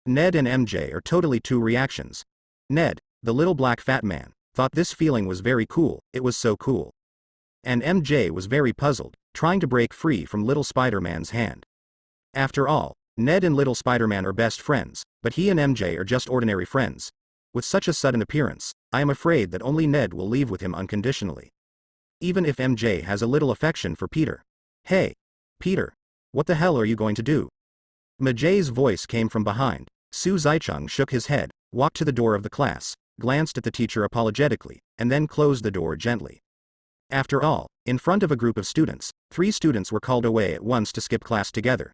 Ned and MJ are totally two reactions. Ned, the little black fat man, thought this feeling was very cool, it was so cool. And MJ was very puzzled, trying to break free from little Spider-Man's hand. After all, Ned and little Spider-Man are best friends, but he and MJ are just ordinary friends. With such a sudden appearance, I am afraid that only Ned will leave with him unconditionally. Even if MJ has a little affection for Peter. Hey, Peter, what the hell are you going to do? MJ's voice came from behind. Su Zaicheng shook his head, walked to the door of the class, glanced at the teacher apologetically, and then closed the door gently. After all, in front of a group of students, 3 students were called away at once to skip class together.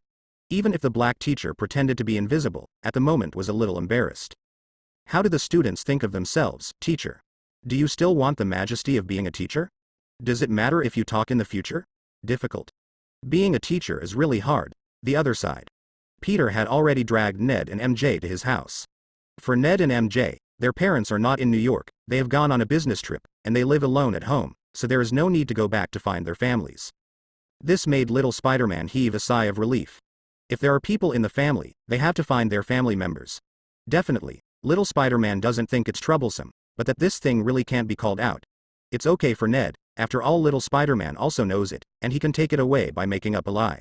Even if the black teacher pretended to be invisible, at the moment was a little embarrassed. How do the students think of themselves, teacher? Do you still want the majesty of being a teacher? Does it matter if you talk in the future? Difficult. Being a teacher is really hard. The other side. Peter had already dragged Ned and MJ to his house. For Ned and MJ, their parents are not in New York, they have gone on a business trip, and they live alone at home, so there is no need to go back to find their families. This made little Spider-Man heave a sigh of relief. If there are people in the family, they have to find their family members. Definitely, little Spider-Man doesn't think it's troublesome, but that this thing really can't be called out. It's okay for Ned, after all little Spider-Man also knows it, and he can take it away by making up a lie.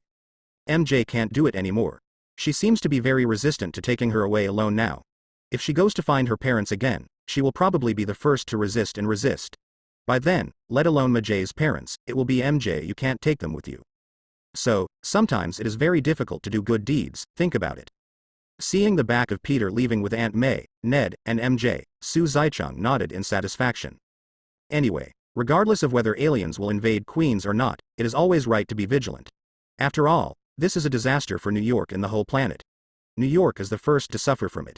MJ can't do it anymore. She seems to be very resistant to taking her away alone now. If she goes to find her parents again, she will probably be the first to resist and resist. By then, let alone MJ's parents, it will be MJ, you can't take them with you. So, sometimes it is very difficult to do good deeds, think about it. Seeing the back of Peter leaving with Aunt May, Ned, and MJ, Su Zaicheng nodded in satisfaction. Anyway, regardless of whether aliens will invade Queens or not, it is always right to be vigilant. After all, this is a disaster for New York and the whole planet. New York is the first to suffer from it.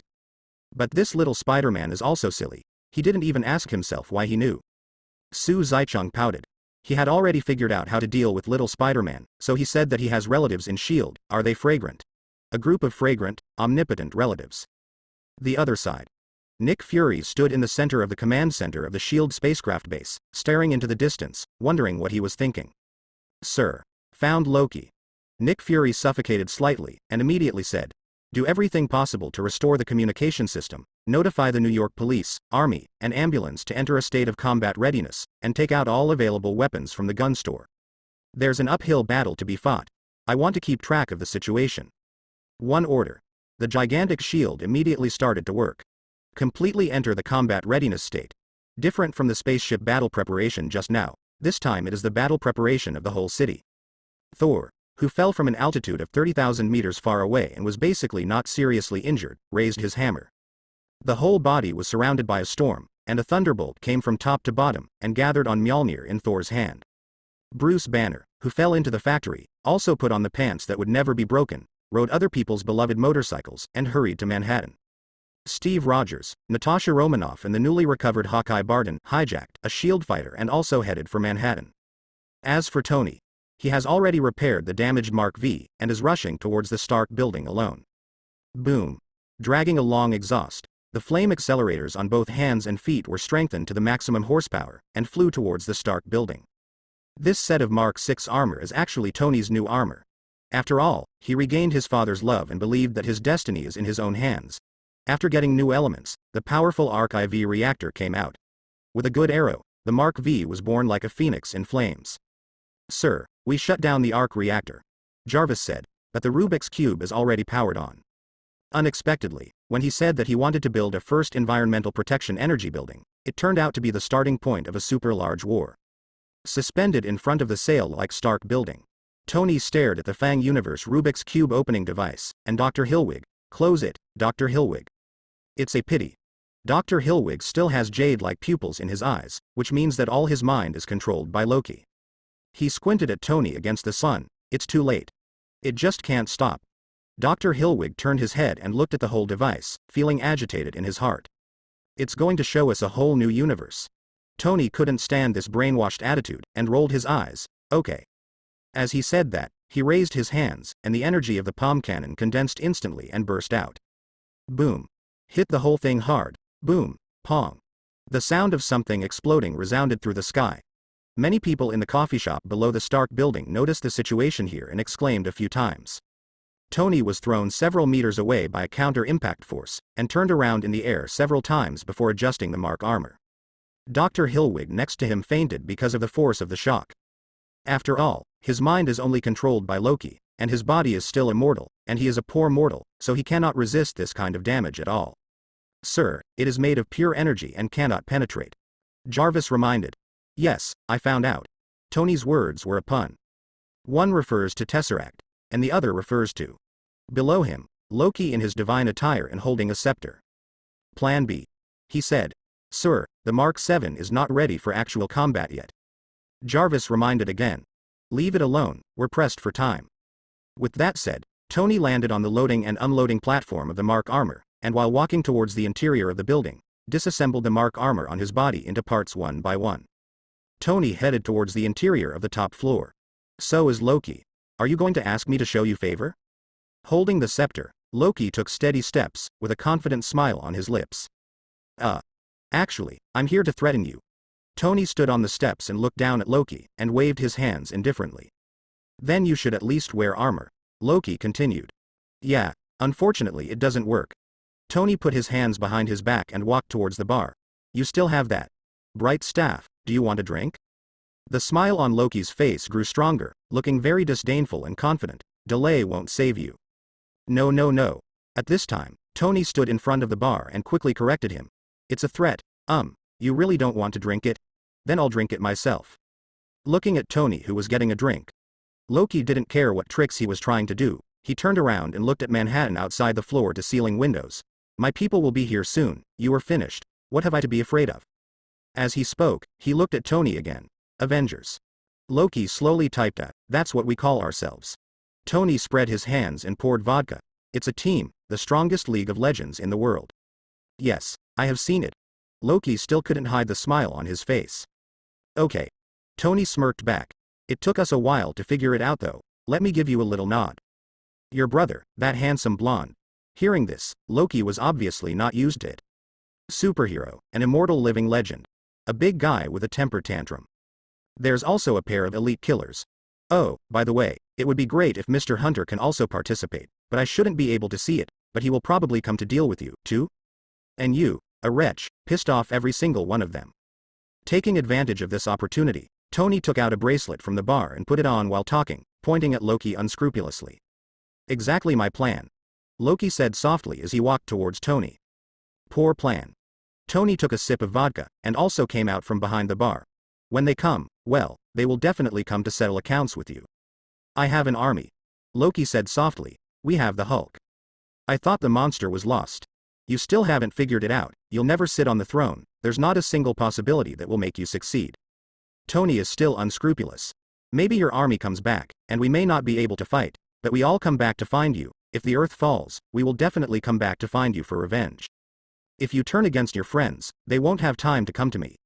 But this little Spider-Man is also silly. He didn't even ask himself why he knew. Su Zaicheng pouted. He had already figured out how to deal with little Spider-Man, so he said that he has relatives in S.H.I.E.L.D. Are they fragrant? A group of fragrant, omnipotent relatives. The other side. Nick Fury stood in the center of the command center of the S.H.I.E.L.D. spacecraft base, staring into the distance, wondering what he was thinking. Sir. Found Loki. Nick Fury suffocated slightly, and immediately said, do everything possible to restore the communication system, notify the New York police, army, and ambulance to enter a state of combat readiness, and take out all available weapons from the gun store. There's an uphill battle to be fought. I want to keep track of the situation. One order. The gigantic shield immediately started to work. Completely enter the combat readiness state. Different from the spaceship battle preparation just now, this time it is the battle preparation of the whole city. Thor, who fell from an altitude of 30,000 meters far away and was basically not seriously injured, raised his hammer. The whole body was surrounded by a storm, and a thunderbolt came from top to bottom, and gathered on Mjolnir in Thor's hand. Bruce Banner, who fell into the factory, also put on the pants that would never be broken, rode other people's beloved motorcycles, and hurried to Manhattan. Steve Rogers, Natasha Romanoff and the newly recovered Hawkeye Barton hijacked a S.H.I.E.L.D. fighter and also headed for Manhattan. As for Tony, he has already repaired the damaged Mark V, and is rushing towards the Stark building alone. Boom. Dragging a long exhaust, the flame accelerators on both hands and feet were strengthened to the maximum horsepower, and flew towards the Stark building. This set of Mark VI armor is actually Tony's new armor. After all, he regained his father's love and believed that his destiny is in his own hands. After getting new elements, the powerful Arc IV reactor came out. With a good arrow, the Mark V was born like a phoenix in flames. Sir, we shut down the arc reactor. Jarvis said, but the Rubik's Cube is already powered on. Unexpectedly, when he said that he wanted to build a first environmental protection energy building, it turned out to be the starting point of a super large war. Suspended in front of the sail-like Stark building, Tony stared at the Fang Universe Rubik's Cube opening device, and Dr. Hillwig, close it, Dr. Hillwig. It's a pity. Dr. Hillwig still has jade-like pupils in his eyes, which means that all his mind is controlled by Loki. He squinted at Tony against the sun. It's too late. It just can't stop. Dr. Hillwig turned his head and looked at the whole device, feeling agitated in his heart. It's going to show us a whole new universe. Tony couldn't stand this brainwashed attitude, and rolled his eyes. Okay. As he said that, he raised his hands, and the energy of the palm cannon condensed instantly and burst out. Boom. Hit the whole thing hard. Boom. Pong. The sound of something exploding resounded through the sky. Many people in the coffee shop below the Stark building noticed the situation here and exclaimed a few times. Tony was thrown several meters away by a counter-impact force, and turned around in the air several times before adjusting the Mark armor. Dr. Hillwig next to him fainted because of the force of the shock. After all, his mind is only controlled by Loki, and his body is still immortal, and he is a poor mortal, so he cannot resist this kind of damage at all. Sir, it is made of pure energy and cannot penetrate. Jarvis reminded. Yes, I found out. Tony's words were a pun. One refers to Tesseract, and the other refers to. Below him, Loki in his divine attire and holding a scepter. Plan B. He said. Sir, the Mark 7 is not ready for actual combat yet. Jarvis reminded again. Leave it alone, we're pressed for time. With that said, Tony landed on the loading and unloading platform of the Mark armor, and while walking towards the interior of the building, disassembled the Mark armor on his body into parts one by one. Tony headed towards the interior of the top floor. So is Loki. Are you going to ask me to show you favor? Holding the scepter, Loki took steady steps, with a confident smile on his lips. Actually, I'm here to threaten you. Tony stood on the steps and looked down at Loki, and waved his hands indifferently. Then you should at least wear armor, Loki continued. Yeah, unfortunately it doesn't work. Tony put his hands behind his back and walked towards the bar. You still have that bright staff, do you want a drink? The smile on Loki's face grew stronger, looking very disdainful and confident. Delay won't save you. No no no. At this time, Tony stood in front of the bar and quickly corrected him. It's a threat. You really don't want to drink it? Then I'll drink it myself. Looking at Tony who was getting a drink. Loki didn't care what tricks he was trying to do. He turned around and looked at Manhattan outside the floor-to-ceiling windows. My people will be here soon, you are finished. What have I to be afraid of? As he spoke, he looked at Tony again. Avengers. Loki slowly typed that's what we call ourselves. Tony spread his hands and poured vodka. It's a team, the strongest League of Legends in the world. Yes, I have seen it. Loki still couldn't hide the smile on his face. Okay. Tony smirked back. It took us a while to figure it out though, let me give you a little nod. Your brother, that handsome blonde. Hearing this, Loki was obviously not used to it. Superhero, an immortal living legend. A big guy with a temper tantrum. There's also a pair of elite killers. Oh, by the way, it would be great if Mr. Hunter can also participate, but I shouldn't be able to see it, but he will probably come to deal with you, too? And you, a wretch, pissed off every single one of them. Taking advantage of this opportunity, Tony took out a bracelet from the bar and put it on while talking, pointing at Loki unscrupulously. Exactly my plan. Loki said softly as he walked towards Tony. Poor plan. Tony took a sip of vodka, and also came out from behind the bar. When they come, well, they will definitely come to settle accounts with you. I have an army. Loki said softly, we have the Hulk. I thought the monster was lost. You still haven't figured it out, you'll never sit on the throne, there's not a single possibility that will make you succeed. Tony is still unscrupulous. Maybe your army comes back, and we may not be able to fight, but we all come back to find you. If the earth falls, we will definitely come back to find you for revenge. If you turn against your friends, they won't have time to come to me.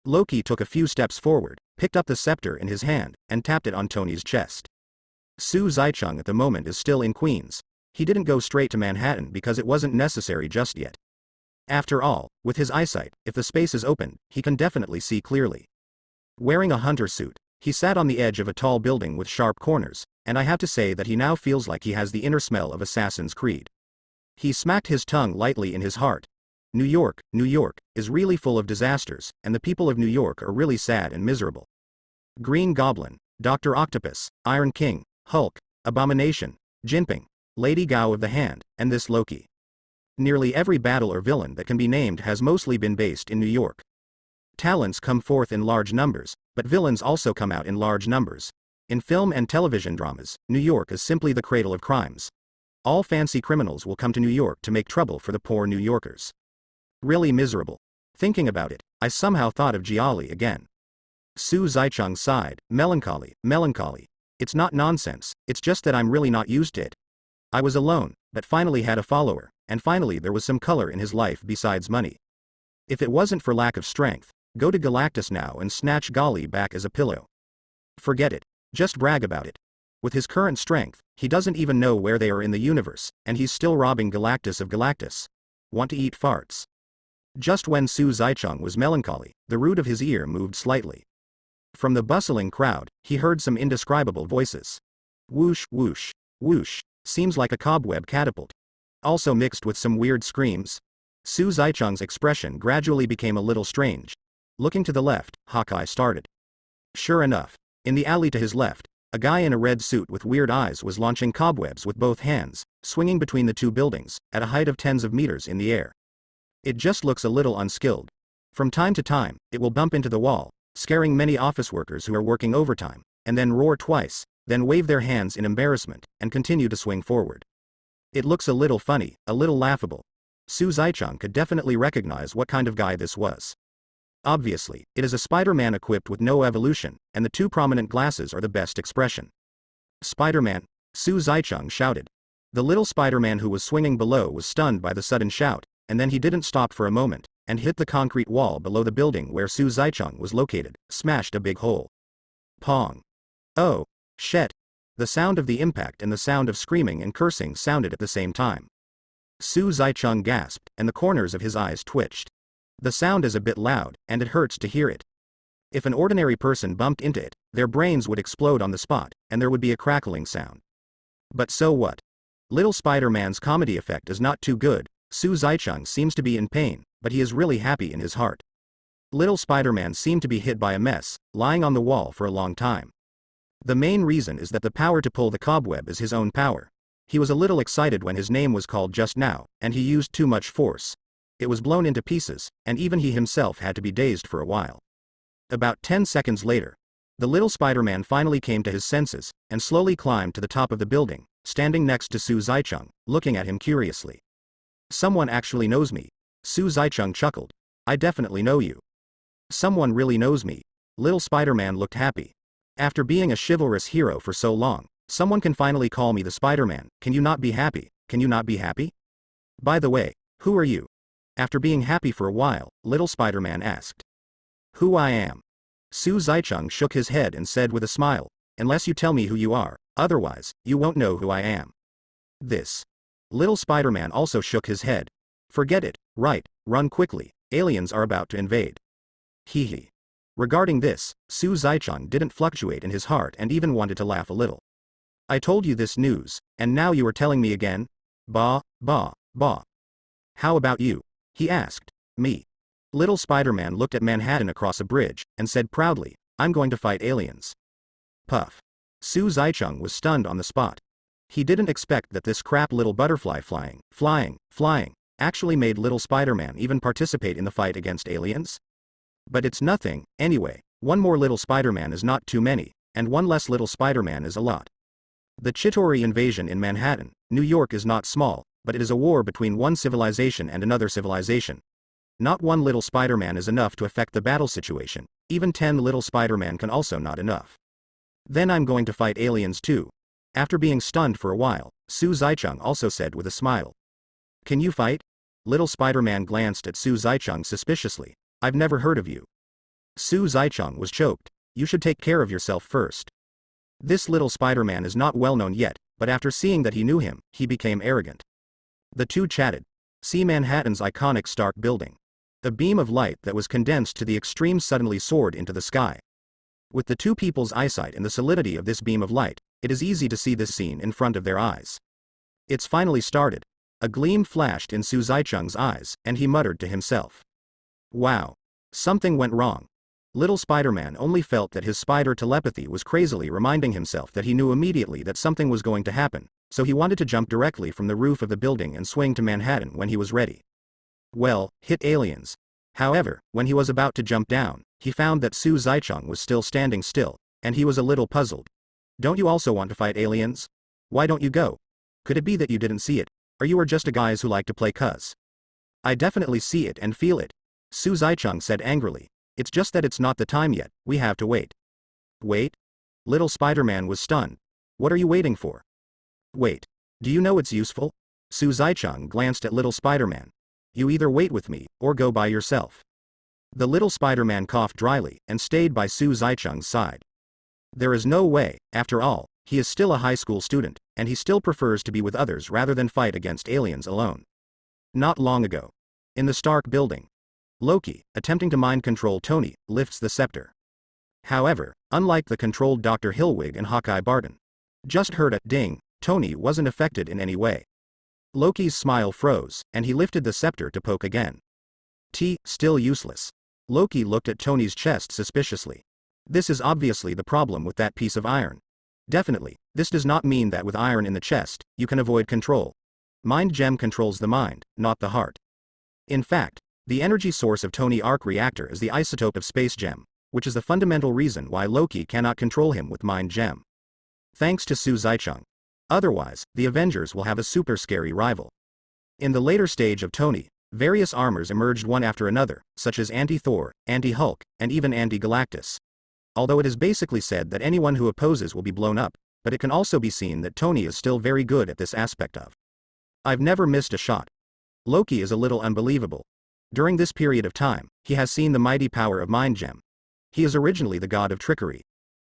Loki took a few steps forward, picked up the scepter in his hand, and tapped it on Tony's chest. Su Zaicheng at the moment is still in Queens. He didn't go straight to Manhattan because it wasn't necessary just yet. After all, with his eyesight, if the space is open, he can definitely see clearly. Wearing a hunter suit, he sat on the edge of a tall building with sharp corners, and I have to say that he now feels like he has the inner smell of Assassin's Creed. He smacked his tongue lightly in his heart. New York, is really full of disasters, and the people of New York are really sad and miserable. Green Goblin, Dr. Octopus, Iron King, Hulk, Abomination, Jinping, Lady Gao of the Hand, and this Loki. Nearly every battle or villain that can be named has mostly been based in New York. Talents come forth in large numbers, but villains also come out in large numbers. In film and television dramas, New York is simply the cradle of crimes. All fancy criminals will come to New York to make trouble for the poor New Yorkers. Really miserable. Thinking about it, I somehow thought of Jiali again. Su Zaicheng sighed, melancholy. It's not nonsense, it's just that I'm really not used to it. I was alone, but finally had a follower, and finally there was some color in his life besides money. If it wasn't for lack of strength, go to Galactus now and snatch Gali back as a pillow. Forget it. Just brag about it. With his current strength, he doesn't even know where they are in the universe, and he's still robbing Galactus of Galactus. Want to eat farts? Just when Su Zaicheng was melancholy, the root of his ear moved slightly. From the bustling crowd, he heard some indescribable voices. Whoosh, whoosh, whoosh. Seems like a cobweb catapult. Also mixed with some weird screams. Su Zaicheng's expression gradually became a little strange. Looking to the left, Hawkeye started. Sure enough, in the alley to his left, a guy in a red suit with weird eyes was launching cobwebs with both hands, swinging between the two buildings, at a height of tens of meters in the air. It just looks a little unskilled. From time to time, it will bump into the wall, scaring many office workers who are working overtime, and then roar twice, then wave their hands in embarrassment, and continue to swing forward. It looks a little funny, a little laughable. Su Zaicheng could definitely recognize what kind of guy this was. Obviously, it is a Spider-Man equipped with no evolution, and the two prominent glasses are the best expression. Spider-Man, Su Zaicheng shouted. The little Spider-Man who was swinging below was stunned by the sudden shout, and then he didn't stop for a moment, and hit the concrete wall below the building where Su Zaicheng was located, smashed a big hole. Pong. Oh, shit. The sound of the impact and the sound of screaming and cursing sounded at the same time. Su Zaicheng gasped, and the corners of his eyes twitched. The sound is a bit loud, and it hurts to hear it. If an ordinary person bumped into it, their brains would explode on the spot, and there would be a crackling sound. But so what? Little Spider-Man's comedy effect is not too good. Su Zaicheng seems to be in pain, but he is really happy in his heart. Little Spider-Man seemed to be hit by a mess, lying on the wall for a long time. The main reason is that the power to pull the cobweb is his own power. He was a little excited when his name was called just now, and he used too much force. It was blown into pieces, and even he himself had to be dazed for a while. About 10 seconds later, the little Spider-Man finally came to his senses, and slowly climbed to the top of the building, standing next to Su Zaicheng, looking at him curiously. Someone actually knows me. Su Zaicheng chuckled. I definitely know you. Someone really knows me. Little Spider-Man looked happy. After being a chivalrous hero for so long, someone can finally call me the Spider-Man. Can you not be happy? Can you not be happy? By the way, who are you? After being happy for a while, little Spider-Man asked. Who I am? Su Zaicheng shook his head and said with a smile, unless you tell me who you are, otherwise, you won't know who I am. This. Little Spider-Man also shook his head. Forget it, right, run quickly, aliens are about to invade. Hee hee. Regarding this, Su Zaicheng didn't fluctuate in his heart and even wanted to laugh a little. I told you this news, and now you are telling me again? Bah, bah, bah. How about you? He asked. Me. Little Spider-Man looked at Manhattan across a bridge, and said proudly, I'm going to fight aliens. Puff. Su Zaicheng was stunned on the spot. He didn't expect that this crap little butterfly flying, actually made little Spider-Man even participate in the fight against aliens? But it's nothing, anyway, one more little Spider-Man is not too many, and one less little Spider-Man is a lot. The Chitauri invasion in Manhattan, New York is not small, but it is a war between one civilization and another civilization. Not one little Spider-Man is enough to affect the battle situation, even 10 little Spider-Man can also not enough. Then I'm going to fight aliens too. After being stunned for a while, Su Zaicheng also said with a smile. Can you fight? Little Spider-Man glanced at Su Zaicheng suspiciously. I've never heard of you. Su Zaicheng was choked. You should take care of yourself first. This little Spider-Man is not well known yet, but after seeing that he knew him, he became arrogant. The two chatted. See Manhattan's iconic Stark building. A beam of light that was condensed to the extreme suddenly soared into the sky. With the two people's eyesight and the solidity of this beam of light, it is easy to see this scene in front of their eyes. It's finally started. A gleam flashed in Su Zaicheng's eyes, and he muttered to himself. Wow. Something went wrong. Little Spider-Man only felt that his spider telepathy was crazily reminding himself that he knew immediately that something was going to happen, so he wanted to jump directly from the roof of the building and swing to Manhattan when he was ready. Well, hit aliens. However, when he was about to jump down, he found that Su Zaicheng was still standing still, and he was a little puzzled. Don't you also want to fight aliens? Why don't you go? Could it be that you didn't see it, or you are just a guys who like to play cuz? I definitely see it and feel it. Su Zaicheng said angrily. It's just that it's not the time yet, we have to wait. Wait? Little Spider-Man was stunned. What are you waiting for? Wait. Do you know it's useful? Su Zaicheng glanced at little Spider-Man. You either wait with me, or go by yourself. The little Spider-Man coughed dryly, and stayed by Su Zaicheng's side. There is no way, after all, he is still a high school student, and he still prefers to be with others rather than fight against aliens alone. Not long ago. In the Stark building. Loki, attempting to mind control Tony, lifts the scepter. However, unlike the controlled Dr. Hillwig and Hawkeye Barton. Just heard a ding, Tony wasn't affected in any way. Loki's smile froze, and he lifted the scepter to poke again. Still useless. Loki looked at Tony's chest suspiciously. This is obviously the problem with that piece of iron. Definitely, this does not mean that with iron in the chest, you can avoid control. Mind gem controls the mind, not the heart. In fact, the energy source of Tony Arc Reactor is the isotope of space gem, which is the fundamental reason why Loki cannot control him with mind gem. Thanks to Su Zaicheng. Otherwise, the Avengers will have a super scary rival. In the later stage of Tony, various armors emerged one after another, such as Anti-Thor, Anti-Hulk, and even Anti-Galactus. Although it is basically said that anyone who opposes will be blown up, but it can also be seen that Tony is still very good at this aspect of. I've never missed a shot. Loki is a little unbelievable. During this period of time, he has seen the mighty power of Mind Gem. He is originally the god of trickery.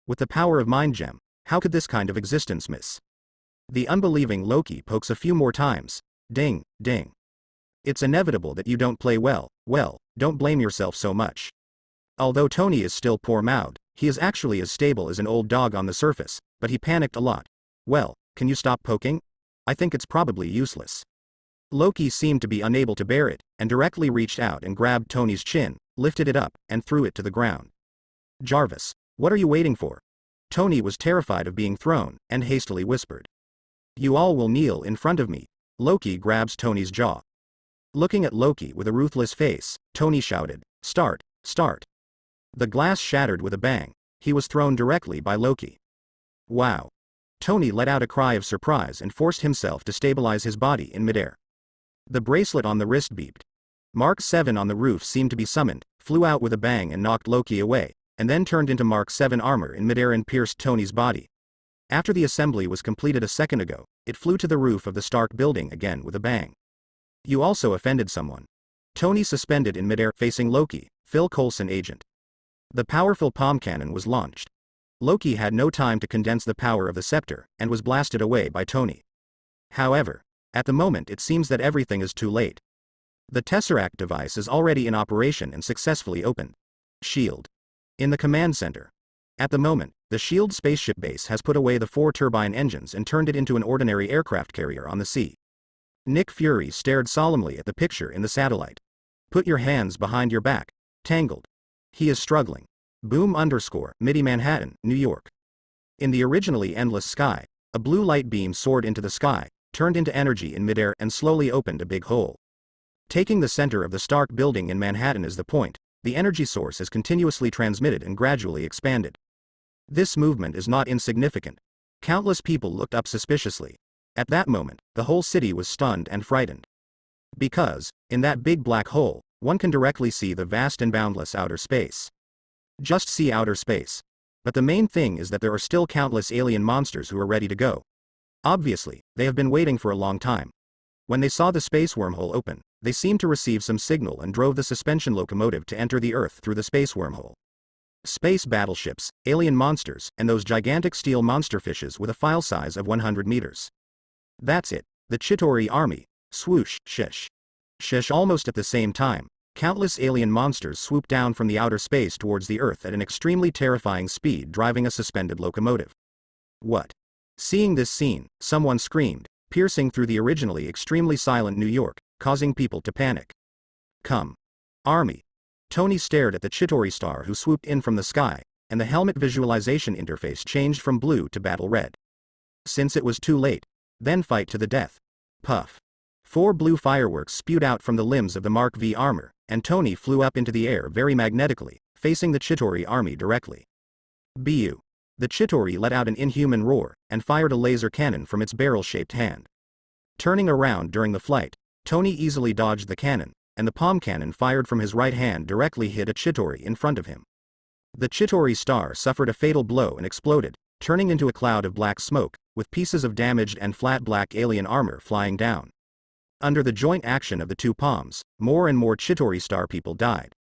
With the power of Mind Gem, how could this kind of existence miss? The unbelieving Loki pokes a few more times. Ding, ding. It's inevitable that you don't play well, don't blame yourself so much. Although Tony is still poor-mouthed, he is actually as stable as an old dog on the surface, but he panicked a lot. Well, can you stop poking? I think it's probably useless. Loki seemed to be unable to bear it, and directly reached out and grabbed Tony's chin, lifted it up, and threw it to the ground. Jarvis, what are you waiting for? Tony was terrified of being thrown, and hastily whispered. You all will kneel in front of me. Loki grabs Tony's jaw. Looking at Loki with a ruthless face, Tony shouted, Start, start. The glass shattered with a bang. He was thrown directly by Loki. Wow. Tony let out a cry of surprise and forced himself to stabilize his body in midair. The bracelet on the wrist beeped. Mark 7 on the roof seemed to be summoned, flew out with a bang and knocked Loki away, and then turned into Mark 7 armor in midair and pierced Tony's body. After the assembly was completed a second ago, it flew to the roof of the Stark building again with a bang. You also offended someone. Tony suspended in midair facing Loki, Phil Coulson agent. The powerful palm cannon was launched. Loki had no time to condense the power of the scepter, and was blasted away by Tony. However, at the moment it seems that everything is too late. The Tesseract device is already in operation and successfully opened. Shield. In the command center. At the moment, the SHIELD spaceship base has put away the 4 turbine engines and turned it into an ordinary aircraft carrier on the sea. Nick Fury stared solemnly at the picture in the satellite. Put your hands behind your back. Tangled. He is struggling. Boom_Midi Manhattan, New York. In the originally endless sky, a blue light beam soared into the sky, turned into energy in midair and slowly opened a big hole. Taking the center of the Stark building in Manhattan as the point, the energy source is continuously transmitted and gradually expanded. This movement is not insignificant. Countless people looked up suspiciously. At that moment, the whole city was stunned and frightened. Because, in that big black hole, one can directly see the vast and boundless outer space. Just see outer space. But the main thing is that there are still countless alien monsters who are ready to go. Obviously, they have been waiting for a long time. When they saw the space wormhole open, they seemed to receive some signal and drove the suspension locomotive to enter the Earth through the space wormhole. Space battleships, alien monsters, and those gigantic steel monster fishes with a file size of 100 meters. That's it, the Chitauri army. Swoosh, shish. Shish. Almost at the same time, countless alien monsters swooped down from the outer space towards the Earth at an extremely terrifying speed, driving a suspended locomotive. What? Seeing this scene, someone screamed, piercing through the originally extremely silent New York, causing people to panic. Come. Army. Tony stared at the Chitauri star who swooped in from the sky, and the helmet visualization interface changed from blue to battle red. Since it was too late, then fight to the death. Puff. 4 blue fireworks spewed out from the limbs of the Mark V armor, and Tony flew up into the air very magnetically, facing the Chitauri army directly. Bu. The Chitauri let out an inhuman roar, and fired a laser cannon from its barrel-shaped hand. Turning around during the flight, Tony easily dodged the cannon, and the palm cannon fired from his right hand directly hit a Chitauri in front of him. The Chitauri star suffered a fatal blow and exploded, turning into a cloud of black smoke, with pieces of damaged and flat black alien armor flying down. Under the joint action of the 2 palms, more and more Chitauri star people died.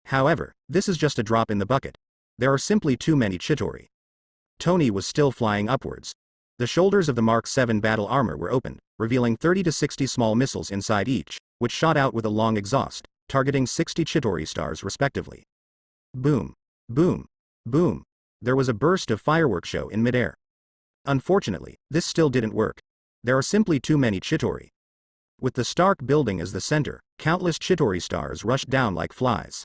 However, this is just a drop in the bucket. There are simply too many Chitauri. Tony was still flying upwards. The shoulders of the Mark 7 battle armor were opened, revealing 30 to 60 small missiles inside each, which shot out with a long exhaust, targeting 60 Chitauri stars respectively. Boom. Boom. Boom. There was a burst of fireworks show in midair. Unfortunately, this still didn't work. There are simply too many Chitauri. With the Stark building as the center, countless Chitauri stars rushed down like flies.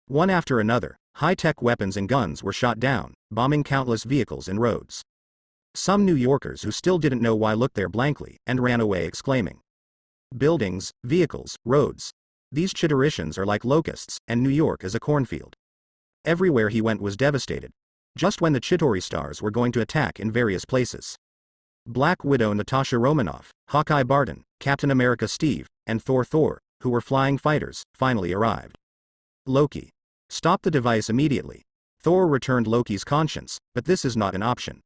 One after another, high-tech weapons and guns were shot down, bombing countless vehicles and roads. Some New Yorkers who still didn't know why looked there blankly and ran away exclaiming, "Buildings, vehicles, roads. These Chitauricians are like locusts, and New York is a cornfield." Everywhere he went was devastated. Just when the Chitauri stars were going to attack in various places. Black Widow Natasha Romanoff, Hawkeye Barton, Captain America Steve, and Thor, who were flying fighters, finally arrived. Loki. Stop the device immediately. Thor returned Loki's conscience, but this is not an option.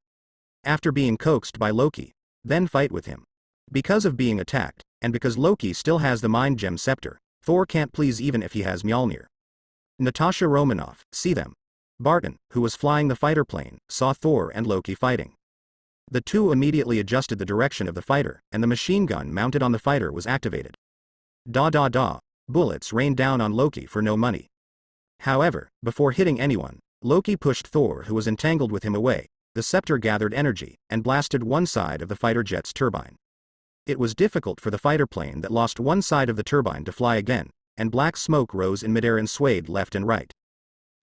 After being coaxed by Loki, then fight with him. Because of being attacked, and because Loki still has the Mind Gem scepter, Thor can't please even if he has Mjolnir. Natasha Romanoff, see them. Barton, who was flying the fighter plane, saw Thor and Loki fighting. The two immediately adjusted the direction of the fighter, and the machine gun mounted on the fighter was activated. Bullets rained down on Loki for no money. However, before hitting anyone, Loki pushed Thor, who was entangled with him, away. The scepter gathered energy, and blasted one side of the fighter jet's turbine. It was difficult for the fighter plane that lost one side of the turbine to fly again, and black smoke rose in midair and swayed left and right.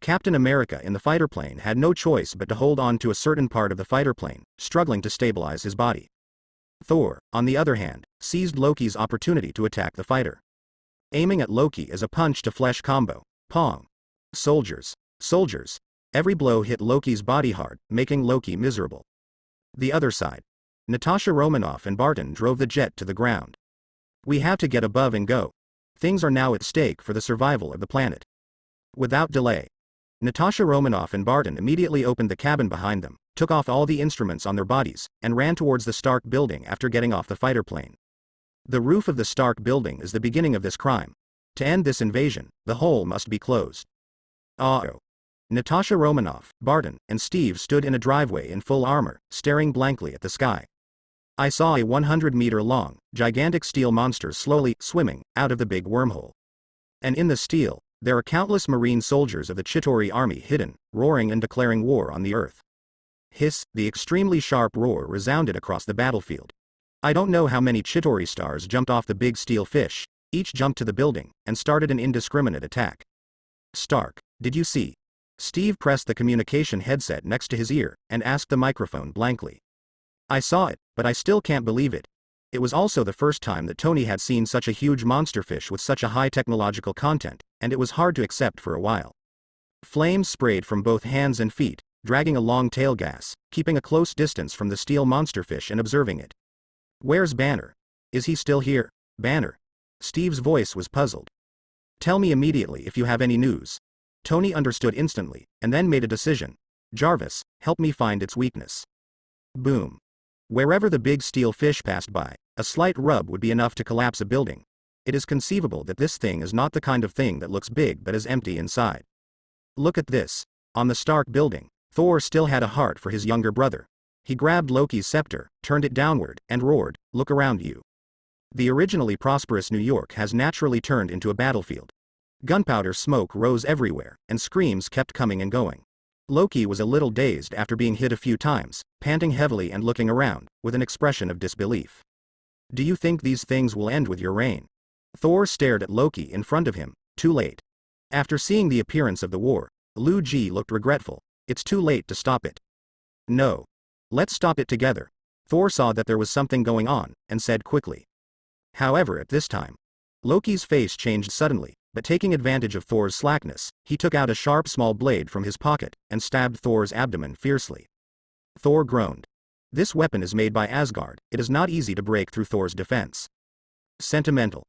Captain America in the fighter plane had no choice but to hold on to a certain part of the fighter plane, struggling to stabilize his body. Thor, on the other hand, seized Loki's opportunity to attack the fighter. Aiming at Loki as a punch-to-flesh combo. Pong. Soldiers. Every blow hit Loki's body hard, making Loki miserable. The other side. Natasha Romanoff and Barton drove the jet to the ground. "We have to get above and go. Things are now at stake for the survival of the planet." Without delay, Natasha Romanoff and Barton immediately opened the cabin behind them, took off all the instruments on their bodies, and ran towards the Stark building after getting off the fighter plane. The roof of the Stark building is the beginning of this crime. To end this invasion, the hole must be closed. Natasha Romanoff, Barton, and Steve stood in a driveway in full armor, staring blankly at the sky. I saw a 100-meter-long, gigantic steel monster slowly swimming out of the big wormhole. And in the steel, there are countless marine soldiers of the Chitauri army hidden, roaring and declaring war on the earth. Hiss, the extremely sharp roar resounded across the battlefield. I don't know how many Chitauri stars jumped off the big steel fish, each jumped to the building, and started an indiscriminate attack. "Stark, did you see?" Steve pressed the communication headset next to his ear, and asked the microphone blankly. "I saw it, but I still can't believe it." It was also the first time that Tony had seen such a huge monsterfish with such a high technological content, and it was hard to accept for a while. Flames sprayed from both hands and feet, dragging a long tail gas, keeping a close distance from the steel monsterfish and observing it. "Where's Banner? Is he still here?" "Banner?" Steve's voice was puzzled. "Tell me immediately if you have any news." Tony understood instantly, and then made a decision. "Jarvis, help me find its weakness." Boom. Wherever the big steel fish passed by, a slight rub would be enough to collapse a building. It is conceivable that this thing is not the kind of thing that looks big but is empty inside. Look at this. On the Stark building, Thor still had a heart for his younger brother. He grabbed Loki's scepter, turned it downward, and roared, "Look around you." The originally prosperous New York has naturally turned into a battlefield. Gunpowder smoke rose everywhere, and screams kept coming and going. Loki was a little dazed after being hit a few times, panting heavily and looking around, with an expression of disbelief. "Do you think these things will end with your reign?" Thor stared at Loki in front of him. Too late. After seeing the appearance of the war, Lu Ji looked regretful. "It's too late to stop it." "No. Let's stop it together." Thor saw that there was something going on, and said quickly. However, at this time, Loki's face changed suddenly, but taking advantage of Thor's slackness, he took out a sharp small blade from his pocket, and stabbed Thor's abdomen fiercely. Thor groaned. This weapon is made by Asgard, it is not easy to break through Thor's defense. Sentimental.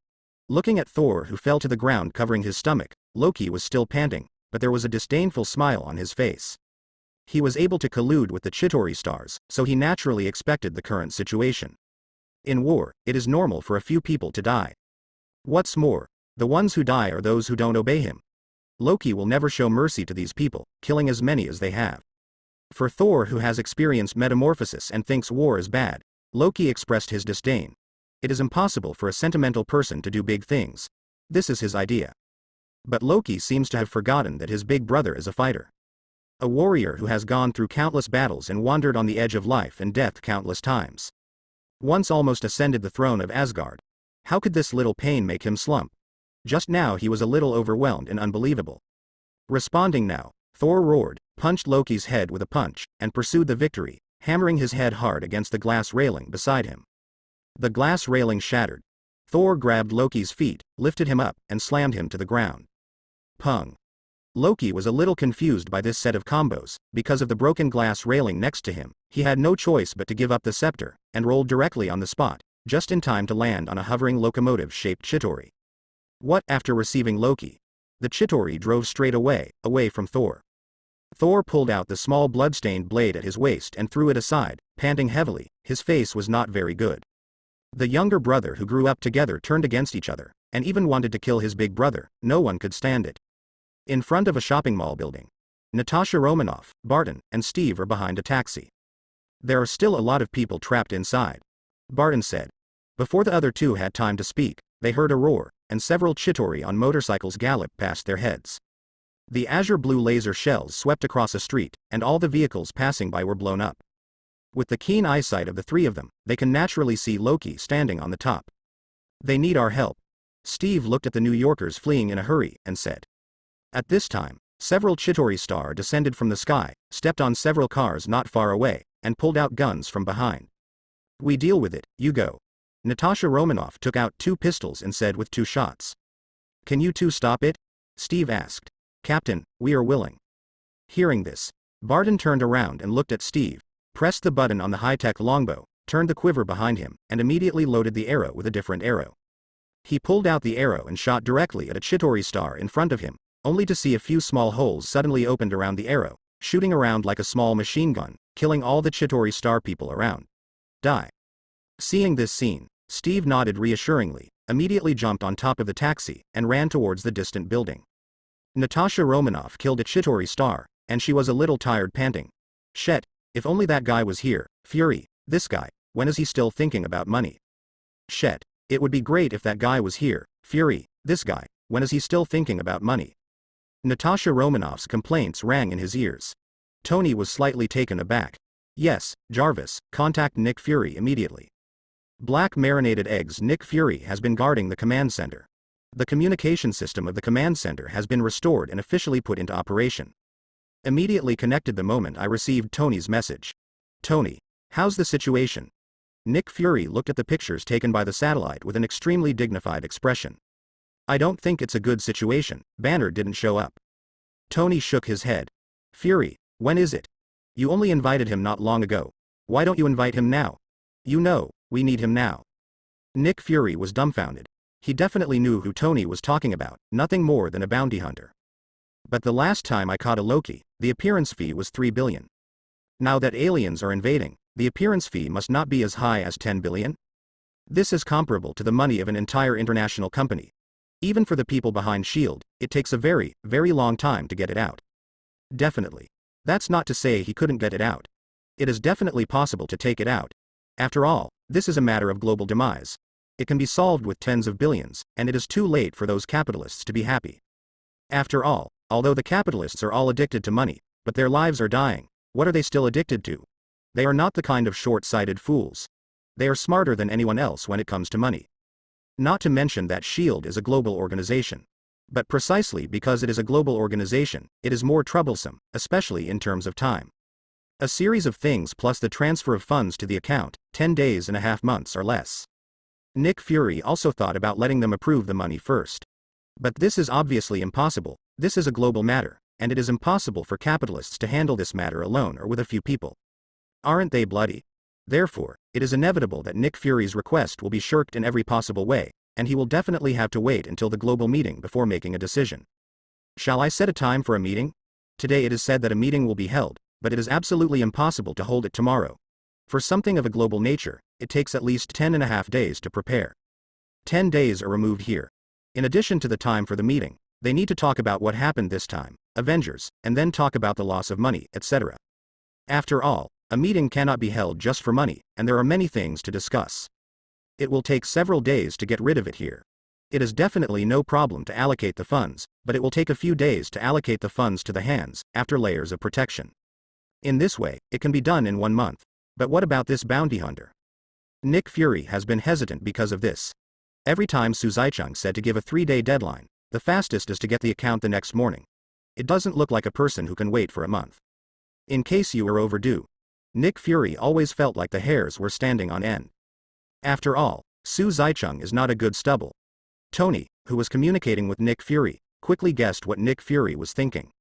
Looking at Thor, who fell to the ground covering his stomach, Loki was still panting, but there was a disdainful smile on his face. He was able to collude with the Chitauri stars, so he naturally expected the current situation. In war, it is normal for a few people to die. What's more, the ones who die are those who don't obey him. Loki will never show mercy to these people, killing as many as they have. For Thor, who has experienced metamorphosis and thinks war is bad, Loki expressed his disdain. It is impossible for a sentimental person to do big things. This is his idea. But Loki seems to have forgotten that his big brother is a fighter. A warrior who has gone through countless battles and wandered on the edge of life and death countless times. Once almost ascended the throne of Asgard. How could this little pain make him slump? Just now he was a little overwhelmed and unbelievable. Responding now, Thor roared, punched Loki's head with a punch, and pursued the victory, hammering his head hard against the glass railing beside him. The glass railing shattered. Thor grabbed Loki's feet, lifted him up, and slammed him to the ground. Pung. Loki was a little confused by this set of combos. Because of the broken glass railing next to him, he had no choice but to give up the scepter, and rolled directly on the spot, just in time to land on a hovering locomotive-shaped Chitauri. What? After receiving Loki, the Chitauri drove straight away from Thor. Thor pulled out the small blood-stained blade at his waist and threw it aside, panting heavily. His face was not very good. The younger brother who grew up together turned against each other, and even wanted to kill his big brother. No one could stand it. In front of a shopping mall building, Natasha Romanoff, Barton, and Steve are behind a taxi. There are still a lot of people trapped inside, Barton said. Before the other two had time to speak, they heard a roar, and several Chitauri on motorcycles galloped past their heads. The azure blue laser shells swept across a street, and all the vehicles passing by were blown up. With the keen eyesight of the three of them, they can naturally see Loki standing on the top. They need our help. Steve looked at the New Yorkers fleeing in a hurry, and said. At this time, several Chitauri star descended from the sky, stepped on several cars not far away, and pulled out guns from behind. We deal with it, you go. Natasha Romanoff took out 2 pistols and said with 2 shots. Can you two stop it? Steve asked. Captain, we are willing. Hearing this, Barton turned around and looked at Steve, pressed the button on the high-tech longbow, turned the quiver behind him, and immediately loaded the arrow with a different arrow. He pulled out the arrow and shot directly at a Chitauri star in front of him, only to see a few small holes suddenly opened around the arrow, shooting around like a small machine gun, killing all the Chitauri star people around. Die. Seeing this scene, Steve nodded reassuringly, immediately jumped on top of the taxi, and ran towards the distant building. Natasha Romanoff killed a Chitauri star, and she was a little tired, panting. Shit, if only that guy was here. Fury, this guy, when is he still thinking about money? Shit, it would be great if that guy was here. Fury, this guy, when is he still thinking about money? Natasha Romanoff's complaints rang in his ears. Tony was slightly taken aback. Yes, Jarvis, contact Nick Fury immediately. Black marinated eggs. Nick Fury has been guarding the command center. The communication system of the command center has been restored and officially put into operation. Immediately connected the moment I received Tony's message. Tony, how's the situation? Nick Fury looked at the pictures taken by the satellite with an extremely dignified expression. I don't think it's a good situation. Banner didn't show up. Tony shook his head. Fury, when is it? You only invited him not long ago. Why don't you invite him now? You know, we need him now. Nick Fury was dumbfounded. He definitely knew who Tony was talking about, nothing more than a bounty hunter. But the last time I caught a Loki, the appearance fee was 3 billion. Now that aliens are invading, the appearance fee must not be as high as 10 billion? This is comparable to the money of an entire international company. Even for the people behind S.H.I.E.L.D., it takes a very, very long time to get it out. Definitely. That's not to say he couldn't get it out. It is definitely possible to take it out. After all, this is a matter of global demise. It can be solved with tens of billions, and it is too late for those capitalists to be happy. After all, although the capitalists are all addicted to money, but their lives are dying, what are they still addicted to? They are not the kind of short-sighted fools. They are smarter than anyone else when it comes to money. Not to mention that S.H.I.E.L.D. is a global organization. But precisely because it is a global organization, it is more troublesome, especially in terms of time. A series of things plus the transfer of funds to the account, 10 days and a half months or less. Nick Fury also thought about letting them approve the money first. But this is obviously impossible. This is a global matter, and it is impossible for capitalists to handle this matter alone or with a few people. Aren't they bloody? Therefore, it is inevitable that Nick Fury's request will be shirked in every possible way, and he will definitely have to wait until the global meeting before making a decision. Shall I set a time for a meeting? Today it is said that a meeting will be held, but it is absolutely impossible to hold it tomorrow. For something of a global nature, it takes at least 10.5 days to prepare. 10 days are removed here. In addition to the time for the meeting, they need to talk about what happened this time, Avengers, and then talk about the loss of money, etc. After all, a meeting cannot be held just for money, and there are many things to discuss. It will take several days to get rid of it here. It is definitely no problem to allocate the funds, but it will take a few days to allocate the funds to the hands, after layers of protection. In this way, it can be done in 1 month. But what about this bounty hunter? Nick Fury has been hesitant because of this. Every time Su Zaicheng said to give a 3-day deadline, the fastest is to get the account the next morning. It doesn't look like a person who can wait for a month. In case you were overdue. Nick Fury always felt like the hairs were standing on end. After all, Su Zaicheng is not a good stubble. Tony, who was communicating with Nick Fury, quickly guessed what Nick Fury was thinking.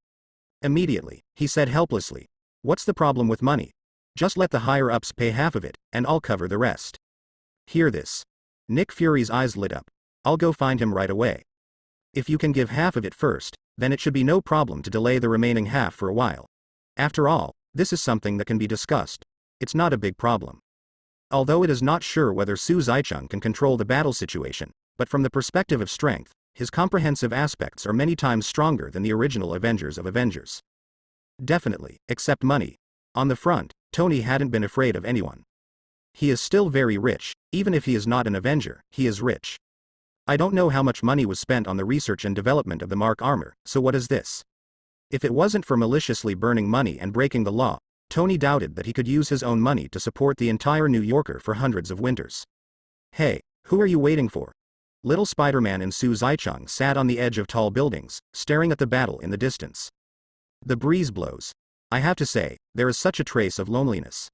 Immediately, he said helplessly, "What's the problem with money? Just let the higher-ups pay half of it, and I'll cover the rest." Hear this. Nick Fury's eyes lit up. "I'll go find him right away. If you can give half of it first, then it should be no problem to delay the remaining half for a while. After all, this is something that can be discussed. It's not a big problem." Although it is not sure whether Su Zaicheng can control the battle situation, but from the perspective of strength, his comprehensive aspects are many times stronger than the original Avengers of Avengers. Definitely, except money. On the front, Tony hadn't been afraid of anyone. He is still very rich, even if he is not an Avenger, he is rich. I don't know how much money was spent on the research and development of the Mark armor, so what is this? If it wasn't for maliciously burning money and breaking the law, Tony doubted that he could use his own money to support the entire New Yorker for hundreds of winters. Hey, who are you waiting for? Little Spider-Man and Su Zaicheng sat on the edge of tall buildings, staring at the battle in the distance. The breeze blows. I have to say, there is such a trace of loneliness.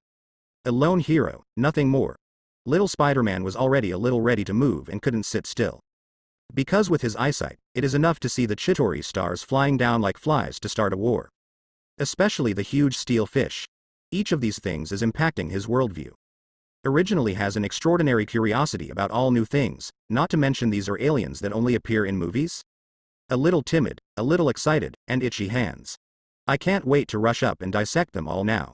A lone hero, nothing more. Little Spider-Man was already a little ready to move and couldn't sit still. Because with his eyesight, it is enough to see the Chitauri stars flying down like flies to start a war. Especially the huge steel fish. Each of these things is impacting his worldview. Originally has an extraordinary curiosity about all new things, not to mention these are aliens that only appear in movies? A little timid, a little excited, and itchy hands. I can't wait to rush up and dissect them all now.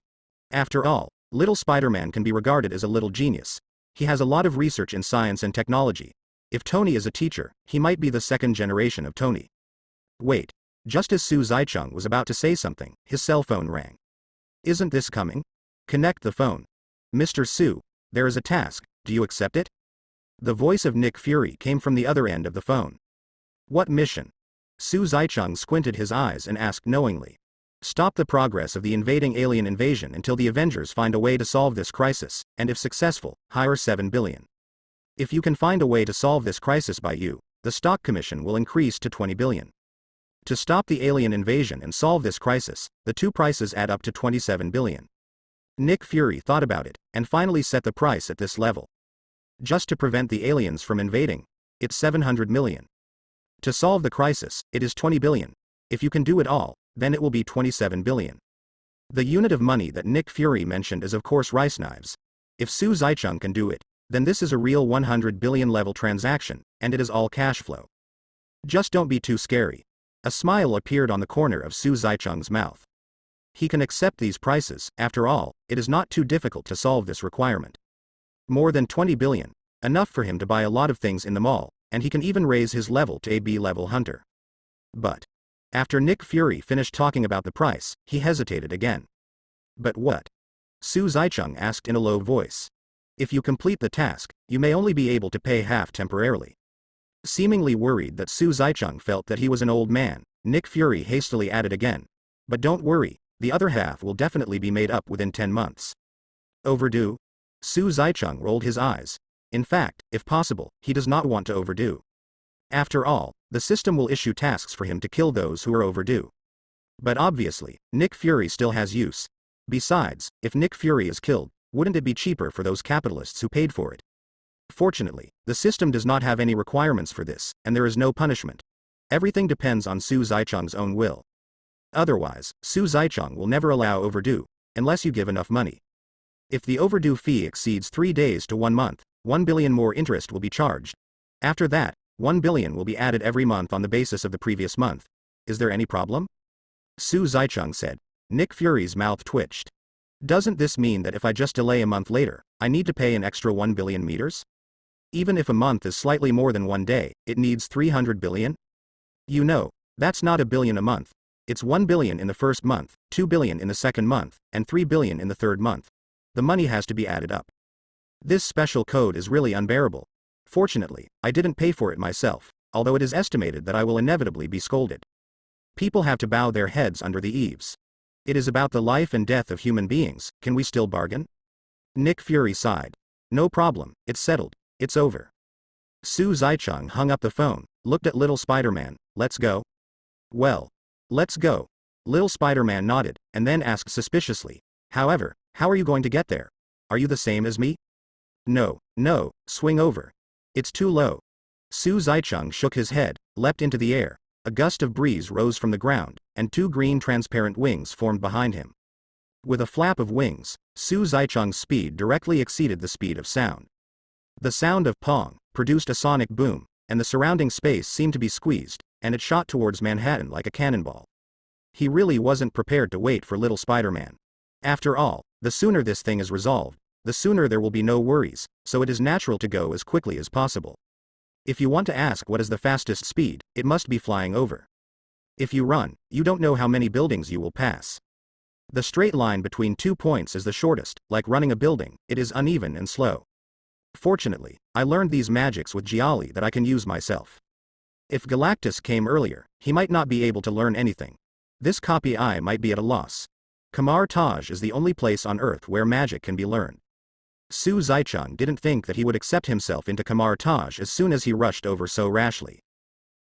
After all, little Spider-Man can be regarded as a little genius. He has a lot of research in science and technology. If Tony is a teacher, he might be the second generation of Tony. Wait. Just as Su Zaicheng was about to say something, his cell phone rang. Isn't this coming? Connect the phone. Mr. Su, there is a task, do you accept it? The voice of Nick Fury came from the other end of the phone. What mission? Su Zaicheng squinted his eyes and asked knowingly. Stop the progress of the invading alien invasion until the Avengers find a way to solve this crisis, and if successful, hire 7 billion. If you can find a way to solve this crisis by you, the stock commission will increase to 20 billion. To stop the alien invasion and solve this crisis, the two prices add up to 27 billion. Nick Fury thought about it, and finally set the price at this level. Just to prevent the aliens from invading, it's 700 million. To solve the crisis, it is 20 billion. If you can do it all, then it will be 27 billion. The unit of money that Nick Fury mentioned is of course rice knives. If Su Zaicheng can do it, then this is a real 100 billion level transaction, and it is all cash flow. Just don't be too scary. A smile appeared on the corner of Su Zaicheng's mouth. He can accept these prices, after all, it is not too difficult to solve this requirement. More than 20 billion, enough for him to buy a lot of things in the mall, and he can even raise his level to a B-level hunter. But after Nick Fury finished talking about the price, he hesitated again. But what? Su Zaicheng asked in a low voice. If you complete the task, you may only be able to pay half temporarily. Seemingly worried that Su Zaicheng felt that he was an old man, Nick Fury hastily added again. But don't worry, the other half will definitely be made up within 10 months. Overdue? Su Zaicheng rolled his eyes. In fact, if possible, he does not want to overdo. After all, the system will issue tasks for him to kill those who are overdue. But obviously, Nick Fury still has use. Besides, if Nick Fury is killed, wouldn't it be cheaper for those capitalists who paid for it? Fortunately, the system does not have any requirements for this, and there is no punishment. Everything depends on Su Zaicheng's own will. Otherwise, Su Zaicheng will never allow overdue, unless you give enough money. If the overdue fee exceeds 3 days to 1 month, 1 billion more interest will be charged. After that, 1 billion will be added every month on the basis of the previous month. Is there any problem? Su Zaicheng said. Nick Fury's mouth twitched. Doesn't this mean that if I just delay a month later, I need to pay an extra 1 billion meters? Even if a month is slightly more than 1 day, it needs 300 billion? You know, that's not a billion a month. It's 1 billion in the first month, 2 billion in the second month, and 3 billion in the third month. The money has to be added up. This special code is really unbearable. Fortunately, I didn't pay for it myself, although it is estimated that I will inevitably be scolded. People have to bow their heads under the eaves. It is about the life and death of human beings. Can we still bargain? Nick Fury sighed. No problem, it's settled, it's over. Su Zaicheng hung up the phone, looked at little Spider-Man. Let's go? Well, let's go. Little Spider-Man nodded, and then asked suspiciously. However, how are you going to get there? Are you the same as me? No, swing over. It's too low. Su Zaicheng shook his head, leapt into the air. A gust of breeze rose from the ground, and two green transparent wings formed behind him. With a flap of wings, Su Zaicheng's speed directly exceeded the speed of sound. The sound of pong produced a sonic boom, and the surrounding space seemed to be squeezed, and it shot towards Manhattan like a cannonball. He really wasn't prepared to wait for little Spider-Man. After all, the sooner this thing is resolved, the sooner there will be no worries, so it is natural to go as quickly as possible. If you want to ask what is the fastest speed, it must be flying over. If you run, you don't know how many buildings you will pass. The straight line between 2 points is the shortest. Like running a building, it is uneven and slow. Fortunately, I learned these magics with Giali that I can use myself. If Galactus came earlier, he might not be able to learn anything. This copy I might be at a loss. Kamar Taj is the only place on Earth where magic can be learned. Su Zaicheng didn't think that he would accept himself into Kamar Taj as soon as he rushed over so rashly.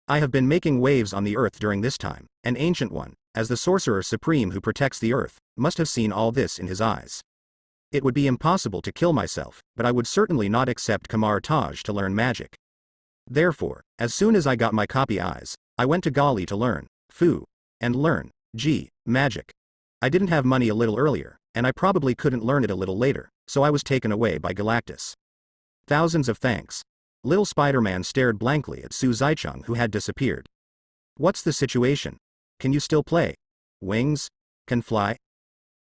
I have been making waves on the Earth during this time. An ancient one, as the sorcerer supreme who protects the Earth, must have seen all this in his eyes. It would be impossible to kill myself, but I would certainly not accept Kamar Taj to learn magic. Therefore, as soon as I got my copy eyes, I went to Gali to learn Fu and learn magic. I didn't have money a little earlier, and I probably couldn't learn it a little later, so I was taken away by Galactus. Thousands of thanks. Little Spider-Man stared blankly at Su Zaicheng, who had disappeared. What's the situation? Can you still play? Wings? Can fly?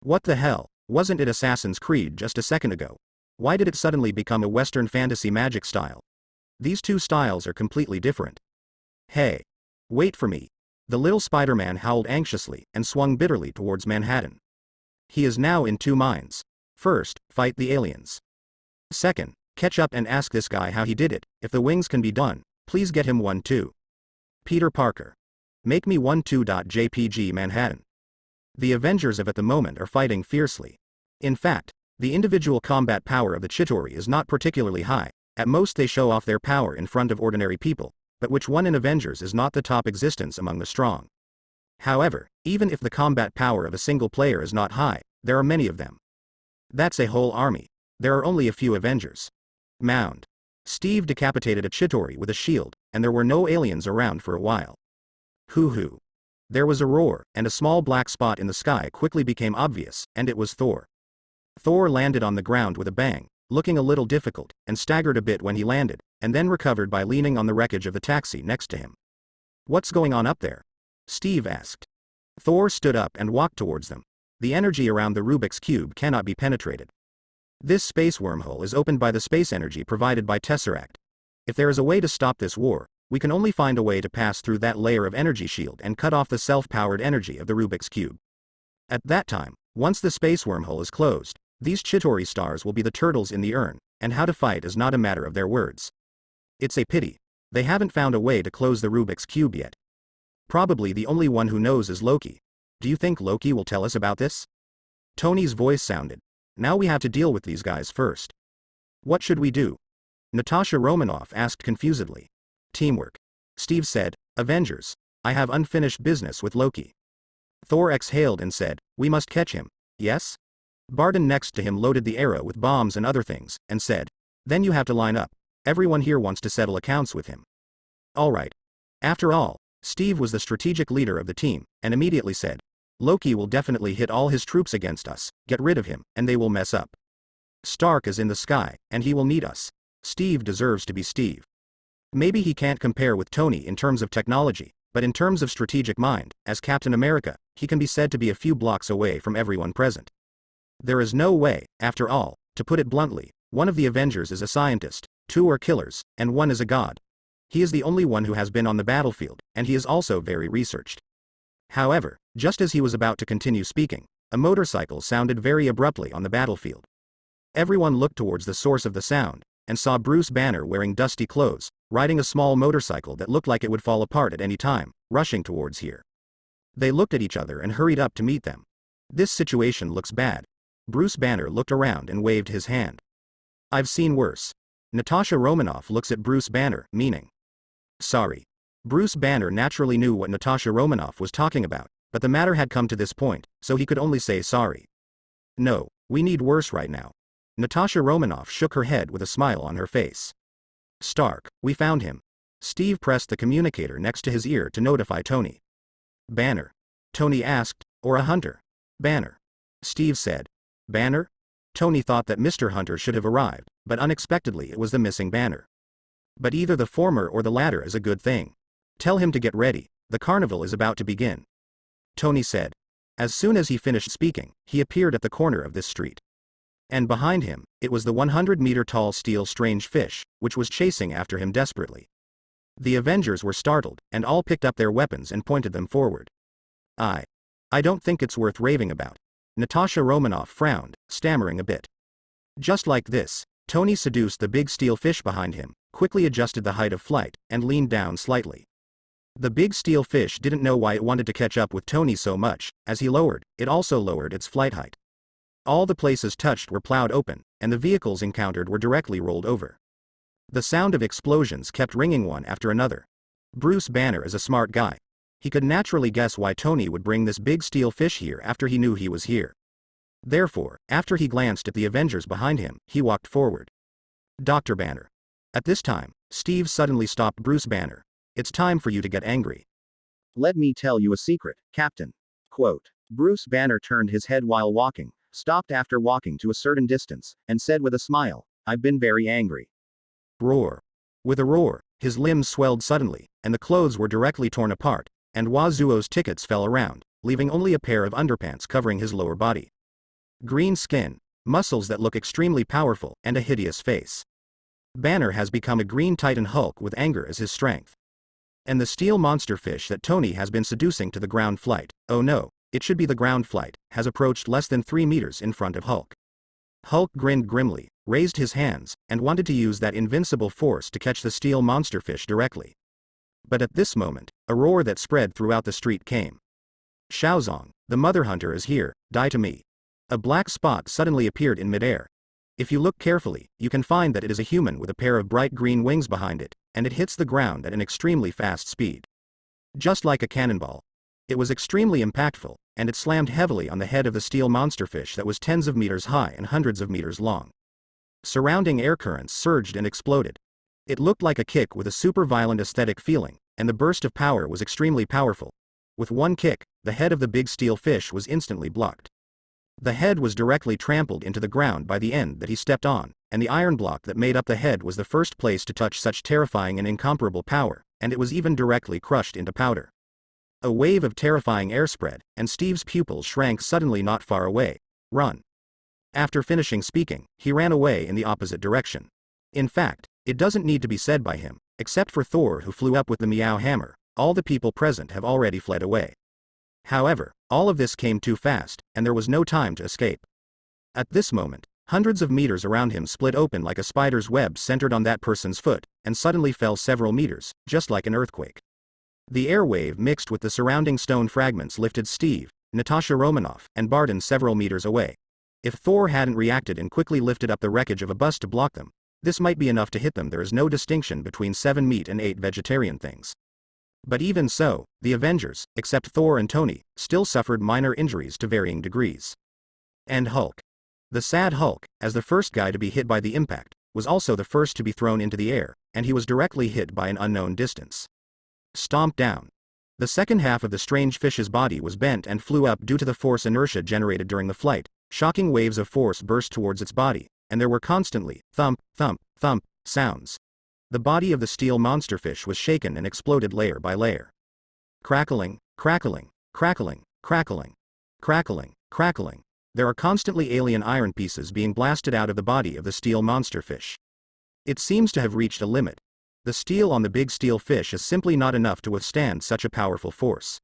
What the hell? Wasn't it Assassin's Creed just a second ago? Why did it suddenly become a Western fantasy magic style? These two styles are completely different. Hey! Wait for me! The little Spider-Man howled anxiously and swung bitterly towards Manhattan. He is now in two minds. First, fight the aliens. Second, catch up and ask this guy how he did it. If the wings can be done, please get him one too. Peter Parker. Make me one too. JPG Manhattan. The Avengers of at the moment are fighting fiercely. In fact, the individual combat power of the Chitauri is not particularly high. At most they show off their power in front of ordinary people, but which one in Avengers is not the top existence among the strong? However, even if the combat power of a single player is not high, there are many of them. That's a whole army. There are only a few Avengers. Mound. Steve decapitated a Chitauri with a shield, and there were no aliens around for a while. Hoo-hoo. There was a roar, and a small black spot in the sky quickly became obvious, and it was Thor. Thor landed on the ground with a bang, looking a little difficult, and staggered a bit when he landed, and then recovered by leaning on the wreckage of the taxi next to him. What's going on up there? Steve asked. Thor stood up and walked towards them. The energy around the Rubik's Cube cannot be penetrated. This space wormhole is opened by the space energy provided by Tesseract. If there is a way to stop this war, we can only find a way to pass through that layer of energy shield and cut off the self-powered energy of the Rubik's Cube. At that time, once the space wormhole is closed, these Chitauri stars will be the turtles in the urn, and how to fight is not a matter of their words. It's a pity. They haven't found a way to close the Rubik's Cube yet. Probably the only one who knows is Loki. Do you think Loki will tell us about this? Tony's voice sounded. Now we have to deal with these guys first. What should we do? Natasha Romanoff asked confusedly. Teamwork. Steve said, Avengers. I have unfinished business with Loki. Thor exhaled and said, we must catch him. Yes? Barden next to him loaded the arrow with bombs and other things, and said, then you have to line up. Everyone here wants to settle accounts with him. Alright. After all, Steve was the strategic leader of the team, and immediately said, Loki will definitely hit all his troops against us, get rid of him, and they will mess up. Stark is in the sky, and he will need us. Steve deserves to be Steve. Maybe he can't compare with Tony in terms of technology, but in terms of strategic mind, as Captain America, he can be said to be a few blocks away from everyone present. There is no way, after all, to put it bluntly, one of the Avengers is a scientist, two are killers, and one is a god. He is the only one who has been on the battlefield, and he is also very researched. However, just as he was about to continue speaking, a motorcycle sounded very abruptly on the battlefield. Everyone looked towards the source of the sound, and saw Bruce Banner wearing dusty clothes, riding a small motorcycle that looked like it would fall apart at any time, rushing towards here. They looked at each other and hurried up to meet them. This situation looks bad. Bruce Banner looked around and waved his hand. I've seen worse. Natasha Romanoff looks at Bruce Banner, meaning. Sorry. Bruce Banner naturally knew what Natasha Romanoff was talking about, but the matter had come to this point, so he could only say sorry. No, we need worse right now. Natasha Romanoff shook her head with a smile on her face. Stark, we found him. Steve pressed the communicator next to his ear to notify Tony. Banner? Tony asked, or a hunter? Banner. Steve said. Banner? Tony thought that Mr. Hunter should have arrived, but unexpectedly it was the missing Banner. But either the former or the latter is a good thing. Tell him to get ready, the carnival is about to begin. Tony said. As soon as he finished speaking, he appeared at the corner of this street. And behind him, it was the 100-meter-tall steel strange fish, which was chasing after him desperately. The Avengers were startled, and all picked up their weapons and pointed them forward. I don't think it's worth raving about. Natasha Romanoff frowned, stammering a bit. Just like this, Tony seduced the big steel fish behind him, quickly adjusted the height of flight, and leaned down slightly. The big steel fish didn't know why it wanted to catch up with Tony so much. As he lowered, it also lowered its flight height. All the places touched were plowed open, and the vehicles encountered were directly rolled over. The sound of explosions kept ringing one after another. Bruce Banner is a smart guy. He could naturally guess why Tony would bring this big steel fish here after he knew he was here. Therefore, after he glanced at the Avengers behind him, he walked forward. Dr. Banner. At this time, Steve suddenly stopped Bruce Banner. It's time for you to get angry. Let me tell you a secret, Captain. Quote. Bruce Banner turned his head while walking, stopped after walking to a certain distance, and said with a smile, I've been very angry. Roar. With a roar, his limbs swelled suddenly, and the clothes were directly torn apart, and Wazuo's tickets fell around, leaving only a pair of underpants covering his lower body. Green skin, muscles that look extremely powerful, and a hideous face. Banner has become a green titan Hulk with anger as his strength. And the steel monster fish that Tony has been seducing to the ground flight, oh no, it should be the ground flight, has approached less than 3 meters in front of Hulk. Hulk grinned grimly, raised his hands, and wanted to use that invincible force to catch the steel monster fish directly. But at this moment, a roar that spread throughout the street came. Shaozong, the mother hunter is here, die to me. A black spot suddenly appeared in midair. If you look carefully, you can find that it is a human with a pair of bright green wings behind it, and it hits the ground at an extremely fast speed. Just like a cannonball. It was extremely impactful, and it slammed heavily on the head of the steel monster fish that was tens of meters high and hundreds of meters long. Surrounding air currents surged and exploded. It looked like a kick with a super violent aesthetic feeling, and the burst of power was extremely powerful. With one kick, the head of the big steel fish was instantly blocked. The head was directly trampled into the ground by the end that he stepped on, and the iron block that made up the head was the first place to touch such terrifying and incomparable power, and it was even directly crushed into powder. A wave of terrifying air spread, and Steve's pupils shrank suddenly not far away. Run. After finishing speaking, he ran away in the opposite direction. In fact, it doesn't need to be said by him, except for Thor who flew up with the Meow Hammer, all the people present have already fled away. However, all of this came too fast, and there was no time to escape. At this moment, hundreds of meters around him split open like a spider's web centered on that person's foot, and suddenly fell several meters, just like an earthquake. The air wave mixed with the surrounding stone fragments lifted Steve, Natasha Romanoff, and Barton several meters away. If Thor hadn't reacted and quickly lifted up the wreckage of a bus to block them, this might be enough to hit them. There is no distinction between 7 meat and 8 vegetarian things. But even so, the Avengers, except Thor and Tony, still suffered minor injuries to varying degrees. And Hulk. The sad Hulk, as the first guy to be hit by the impact, was also the first to be thrown into the air, and he was directly hit by an unknown distance. Stomped down. The second half of the strange fish's body was bent and flew up due to the force inertia generated during the flight. Shocking waves of force burst towards its body, and there were constantly thump, thump, thump sounds. The body of the steel monster fish was shaken and exploded layer by layer. Crackling, crackling, crackling, crackling, crackling, crackling. There are constantly alien iron pieces being blasted out of the body of the steel monster fish. It seems to have reached a limit. The steel on the big steel fish is simply not enough to withstand such a powerful force.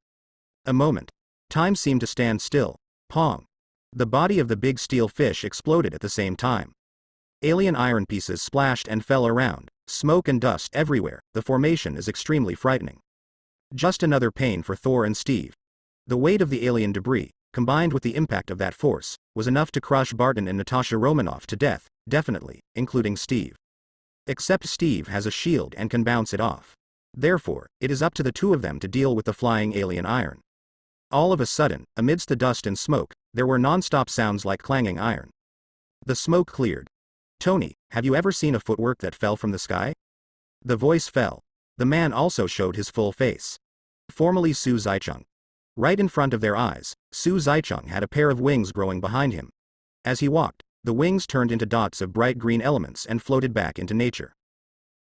A moment. Time seemed to stand still. Pong. The body of the big steel fish exploded at the same time. Alien iron pieces splashed and fell around, smoke and dust everywhere. The formation is extremely frightening. Just another pain for Thor and Steve. The weight of the alien debris, combined with the impact of that force, was enough to crush Barton and Natasha Romanoff to death, definitely, including Steve. Except Steve has a shield and can bounce it off. Therefore, it is up to the two of them to deal with the flying alien iron. All of a sudden, amidst the dust and smoke, there were non-stop sounds like clanging iron. The smoke cleared. Tony, have you ever seen a footwork that fell from the sky? The voice fell. The man also showed his full face. Formerly Su Zaicheng. Right in front of their eyes, Su Zaicheng had a pair of wings growing behind him. As he walked, the wings turned into dots of bright green elements and floated back into nature.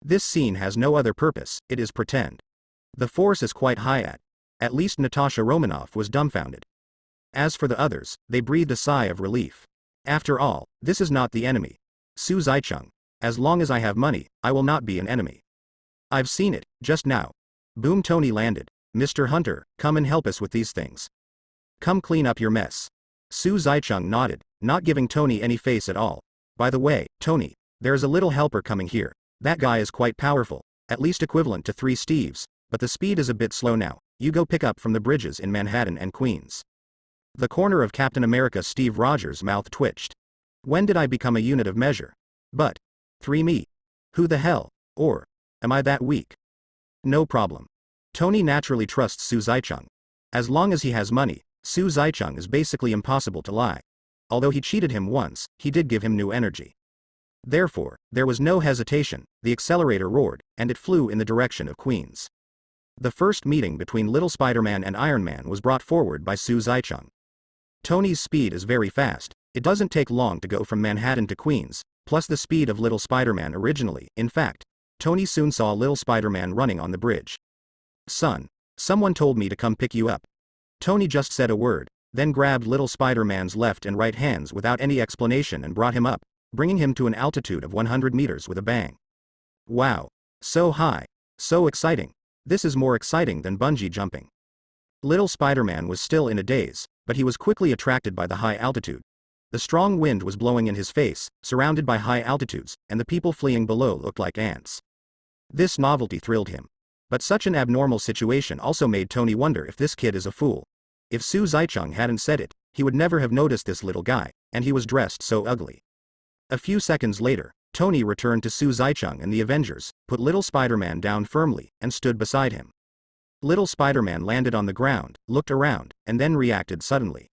This scene has no other purpose, it is pretend. The force is quite high at least Natasha Romanoff was dumbfounded. As for the others, they breathed a sigh of relief. After all, this is not the enemy. Su Zaicheng. As long as I have money, I will not be an enemy. I've seen it, just now. Boom. Tony landed. Mr. Hunter, come and help us with these things. Come clean up your mess. Su Zaicheng nodded, not giving Tony any face at all. By the way, Tony, there's a little helper coming here. That guy is quite powerful, at least equivalent to 3 Steves, but the speed is a bit slow now. You go pick up from the bridges in Manhattan and Queens. The corner of Captain America Steve Rogers' mouth twitched. When did I become a unit of measure? But 3 me? Who the hell? Or am I that weak? No problem. Tony naturally trusts Su Zaicheng. As long as he has money, Su Zaicheng is basically impossible to lie. Although he cheated him once, he did give him new energy. Therefore, there was no hesitation, the accelerator roared, and it flew in the direction of Queens. The first meeting between Little Spider-Man and Iron Man was brought forward by Su Zaicheng. Tony's speed is very fast, it doesn't take long to go from Manhattan to Queens, plus the speed of Little Spider-Man originally. In fact, Tony soon saw Little Spider-Man running on the bridge. Son, someone told me to come pick you up. Tony just said a word, then grabbed Little Spider-Man's left and right hands without any explanation and brought him up, bringing him to an altitude of 100 meters with a bang. Wow. So high. So exciting. This is more exciting than bungee jumping. Little Spider-Man was still in a daze, but he was quickly attracted by the high altitude. The strong wind was blowing in his face, surrounded by high altitudes, and the people fleeing below looked like ants. This novelty thrilled him. But such an abnormal situation also made Tony wonder if this kid is a fool. If Su Zaicheng hadn't said it, he would never have noticed this little guy, and he was dressed so ugly. A few seconds later, Tony returned to Su Zaicheng and the Avengers, put Little Spider-Man down firmly, and stood beside him. Little Spider-Man landed on the ground, looked around, and then reacted suddenly.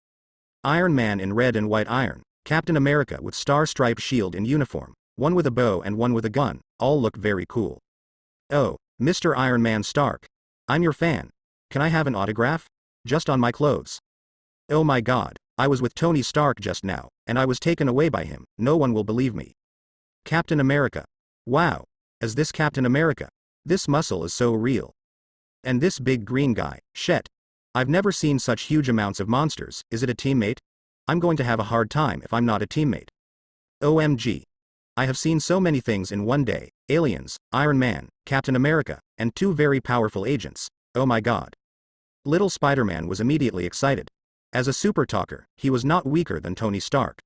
Iron Man in red and white iron, Captain America with star-striped shield in uniform, one with a bow and one with a gun, all look very cool. Oh, Mr. Iron Man Stark. I'm your fan. Can I have an autograph? Just on my clothes. Oh my god, I was with Tony Stark just now, and I was taken away by him, no one will believe me. Captain America. Wow. Is this Captain America? This muscle is so real. And this big green guy, shit. I've never seen such huge amounts of monsters. Is it a teammate? I'm going to have a hard time if I'm not a teammate. OMG. I have seen so many things in one day, aliens, Iron Man, Captain America, and 2 very powerful agents, oh my god. Little Spider-Man was immediately excited. As a super talker, he was not weaker than Tony Stark.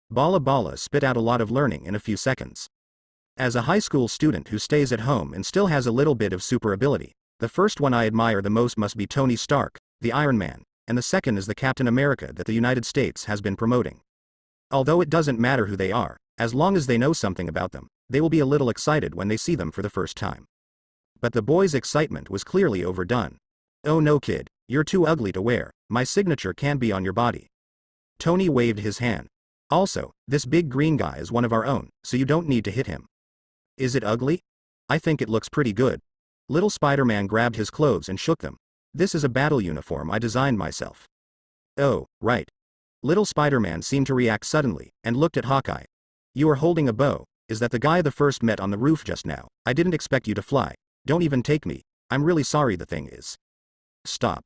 Bala Bala spit out a lot of learning in a few seconds. As a high school student who stays at home and still has a little bit of super ability, the first one I admire the most must be Tony Stark, the Iron Man, and the second is the Captain America that the United States has been promoting. Although it doesn't matter who they are, as long as they know something about them, they will be a little excited when they see them for the first time. But the boy's excitement was clearly overdone. Oh no kid, you're too ugly to wear, my signature can't be on your body. Tony waved his hand. Also, this big green guy is one of our own, so you don't need to hit him. Is it ugly? I think it looks pretty good. Little Spider-Man grabbed his clothes and shook them. This is a battle uniform I designed myself. Oh, right. Little Spider-Man seemed to react suddenly, and looked at Hawkeye. You are holding a bow, is that the guy the first met on the roof just now? I didn't expect you to fly. Don't even take me. I'm really sorry the thing is. Stop.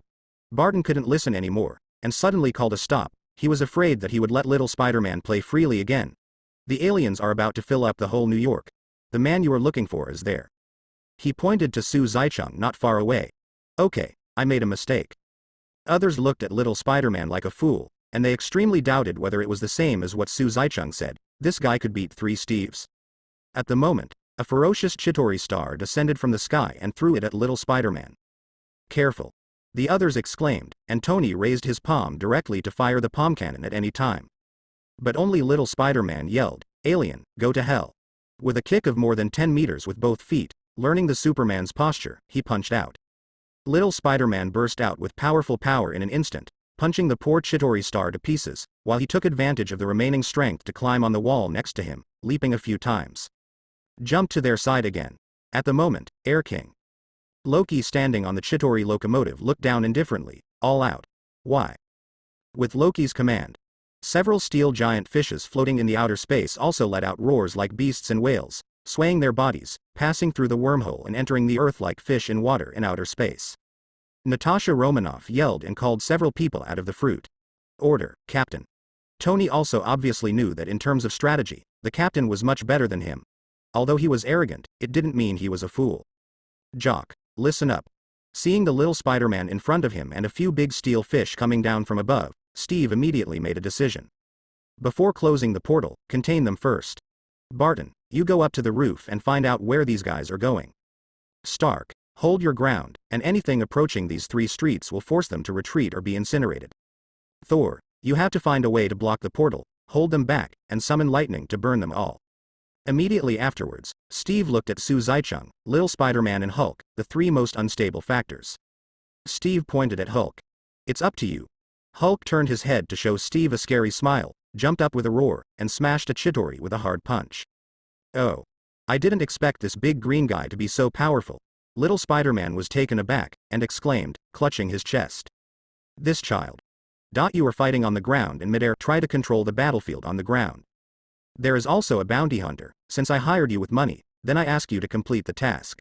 Barton couldn't listen anymore, and suddenly called a stop. He was afraid that he would let Little Spider-Man play freely again. The aliens are about to fill up the whole New York. The man you are looking for is there. He pointed to Su Zaicheng not far away. Okay, I made a mistake. Others looked at Little Spider-Man like a fool, and they extremely doubted whether it was the same as what Su Zaicheng said. This guy could beat 3 Steves. At the moment, a ferocious Chitauri star descended from the sky and threw it at little Spider-Man. Careful! The others exclaimed, and Tony raised his palm directly to fire the palm cannon at any time. But only little Spider-Man yelled, "Alien, go to hell." With a kick of more than 10 meters with both feet, learning the Superman's posture, he punched out. Little Spider-Man burst out with powerful power in an instant, punching the poor Chitauri star to pieces, while he took advantage of the remaining strength to climb on the wall next to him, leaping a few times. Jumped to their side again. At the moment, Air King Loki standing on the Chitauri locomotive looked down indifferently, all out. Why? With Loki's command, several steel giant fishes floating in the outer space also let out roars like beasts and whales, swaying their bodies, passing through the wormhole and entering the earth like fish in water in outer space. Natasha Romanoff yelled and called several people out of the fruit. Order, Captain. Tony also obviously knew that in terms of strategy, the captain was much better than him. Although he was arrogant, it didn't mean he was a fool. Jock, listen up. Seeing the little Spider-Man in front of him and a few big steel fish coming down from above, Steve immediately made a decision. Before closing the portal, contain them first. Barton, you go up to the roof and find out where these guys are going. Stark, hold your ground, and anything approaching these 3 streets will force them to retreat or be incinerated. Thor, you have to find a way to block the portal, hold them back, and summon lightning to burn them all. Immediately afterwards, Steve looked at Su Zaicheng, Little Spider-Man and Hulk, the 3 most unstable factors. Steve pointed at Hulk. It's up to you. Hulk turned his head to show Steve a scary smile, jumped up with a roar, and smashed a Chitauri with a hard punch. Oh. I didn't expect this big green guy to be so powerful. Little Spider-Man was taken aback, and exclaimed, clutching his chest. This child. You are fighting on the ground in midair. Try to control the battlefield on the ground. There is also a bounty hunter. Since I hired you with money, then I ask you to complete the task.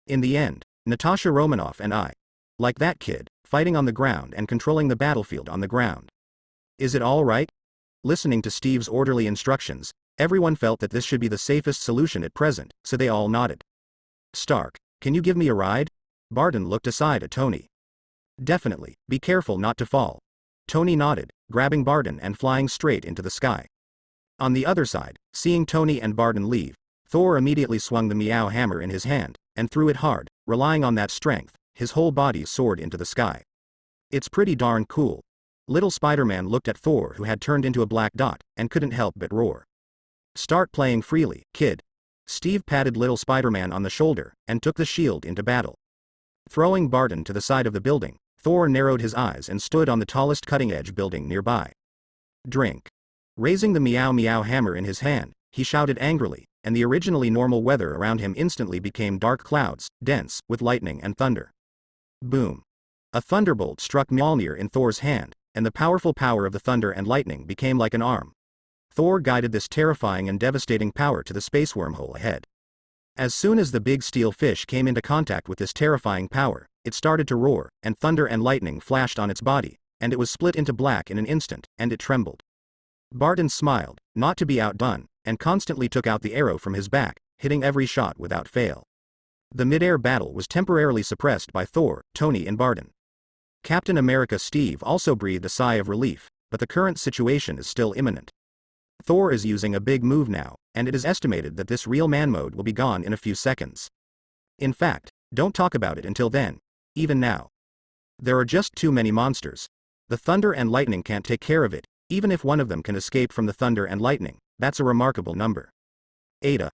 In the end, Natasha Romanoff and I. Like that kid, fighting on the ground and controlling the battlefield on the ground. Is it all right? Listening to Steve's orderly instructions, everyone felt that this should be the safest solution at present, so they all nodded. Stark, can you give me a ride? Barton looked aside at Tony. Definitely, be careful not to fall. Tony nodded, grabbing Barton and flying straight into the sky. On the other side, seeing Tony and Barton leave, Thor immediately swung the Meow hammer in his hand, and threw it hard, relying on that strength, his whole body soared into the sky. It's pretty darn cool. Little Spider-Man looked at Thor, who had turned into a black dot, and couldn't help but roar. Start playing freely, kid. Steve patted Little Spider-Man on the shoulder, and took the shield into battle. Throwing Barton to the side of the building, Thor narrowed his eyes and stood on the tallest cutting-edge building nearby. Drink. Raising the Meow hammer in his hand, he shouted angrily, and the originally normal weather around him instantly became dark clouds, dense, with lightning and thunder. Boom. A thunderbolt struck Mjolnir in Thor's hand, and the powerful power of the thunder and lightning became like an arm. Thor guided this terrifying and devastating power to the space wormhole ahead. As soon as the big steel fish came into contact with this terrifying power, it started to roar, and thunder and lightning flashed on its body, and it was split into black in an instant, and it trembled. Barton smiled, not to be outdone, and constantly took out the arrow from his back, hitting every shot without fail. The mid-air battle was temporarily suppressed by Thor, Tony and Barton. Captain America Steve also breathed a sigh of relief, but the current situation is still imminent. Thor is using a big move now, and it is estimated that this real man mode will be gone in a few seconds. In fact, don't talk about it until then, even now. There are just too many monsters. The thunder and lightning can't take care of it. Even if one of them can escape from the thunder and lightning, that's a remarkable number. Ada.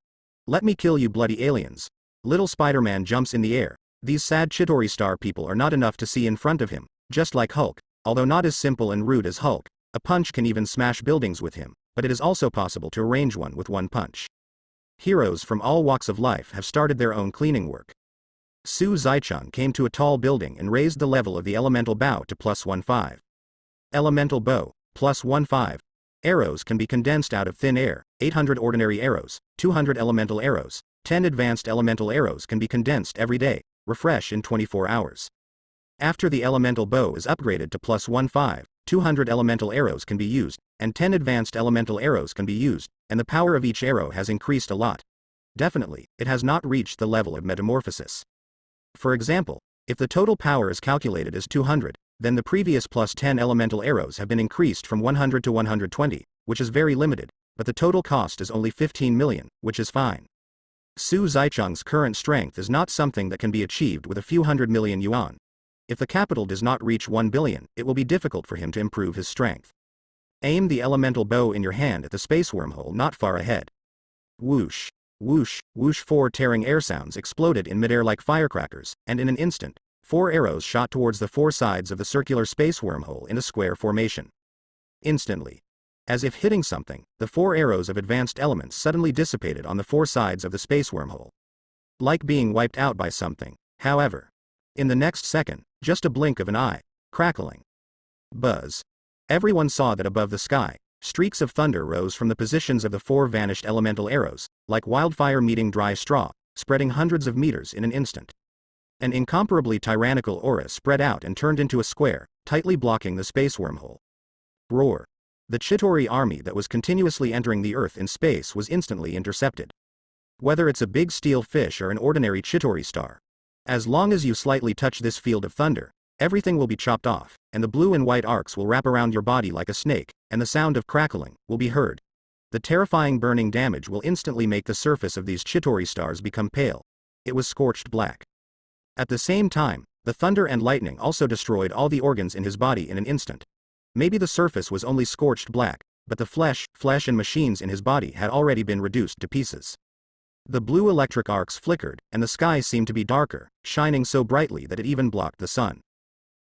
Let me kill you bloody aliens. Little Spider-Man jumps in the air. These sad Chitauri star people are not enough to see in front of him, just like Hulk. Although not as simple and rude as Hulk, a punch can even smash buildings with him, but it is also possible to arrange one with one punch. Heroes from all walks of life have started their own cleaning work. Su Zaicheng came to a tall building and raised the level of the elemental bow to +15. Elemental bow. +15. Arrows can be condensed out of thin air. 800 ordinary arrows, 200 elemental arrows, 10 advanced elemental arrows can be condensed every day, refresh in 24 hours. After the elemental bow is upgraded to +15, 200 elemental arrows can be used, and 10 advanced elemental arrows can be used, and the power of each arrow has increased a lot. Definitely, it has not reached the level of metamorphosis. For example, if the total power is calculated as 200, then the previous +10 elemental arrows have been increased from 100 to 120, which is very limited, but the total cost is only 15 million, which is fine. Su Zicheng's current strength is not something that can be achieved with a few hundred million yuan. If the capital does not reach 1 billion, it will be difficult for him to improve his strength. Aim the elemental bow in your hand at the space wormhole not far ahead. Whoosh, whoosh, whoosh. 4 tearing air sounds exploded in midair like firecrackers, and in an instant, 4 arrows shot towards the 4 sides of the circular space wormhole in a square formation. Instantly, as if hitting something, the 4 arrows of advanced elements suddenly dissipated on the 4 sides of the space wormhole. Like being wiped out by something, however. In the next second, just a blink of an eye, crackling. Buzz. Everyone saw that above the sky, streaks of thunder rose from the positions of the 4 vanished elemental arrows, like wildfire meeting dry straw, spreading hundreds of meters in an instant. An incomparably tyrannical aura spread out and turned into a square, tightly blocking the space wormhole. Roar. The Chitauri army that was continuously entering the Earth in space was instantly intercepted. Whether it's a big steel fish or an ordinary Chitauri star, as long as you slightly touch this field of thunder, everything will be chopped off, and the blue and white arcs will wrap around your body like a snake, and the sound of crackling will be heard. The terrifying burning damage will instantly make the surface of these Chitauri stars become pale. It was scorched black. At the same time, the thunder and lightning also destroyed all the organs in his body in an instant. Maybe the surface was only scorched black, but the flesh and machines in his body had already been reduced to pieces. The blue electric arcs flickered, and the sky seemed to be darker, shining so brightly that it even blocked the sun.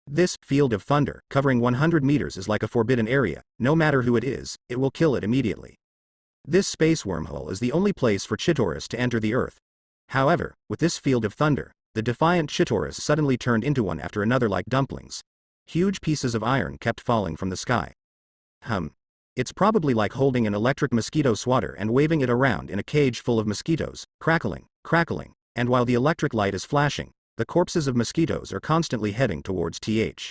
This field of thunder, covering 100 meters, is like a forbidden area. No matter who it is, it will kill it immediately. This space wormhole is the only place for Chitauris to enter the Earth. However, with this field of thunder, the defiant Chitauris suddenly turned into one after another like dumplings. Huge pieces of iron kept falling from the sky. It's probably like holding an electric mosquito swatter and waving it around in a cage full of mosquitoes, crackling, and while the electric light is flashing, the corpses of mosquitoes are constantly heading towards TH.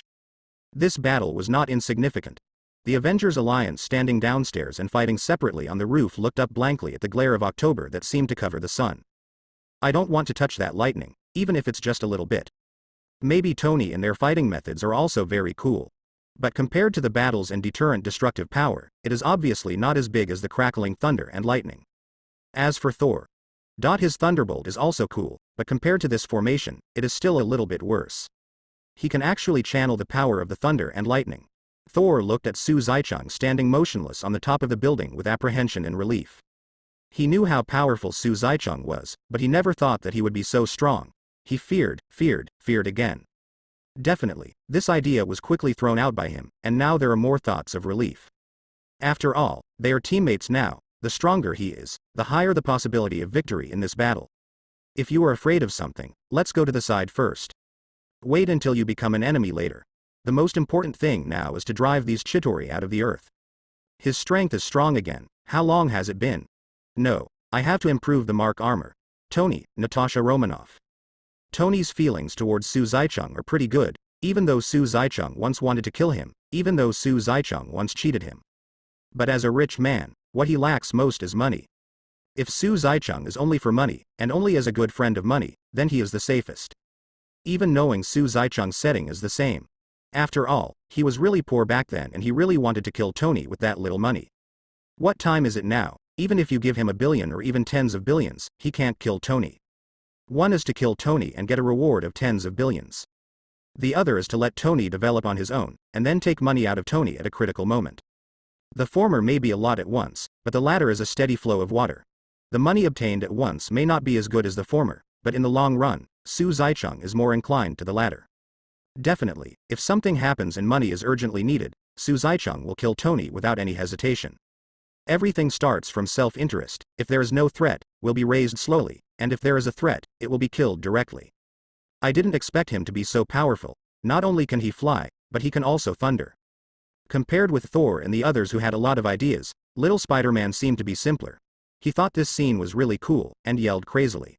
This battle was not insignificant. The Avengers Alliance standing downstairs and fighting separately on the roof looked up blankly at the glare of October that seemed to cover the sun. I don't want to touch that lightning, even if it's just a little bit. Maybe Tony and their fighting methods are also very cool. But compared to the battles and deterrent destructive power, it is obviously not as big as the crackling thunder and lightning. As for Thor, his thunderbolt is also cool, but compared to this formation, it is still a little bit worse. He can actually channel the power of the thunder and lightning. Thor looked at Su Zicheng standing motionless on the top of the building with apprehension and relief. He knew how powerful Su Zicheng was, but he never thought that he would be so strong. He feared again. Definitely, this idea was quickly thrown out by him, and now there are more thoughts of relief. After all, they are teammates now. The stronger he is, the higher the possibility of victory in this battle. If you are afraid of something, let's go to the side first. Wait until you become an enemy later. The most important thing now is to drive these Chitauri out of the Earth. His strength is strong again. How long has it been? No, I have to improve the mark armor. Tony, Natasha Romanoff. Tony's feelings towards Su Zicheng are pretty good, even though Su Zicheng once wanted to kill him, even though Su Zicheng once cheated him. But as a rich man, what he lacks most is money. If Su Zicheng is only for money, and only as a good friend of money, then he is the safest. Even knowing Su Zicheng's setting is the same. After all, he was really poor back then and he really wanted to kill Tony with that little money. What time is it now? Even if you give him 1 billion or even tens of billions, he can't kill Tony. One is to kill Tony and get a reward of tens of billions. The other is to let Tony develop on his own, and then take money out of Tony at a critical moment. The former may be a lot at once, but the latter is a steady flow of water. The money obtained at once may not be as good as the former, but in the long run, Su Zicheng is more inclined to the latter. Definitely, if something happens and money is urgently needed, Su Zicheng will kill Tony without any hesitation. Everything starts from self-interest. If there is no threat, will be raised slowly, and if there is a threat, it will be killed directly. I didn't expect him to be so powerful. Not only can he fly, but he can also thunder. Compared with Thor and the others who had a lot of ideas, little Spider-Man seemed to be simpler. He thought this scene was really cool, and yelled crazily.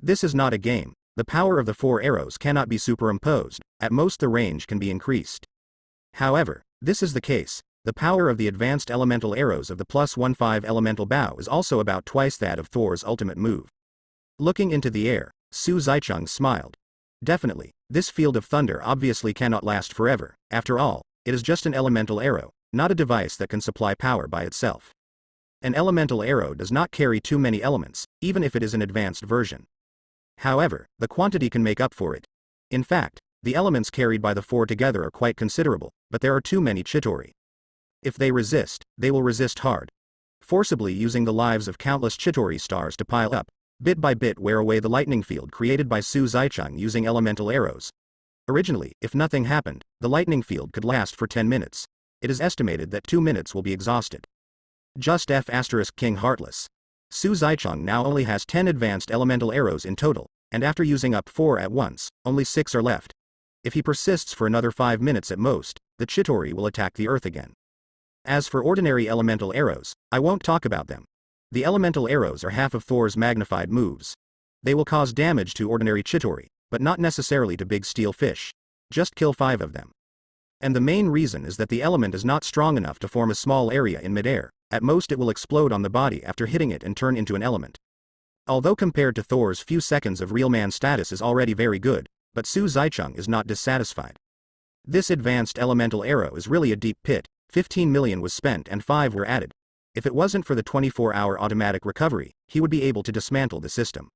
This is not a game. The power of the 4 arrows cannot be superimposed, at most the range can be increased. However, this is the case. The power of the advanced elemental arrows of the +15 elemental bow is also about twice that of Thor's ultimate move. Looking into the air, Su Zicheng smiled. Definitely, this field of thunder obviously cannot last forever. After all, it is just an elemental arrow, not a device that can supply power by itself. An elemental arrow does not carry too many elements, even if it is an advanced version. However, the quantity can make up for it. In fact, the elements carried by the 4 together are quite considerable, but there are too many Chidori. If they resist, they will resist hard. Forcibly using the lives of countless Chidori stars to pile up, bit by bit wear away the lightning field created by Su Zaichang using elemental arrows. Originally, if nothing happened, the lightning field could last for 10 minutes. It is estimated that 2 minutes will be exhausted. Just F** King Heartless. Su Zaichang now only has 10 advanced elemental arrows in total, and after using up 4 at once, only 6 are left. If he persists for another 5 minutes at most, the Chidori will attack the earth again. As for ordinary elemental arrows, I won't talk about them. The elemental arrows are half of Thor's magnified moves. They will cause damage to ordinary Chidori, but not necessarily to big steel fish. Just kill 5 of them. And the main reason is that the element is not strong enough to form a small area in midair. At most it will explode on the body after hitting it and turn into an element. Although compared to Thor's few seconds of real man status is already very good, but Su Zaichang is not dissatisfied. This advanced elemental arrow is really a deep pit. 15 million was spent and 5 were added. If it wasn't for the 24-hour automatic recovery, he would be able to dismantle the system.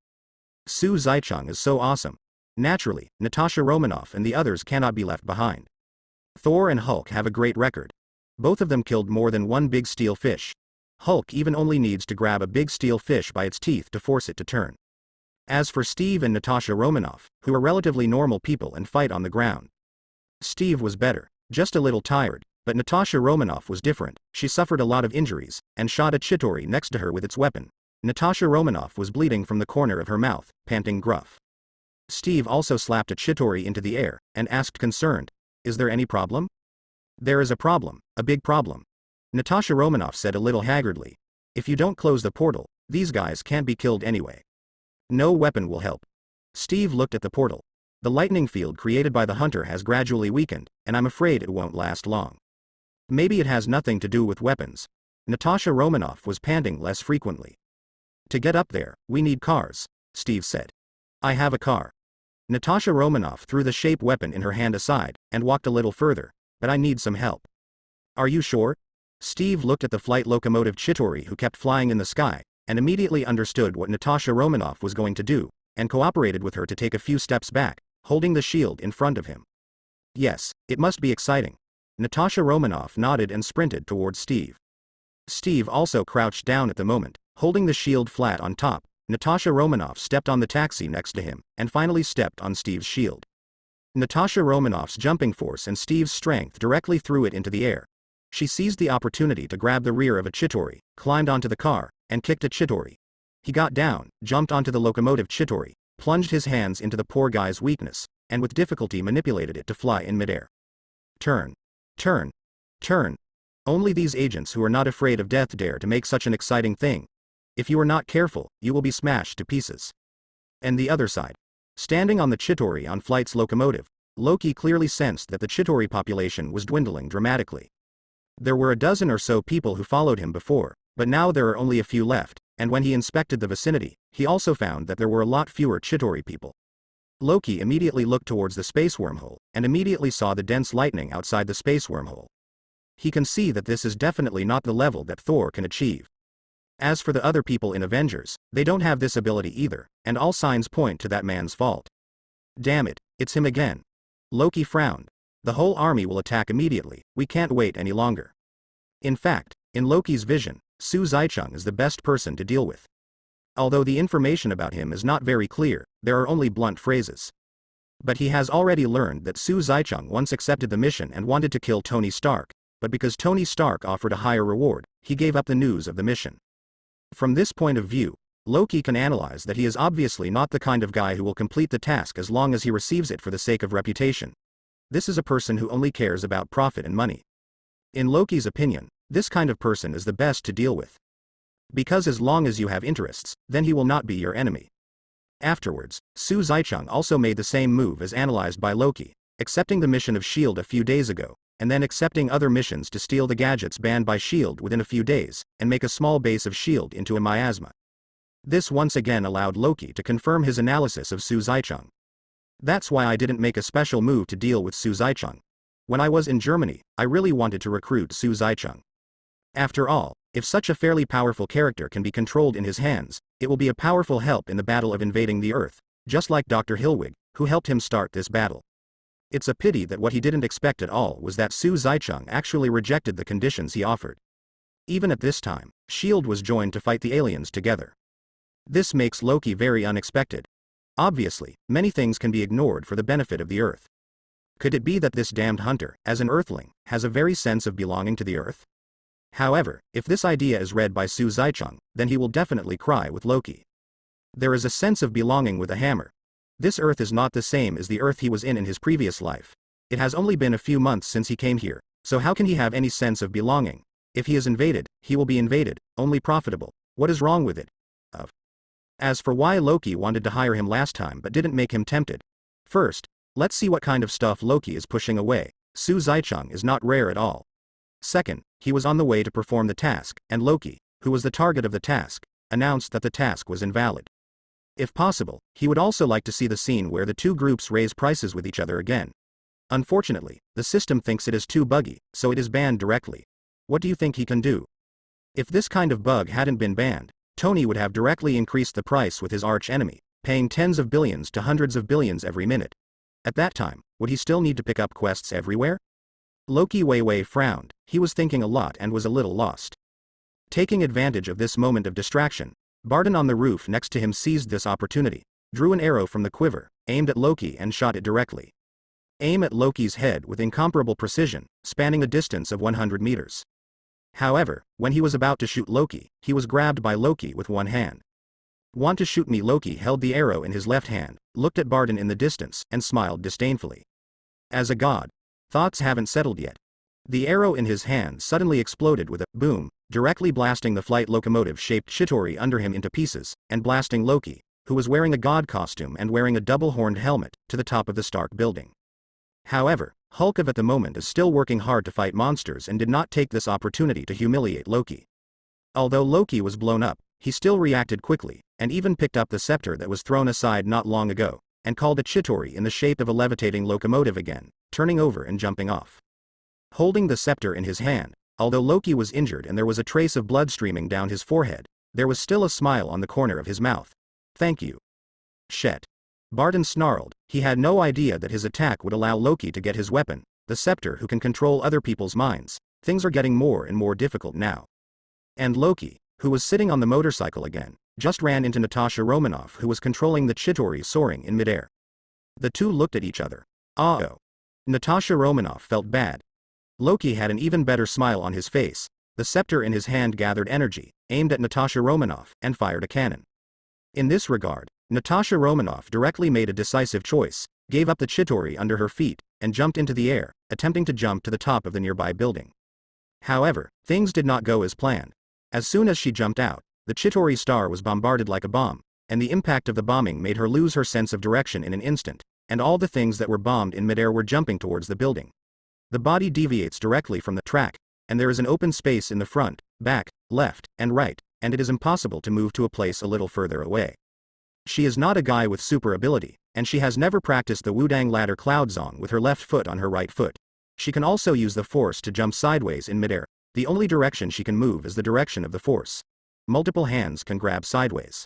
Su Zaichang is so awesome. Naturally, Natasha Romanoff and the others cannot be left behind. Thor and Hulk have a great record. Both of them killed more than 1 big steel fish. Hulk even only needs to grab a big steel fish by its teeth to force it to turn. As for Steve and Natasha Romanoff, who are relatively normal people and fight on the ground. Steve was better, just a little tired, but Natasha Romanoff was different. She suffered a lot of injuries, and shot a Chidori next to her with its weapon. Natasha Romanoff was bleeding from the corner of her mouth, panting gruff. Steve also slapped a Chidori into the air, and asked concerned, "Is there any problem?" "There is a problem, a big problem," Natasha Romanoff said a little haggardly. "If you don't close the portal, these guys can't be killed anyway. No weapon will help." Steve looked at the portal. The lightning field created by the hunter has gradually weakened, and I'm afraid it won't last long. Maybe it has nothing to do with weapons. Natasha Romanoff was panting less frequently. "To get up there, we need cars," Steve said. "I have a car." Natasha Romanoff threw the shape weapon in her hand aside, and walked a little further, "But I need some help." "Are you sure?" Steve looked at the flight locomotive Chidori who kept flying in the sky, and immediately understood what Natasha Romanoff was going to do, and cooperated with her to take a few steps back, holding the shield in front of him. "Yes, it must be exciting." Natasha Romanoff nodded and sprinted towards Steve. Steve also crouched down at the moment, holding the shield flat on top. Natasha Romanoff stepped on the taxi next to him, and finally stepped on Steve's shield. Natasha Romanoff's jumping force and Steve's strength directly threw it into the air. She seized the opportunity to grab the rear of a Chidori, climbed onto the car, and kicked a Chidori. He got down, jumped onto the locomotive Chidori, plunged his hands into the poor guy's weakness, and with difficulty manipulated it to fly in midair. Turn. Turn. Turn. Only these agents who are not afraid of death dare to make such an exciting thing. If you are not careful, you will be smashed to pieces. And the other side. Standing on the Chidori on Flight's locomotive, Loki clearly sensed that the Chidori population was dwindling dramatically. There were a dozen or so people who followed him before, but now there are only a few left, and when he inspected the vicinity, he also found that there were a lot fewer Chidori people. Loki immediately looked towards the space wormhole, and immediately saw the dense lightning outside the space wormhole. He can see that this is definitely not the level that Thor can achieve. As for the other people in Avengers, they don't have this ability either, and all signs point to that man's fault. Damn it, it's him again. Loki frowned. The whole army will attack immediately, we can't wait any longer. In fact, in Loki's vision, Su Zaichang is the best person to deal with. Although the information about him is not very clear, there are only blunt phrases. But he has already learned that Su Zaichang once accepted the mission and wanted to kill Tony Stark, but because Tony Stark offered a higher reward, he gave up the news of the mission. From this point of view, Loki can analyze that he is obviously not the kind of guy who will complete the task as long as he receives it for the sake of reputation. This is a person who only cares about profit and money. In Loki's opinion, this kind of person is the best to deal with. Because as long as you have interests, then he will not be your enemy. Afterwards, Su Zaichang also made the same move as analyzed by Loki, accepting the mission of S.H.I.E.L.D. a few days ago, and then accepting other missions to steal the gadgets banned by S.H.I.E.L.D. within a few days, and make a small base of S.H.I.E.L.D. into a miasma. This once again allowed Loki to confirm his analysis of Su Zaichang. That's why I didn't make a special move to deal with Su Zaichang. When I was in Germany, I really wanted to recruit Su Zaichang. After all, If such a fairly powerful character can be controlled in his hands, it will be a powerful help in the battle of invading the Earth, just like Dr. Hillwig, who helped him start this battle. It's a pity that what he didn't expect at all was that Su Zaicheng actually rejected the conditions he offered. Even at this time, S.H.I.E.L.D. was joined to fight the aliens together. This makes Loki very unexpected. Obviously, many things can be ignored for the benefit of the Earth. Could it be that this damned hunter, as an Earthling, has a very sense of belonging to the Earth? However, if this idea is read by Su Zaicheng, then he will definitely cry with Loki. There is a sense of belonging with a hammer. This Earth is not the same as the Earth he was in his previous life. It has only been a few months since he came here, so how can he have any sense of belonging? If he is invaded, he will be invaded, only profitable. What is wrong with it? As for why Loki wanted to hire him last time but didn't make him tempted. First, let's see what kind of stuff Loki is pushing away. Su Zaicheng is not rare at all. Second, he was on the way to perform the task, and Loki, who was the target of the task, announced that the task was invalid. If possible, he would also like to see the scene where the two groups raise prices with each other again. Unfortunately, the system thinks it is too buggy, so it is banned directly. What do you think he can do? If this kind of bug hadn't been banned, Tony would have directly increased the price with his arch-enemy, paying tens of billions to hundreds of billions every minute. At that time, would he still need to pick up quests everywhere? Loki Wei frowned. He was thinking a lot and was a little lost. Taking advantage of this moment of distraction, Barton on the roof next to him seized this opportunity, drew an arrow from the quiver, aimed at Loki and shot it directly. Aim at Loki's head with incomparable precision, spanning a distance of 100 meters. However, when he was about to shoot Loki, he was grabbed by Loki with one hand. Want to shoot me? Loki held the arrow in his left hand, looked at Barton in the distance, and smiled disdainfully. As a god, thoughts haven't settled yet. The arrow in his hand suddenly exploded with a boom, directly blasting the flight locomotive-shaped Chitauri under him into pieces, and blasting Loki, who was wearing a god costume and wearing a double-horned helmet, to the top of the Stark building. However, Hulk at the moment is still working hard to fight monsters and did not take this opportunity to humiliate Loki. Although Loki was blown up, he still reacted quickly, and even picked up the scepter that was thrown aside not long ago, and called a Chitauri in the shape of a levitating locomotive again, turning over and jumping off. Holding the scepter in his hand, although Loki was injured and there was a trace of blood streaming down his forehead, there was still a smile on the corner of his mouth. Thank you. Shet. Barton snarled. He had no idea that his attack would allow Loki to get his weapon, the scepter, who can control other people's minds. Things are getting more and more difficult now. And Loki, who was sitting on the motorcycle again, just ran into Natasha Romanoff, who was controlling the Chitauri soaring in midair. The two looked at each other. Oh. Natasha Romanoff felt bad. Loki had an even better smile on his face. The scepter in his hand gathered energy, aimed at Natasha Romanoff, and fired a cannon. In this regard, Natasha Romanoff directly made a decisive choice, gave up the Chitauri under her feet, and jumped into the air, attempting to jump to the top of the nearby building. However, things did not go as planned. As soon as she jumped out, the Chitauri star was bombarded like a bomb, and the impact of the bombing made her lose her sense of direction in an instant, and all the things that were bombed in midair were jumping towards the building. The body deviates directly from the track, and there is an open space in the front, back, left, and right, and it is impossible to move to a place a little further away. She is not a guy with super ability, and she has never practiced the Wudang ladder cloud zong with her left foot on her right foot. She can also use the force to jump sideways in midair. The only direction she can move is the direction of the force. Multiple hands can grab sideways.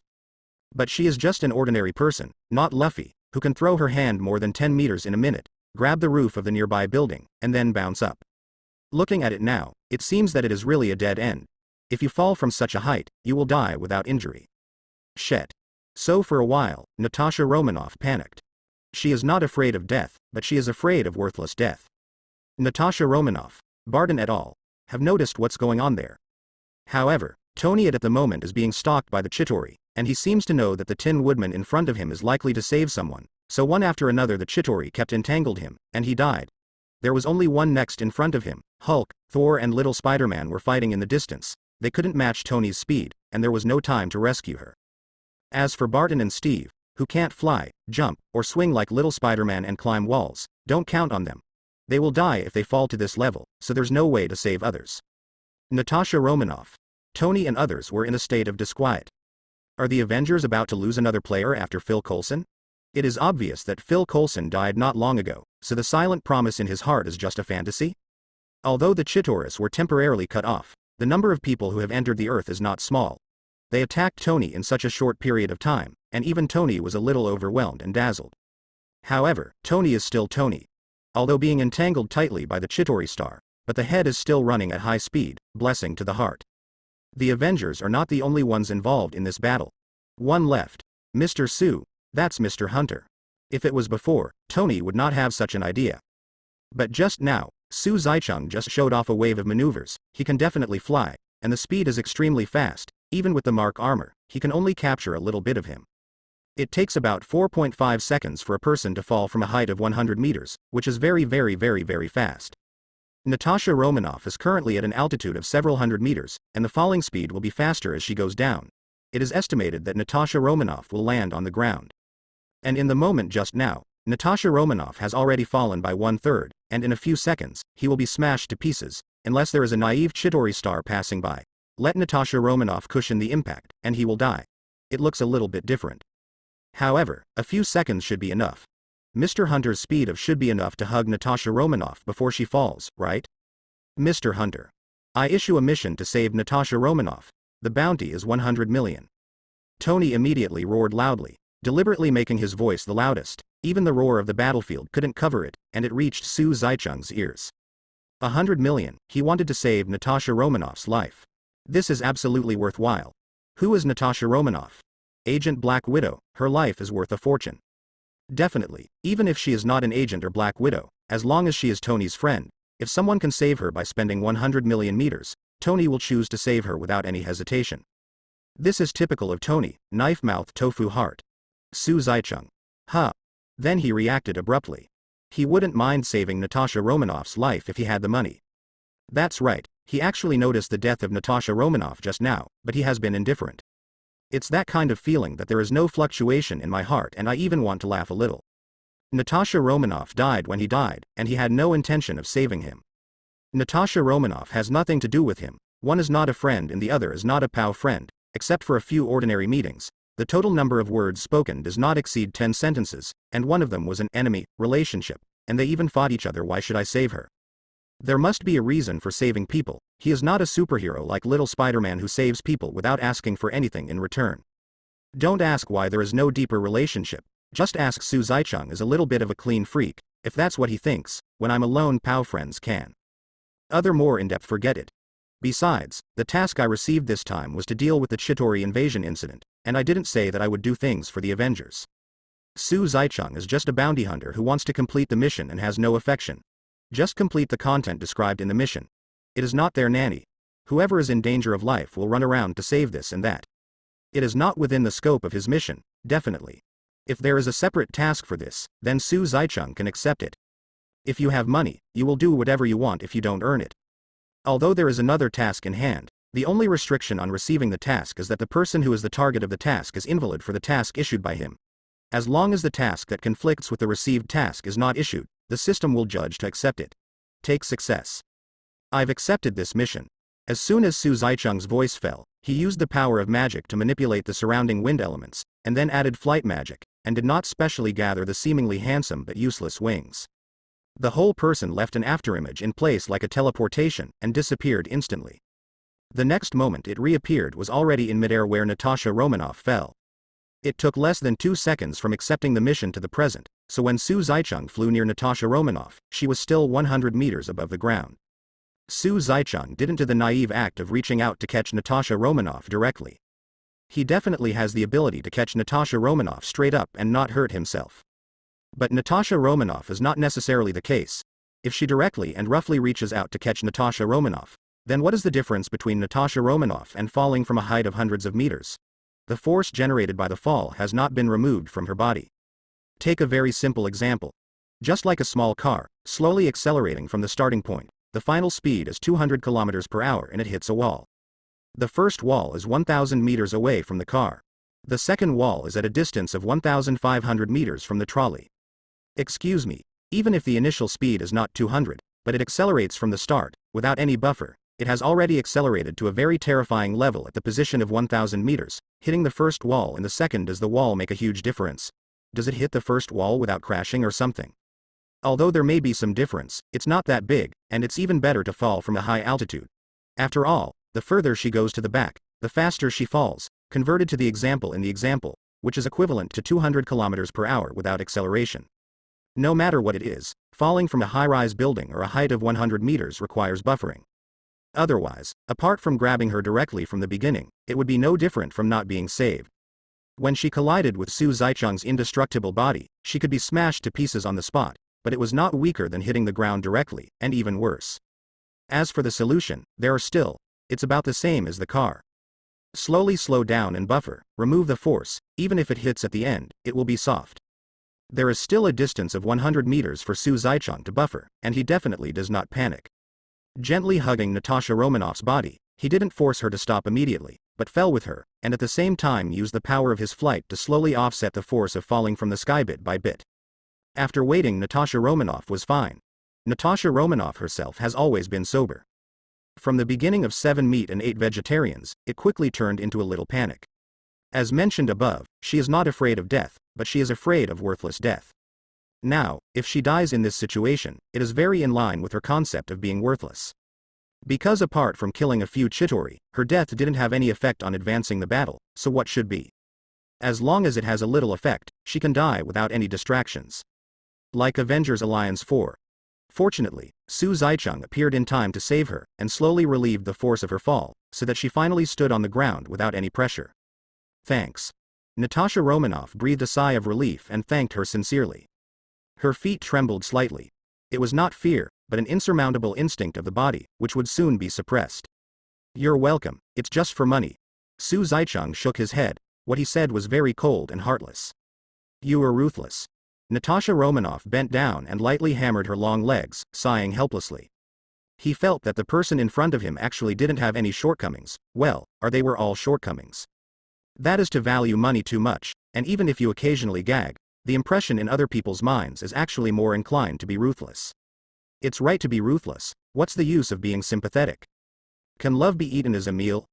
But she is just an ordinary person, not Luffy, who can throw her hand more than 10 meters in a minute, grab the roof of the nearby building, and then bounce up. Looking at it now, it seems that it is really a dead end. If you fall from such a height, you will die without injury. Shet. So for a while, Natasha Romanoff panicked. She is not afraid of death, but she is afraid of worthless death. Natasha Romanoff, Barton et al. Have noticed what's going on there. However, Tony at the moment is being stalked by the Chitauri, and he seems to know that the Tin Woodman in front of him is likely to save someone, so one after another the Chitauri kept entangled him, and he died. There was only one next in front of him. Hulk, Thor and Little Spider-Man were fighting in the distance. They couldn't match Tony's speed, and there was no time to rescue her. As for Barton and Steve, who can't fly, jump, or swing like Little Spider-Man and climb walls, don't count on them. They will die if they fall to this level, so there's no way to save others. Natasha Romanoff, Tony and others were in a state of disquiet. Are the Avengers about to lose another player after Phil Coulson? It is obvious that Phil Coulson died not long ago, so the silent promise in his heart is just a fantasy? Although the Chitauris were temporarily cut off, The number of people who have entered the Earth is not small. They attacked Tony in such a short period of time, and even Tony was a little overwhelmed and dazzled. However, Tony is still Tony. Although being entangled tightly by the Chitauri star, but the head is still running at high speed, blessing to the heart. The Avengers are not the only ones involved in this battle. One left. Mr. Sue, that's Mr. Hunter. If it was before, Tony would not have such an idea. But just now, Su Zaicheng just showed off a wave of maneuvers. He can definitely fly, and the speed is extremely fast. Even with the Mark armor, he can only capture a little bit of him. It takes about 4.5 seconds for a person to fall from a height of 100 meters, which is very fast. Natasha Romanoff is currently at an altitude of several hundred meters, and the falling speed will be faster as she goes down. It is estimated that Natasha Romanoff will land on the ground. And in the moment just now, Natasha Romanoff has already fallen by 1/3, and in a few seconds, he will be smashed to pieces, unless there is a naive Chitauri star passing by. Let Natasha Romanoff cushion the impact, and he will die. It looks a little bit different. However, a few seconds should be enough. Mr. Hunter's speed should be enough to hug Natasha Romanoff before she falls, right? Mr. Hunter. I issue a mission to save Natasha Romanoff. The bounty is 100 million. Tony immediately roared loudly, deliberately making his voice the loudest. Even the roar of the battlefield couldn't cover it, and it reached Su Zaicheng's ears. 100 million, he wanted to save Natasha Romanoff's life. This is absolutely worthwhile. Who is Natasha Romanoff? Agent Black Widow, her life is worth a fortune. Definitely, even if she is not an agent or Black Widow, as long as she is Tony's friend, if someone can save her by spending 100 million meters, Tony will choose to save her without any hesitation. This is typical of Tony, knife-mouthed tofu heart. Su Zaicheng. Huh. Then he reacted abruptly. He wouldn't mind saving Natasha Romanoff's life if he had the money. That's right, he actually noticed the death of Natasha Romanoff just now, but he has been indifferent. It's that kind of feeling that there is no fluctuation in my heart, and I even want to laugh a little. Natasha Romanoff died when he died, and he had no intention of saving him. Natasha Romanoff has nothing to do with him. One is not a friend and the other is not a POW friend, except for a few ordinary meetings. The total number of words spoken does not exceed 10 sentences, and one of them was an enemy relationship, and they even fought each other. Why should I save her? There must be a reason for saving people. He is not a superhero like little Spider-Man who saves people without asking for anything in return. Don't ask why there is no deeper relationship. Just ask Su Zaicheng is a little bit of a clean freak. If that's what he thinks, when I'm alone, POW friends can. Other more in-depth, forget it. Besides, the task I received this time was to deal with the Chitauri invasion incident, and I didn't say that I would do things for the Avengers. Su Zaicheng is just a bounty hunter who wants to complete the mission and has no affection. Just complete the content described in the mission. It is not their nanny. Whoever is in danger of life will run around to save this and that. It is not within the scope of his mission, definitely. If there is a separate task for this, then Su Zaicheng can accept it. If you have money, you will do whatever you want if you don't earn it. Although there is another task in hand, the only restriction on receiving the task is that the person who is the target of the task is invalid for the task issued by him. As long as the task that conflicts with the received task is not issued, the system will judge to accept it. Take success. I've accepted this mission. As soon as Su Zaicheng's voice fell, he used the power of magic to manipulate the surrounding wind elements, and then added flight magic, and did not specially gather the seemingly handsome but useless wings. The whole person left an afterimage in place like a teleportation, and disappeared instantly. The next moment it reappeared was already in midair where Natasha Romanoff fell. It took less than 2 seconds from accepting the mission to the present, so when Su Zaicheng flew near Natasha Romanoff, she was still 100 meters above the ground. Su Zaicheng didn't do the naive act of reaching out to catch Natasha Romanoff directly. He definitely has the ability to catch Natasha Romanoff straight up and not hurt himself. But Natasha Romanoff is not necessarily the case. If she directly and roughly reaches out to catch Natasha Romanoff, then what is the difference between Natasha Romanoff and falling from a height of hundreds of meters? The force generated by the fall has not been removed from her body. Take a very simple example. Just like a small car, slowly accelerating from the starting point, the final speed is 200 km per hour and it hits a wall. The first wall is 1,000 meters away from the car. The second wall is at a distance of 1,500 meters from the trolley. Excuse me, even if the initial speed is not 200, but it accelerates from the start, without any buffer, it has already accelerated to a very terrifying level at the position of 1,000 meters, hitting the first wall and the second. Does the wall make a huge difference? Does it hit the first wall without crashing or something? Although there may be some difference, it's not that big, and it's even better to fall from a high altitude. After all, the further she goes to the back, the faster she falls, converted to the example in the example, which is equivalent to 200 km per hour without acceleration. No matter what it is, falling from a high-rise building or a height of 100 meters requires buffering. Otherwise, apart from grabbing her directly from the beginning, it would be no different from not being saved. When she collided with Su Zicheng's indestructible body, she could be smashed to pieces on the spot, but it was not weaker than hitting the ground directly, and even worse. As for the solution, it's about the same as the car. Slowly slow down and buffer, remove the force, even if it hits at the end, it will be soft. There is still a distance of 100 meters for Su Zicheng to buffer, and he definitely does not panic. Gently hugging Natasha Romanoff's body, he didn't force her to stop immediately, but fell with her, and at the same time used the power of his flight to slowly offset the force of falling from the sky bit by bit. After waiting, Natasha Romanoff was fine. Natasha Romanoff herself has always been sober. From the beginning of 7 meat and 8 vegetarians, it quickly turned into a little panic. As mentioned above, she is not afraid of death, but she is afraid of worthless death. Now, if she dies in this situation, it is very in line with her concept of being worthless. Because apart from killing a few Chitauri, her death didn't have any effect on advancing the battle, so what should be? As long as it has a little effect, she can die without any distractions. Like Avengers Alliance 4. Fortunately, Su Zicheng appeared in time to save her, and slowly relieved the force of her fall, so that she finally stood on the ground without any pressure. Thanks. Natasha Romanoff breathed a sigh of relief and thanked her sincerely. Her feet trembled slightly. It was not fear, but an insurmountable instinct of the body, which would soon be suppressed. You're welcome, it's just for money. Su Zicheng shook his head. What he said was very cold and heartless. You were ruthless. Natasha Romanoff bent down and lightly hammered her long legs, sighing helplessly. He felt that the person in front of him actually didn't have any shortcomings, they were all shortcomings. That is to value money too much, and even if you occasionally gag, the impression in other people's minds is actually more inclined to be ruthless. It's right to be ruthless, what's the use of being sympathetic? Can love be eaten as a meal?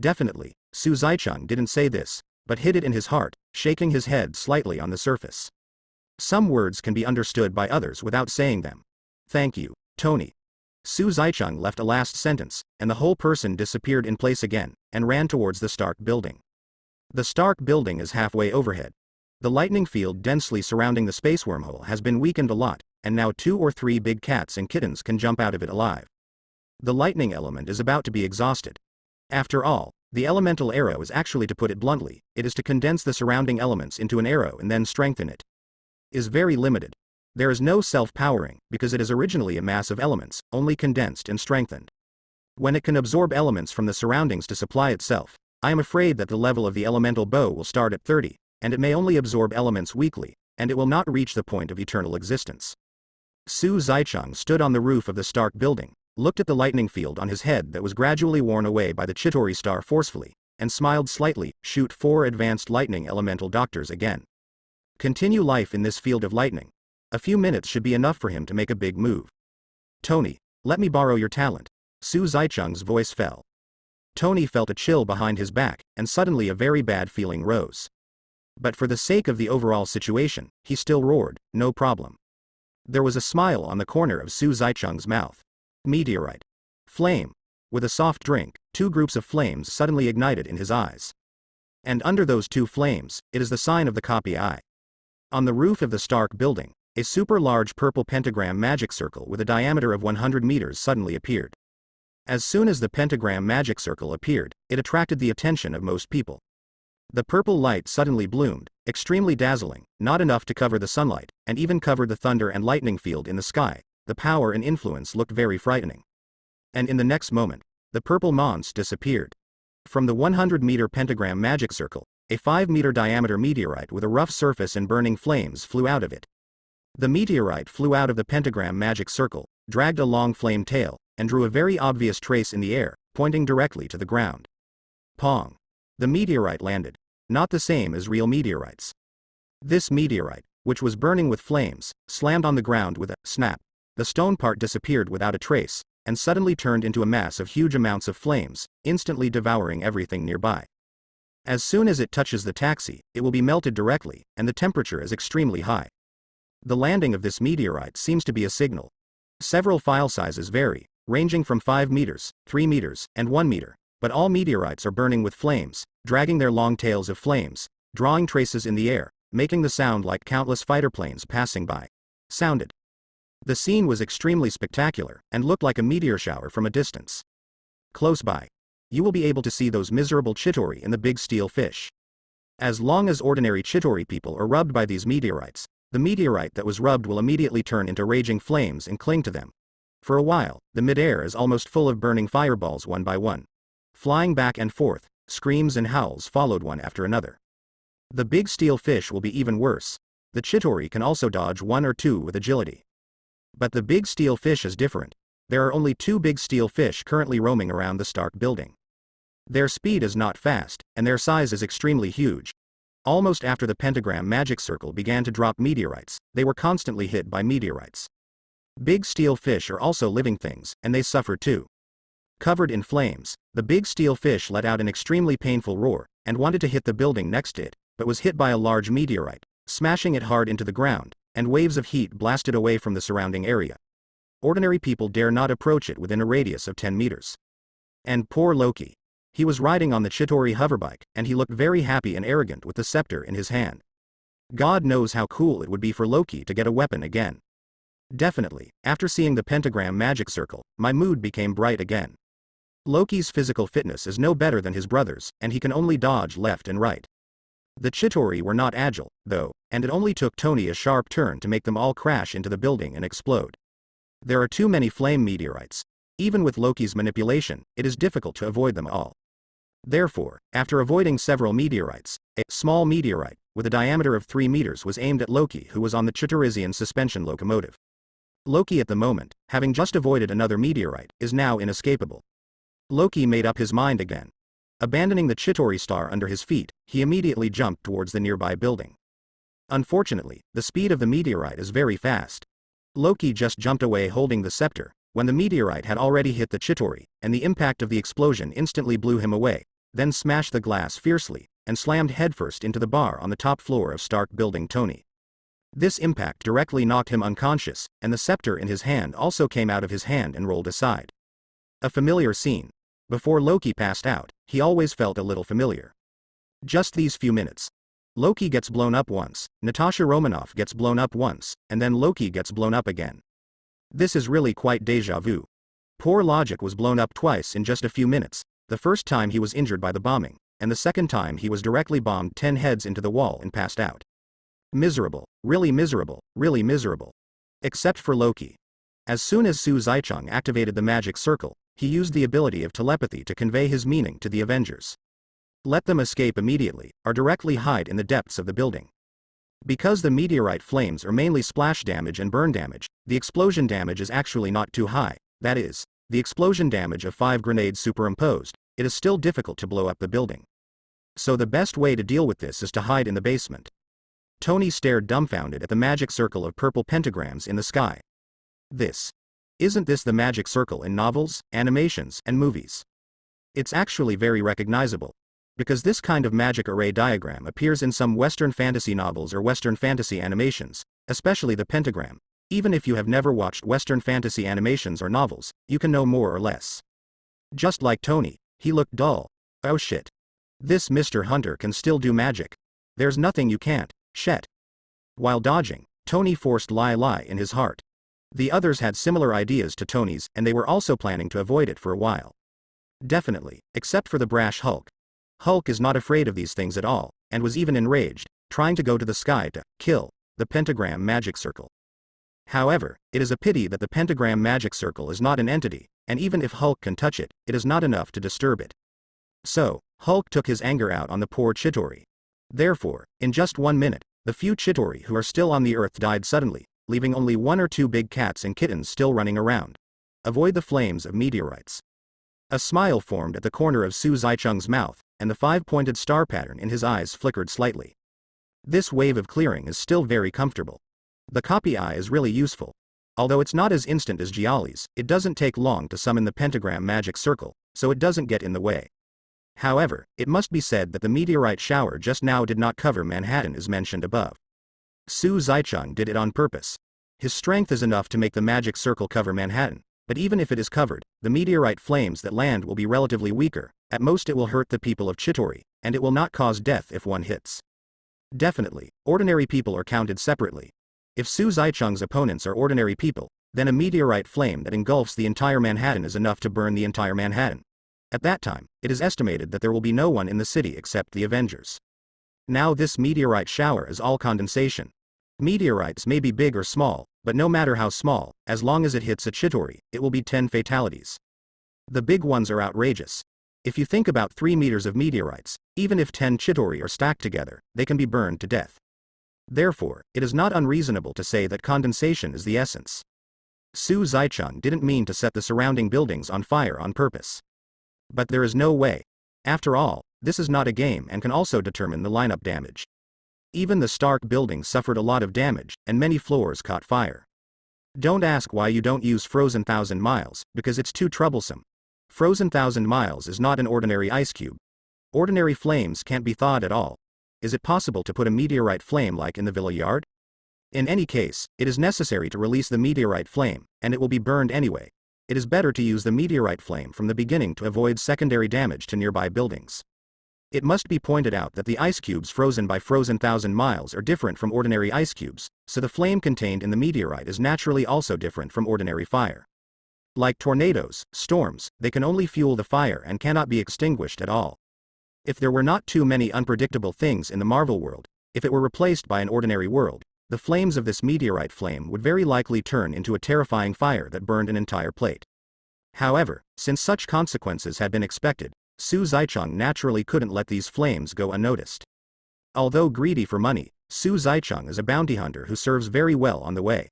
Definitely, Su Zicheng didn't say this, but hid it in his heart, shaking his head slightly on the surface. Some words can be understood by others without saying them. Thank you, Tony. Su Zicheng left a last sentence, and the whole person disappeared in place again, and ran towards the Stark building. The Stark building is halfway overhead. The lightning field densely surrounding the space wormhole has been weakened a lot, and now 2 or 3 big cats and kittens can jump out of it alive. The lightning element is about to be exhausted. After all, the elemental arrow is actually, to put it bluntly, it is to condense the surrounding elements into an arrow and then strengthen it. Is very limited. There is no self-powering, because it is originally a mass of elements, only condensed and strengthened. When it can absorb elements from the surroundings to supply itself, I am afraid that the level of the elemental bow will start at 30, and it may only absorb elements weakly, and it will not reach the point of eternal existence. Su Zicheng stood on the roof of the Stark building, looked at the lightning field on his head that was gradually worn away by the Chitauri star forcefully, and smiled slightly. Shoot 4 advanced lightning elemental doctors again. Continue life in this field of lightning. A few minutes should be enough for him to make a big move. Tony, let me borrow your talent. Su Zicheng's voice fell. Tony felt a chill behind his back, and suddenly a very bad feeling rose. But for the sake of the overall situation, he still roared, no problem. There was a smile on the corner of Su Zicheng's mouth. Meteorite. Flame. With a soft drink, 2 groups of flames suddenly ignited in his eyes. And under those 2 flames, it is the sign of the copy eye. On the roof of the Stark building, a super large purple pentagram magic circle with a diameter of 100 meters suddenly appeared. As soon as the pentagram magic circle appeared, it attracted the attention of most people. The purple light suddenly bloomed, extremely dazzling, not enough to cover the sunlight, and even covered the thunder and lightning field in the sky. The power and influence looked very frightening. And in the next moment, the purple monster disappeared. From the 100-meter pentagram magic circle, a 5-meter diameter meteorite with a rough surface and burning flames flew out of it. The meteorite flew out of the pentagram magic circle, dragged a long flame tail, and drew a very obvious trace in the air, pointing directly to the ground. Pong. The meteorite landed. Not the same as real meteorites. This meteorite, which was burning with flames, slammed on the ground with a snap. The stone part disappeared without a trace, and suddenly turned into a mass of huge amounts of flames, instantly devouring everything nearby. As soon as it touches the taxi, it will be melted directly, and the temperature is extremely high. The landing of this meteorite seems to be a signal. Several file sizes vary, ranging from 5 meters, 3 meters, and 1 meter, But all meteorites are burning with flames, dragging their long tails of flames, drawing traces in the air, making the sound like countless fighter planes passing by. Sounded. The scene was extremely spectacular, and looked like a meteor shower from a distance. Close by, you will be able to see those miserable Chitauri and the big steel fish. As long as ordinary Chitauri people are rubbed by these meteorites, the meteorite that was rubbed will immediately turn into raging flames and cling to them. For a while, the mid-air is almost full of burning fireballs one by one. Flying back and forth, screams and howls followed one after another. The big steel fish will be even worse. The Chitauri can also dodge one or two with agility. But the big steel fish is different. There are only 2 big steel fish currently roaming around the Stark building. Their speed is not fast, and their size is extremely huge. Almost after the pentagram magic circle began to drop meteorites, they were constantly hit by meteorites. Big steel fish are also living things, and they suffer too. Covered in flames, the big steel fish let out an extremely painful roar, and wanted to hit the building next to it, but was hit by a large meteorite, smashing it hard into the ground, and waves of heat blasted away from the surrounding area. Ordinary people dare not approach it within a radius of 10 meters. And poor Loki. He was riding on the Chitauri hoverbike, and he looked very happy and arrogant with the scepter in his hand. God knows how cool it would be for Loki to get a weapon again. Definitely, after seeing the pentagram magic circle, my mood became bright again. Loki's physical fitness is no better than his brother's, and he can only dodge left and right. The Chitauri were not agile, though, and it only took Tony a sharp turn to make them all crash into the building and explode. There are too many flame meteorites. Even with Loki's manipulation, it is difficult to avoid them all. Therefore, after avoiding several meteorites, a small meteorite, with a diameter of 3 meters was aimed at Loki, who was on the Chitaurian suspension locomotive. Loki at the moment, having just avoided another meteorite, is now inescapable. Loki made up his mind again. Abandoning the Chitauri star under his feet, he immediately jumped towards the nearby building. Unfortunately, the speed of the meteorite is very fast. Loki just jumped away holding the scepter, when the meteorite had already hit the Chitauri, and the impact of the explosion instantly blew him away, then smashed the glass fiercely, and slammed headfirst into the bar on the top floor of Stark Building Tony. This impact directly knocked him unconscious, and the scepter in his hand also came out of his hand and rolled aside. A familiar scene. Before Loki passed out, he always felt a little familiar. Just these few minutes. Loki gets blown up once, Natasha Romanoff gets blown up once, and then Loki gets blown up again. This is really quite déjà vu. Poor Logic was blown up twice in just a few minutes. The first time he was injured by the bombing, and the second time he was directly bombed 10 heads into the wall and passed out. Miserable, really miserable, really miserable. Except for Loki. As soon as Su Zaichang activated the magic circle, he used the ability of telepathy to convey his meaning to the Avengers. Let them escape immediately, or directly hide in the depths of the building. Because the meteorite flames are mainly splash damage and burn damage, the explosion damage is actually not too high, that is, the explosion damage of 5 grenades superimposed, it is still difficult to blow up the building. So the best way to deal with this is to hide in the basement. Tony stared dumbfounded at the magic circle of purple pentagrams in the sky. Isn't this the magic circle in novels, animations, and movies? It's actually very recognizable. Because this kind of magic array diagram appears in some Western fantasy novels or Western fantasy animations, especially the pentagram. Even if you have never watched Western fantasy animations or novels, you can know more or less. Just like Tony, he looked dull. Oh shit. This Mr. Hunter can still do magic. There's nothing you can't, shit. While dodging, Tony forced lie in his heart. The others had similar ideas to Tony's, and they were also planning to avoid it for a while. Definitely, except for the brash Hulk. Hulk is not afraid of these things at all, and was even enraged, trying to go to the sky to kill the pentagram magic circle. However, it is a pity that the pentagram magic circle is not an entity, and even if Hulk can touch it, it is not enough to disturb it. So, Hulk took his anger out on the poor Chitauri. Therefore, in just 1 minute, the few Chitauri who are still on the earth died suddenly, leaving only 1 or 2 big cats and kittens still running around. Avoid the flames of meteorites. A smile formed at the corner of Su Zaicheng's mouth, and the 5-pointed star pattern in his eyes flickered slightly. This wave of clearing is still very comfortable. The copy eye is really useful. Although it's not as instant as Giali's, it doesn't take long to summon the pentagram magic circle, so it doesn't get in the way. However, it must be said that the meteorite shower just now did not cover Manhattan as mentioned above. Su Zaicheng did it on purpose. His strength is enough to make the magic circle cover Manhattan, But even if it is covered, the meteorite flames that land will be relatively weaker. At most it will hurt the people of Chittori, and it will not cause death if one hits. Definitely, ordinary people are counted separately. If Su Zaicheng's opponents are ordinary people, then a meteorite flame that engulfs the entire Manhattan is enough to burn the entire Manhattan. At that time, it is estimated that there will be no one in the city except the Avengers. Now this meteorite shower is all condensation. Meteorites may be big or small, but no matter how small, as long as it hits a Chittori, it will be 10 fatalities. The big ones are outrageous. If you think about 3 meters of meteorites, even if 10 Chittori are stacked together, they can be burned to death. Therefore, it is not unreasonable to say that condensation is the essence. Su Zaicheng didn't mean to set the surrounding buildings on fire on purpose. But there is no way. After all, this is not a game and can also determine the lineup damage. Even the Stark building suffered a lot of damage, and many floors caught fire. Don't ask why you don't use Frozen 1000 Miles, because it's too troublesome. Frozen 1000 Miles is not an ordinary ice cube. Ordinary flames can't be thawed at all. Is it possible to put a meteorite flame like in the villa yard? In any case, it is necessary to release the meteorite flame, and it will be burned anyway. It is better to use the meteorite flame from the beginning to avoid secondary damage to nearby buildings. It must be pointed out that the ice cubes frozen by Frozen 1000 Miles are different from ordinary ice cubes, so the flame contained in the meteorite is naturally also different from ordinary fire. Like tornadoes, storms, they can only fuel the fire and cannot be extinguished at all. If there were not too many unpredictable things in the Marvel world, if it were replaced by an ordinary world, the flames of this meteorite flame would very likely turn into a terrifying fire that burned an entire plate. However, since such consequences had been expected, Su Zaicheng naturally couldn't let these flames go unnoticed. Although greedy for money, Su Zaicheng is a bounty hunter who serves very well on the way.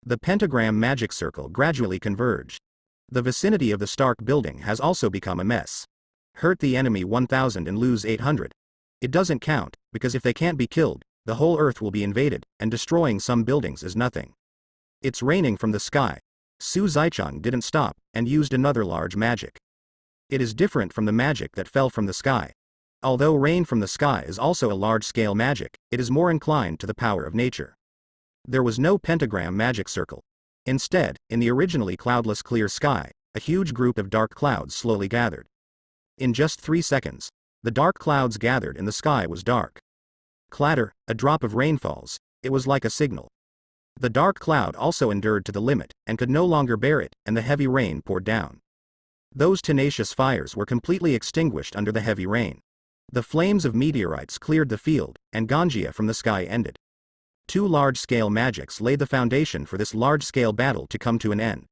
The pentagram magic circle gradually converged. The vicinity of the Stark building has also become a mess. Hurt the enemy 1000 and lose 800. It doesn't count, because if they can't be killed, the whole Earth will be invaded, and destroying some buildings is nothing. It's raining from the sky. Su Zaicheng didn't stop, and used another large magic. It is different from the magic that fell from the sky. Although rain from the sky is also a large-scale magic, it is more inclined to the power of nature. There was no pentagram magic circle. Instead, in the originally cloudless clear sky, a huge group of dark clouds slowly gathered. In just 3 seconds, the dark clouds gathered and the sky was dark. Clatter, a drop of rain falls, it was like a signal. The dark cloud also endured to the limit, and could no longer bear it, and the heavy rain poured down. Those tenacious fires were completely extinguished under the heavy rain. The flames of meteorites cleared the field, and Ganjia from the sky ended. 2 large-scale magics laid the foundation for this large-scale battle to come to an end.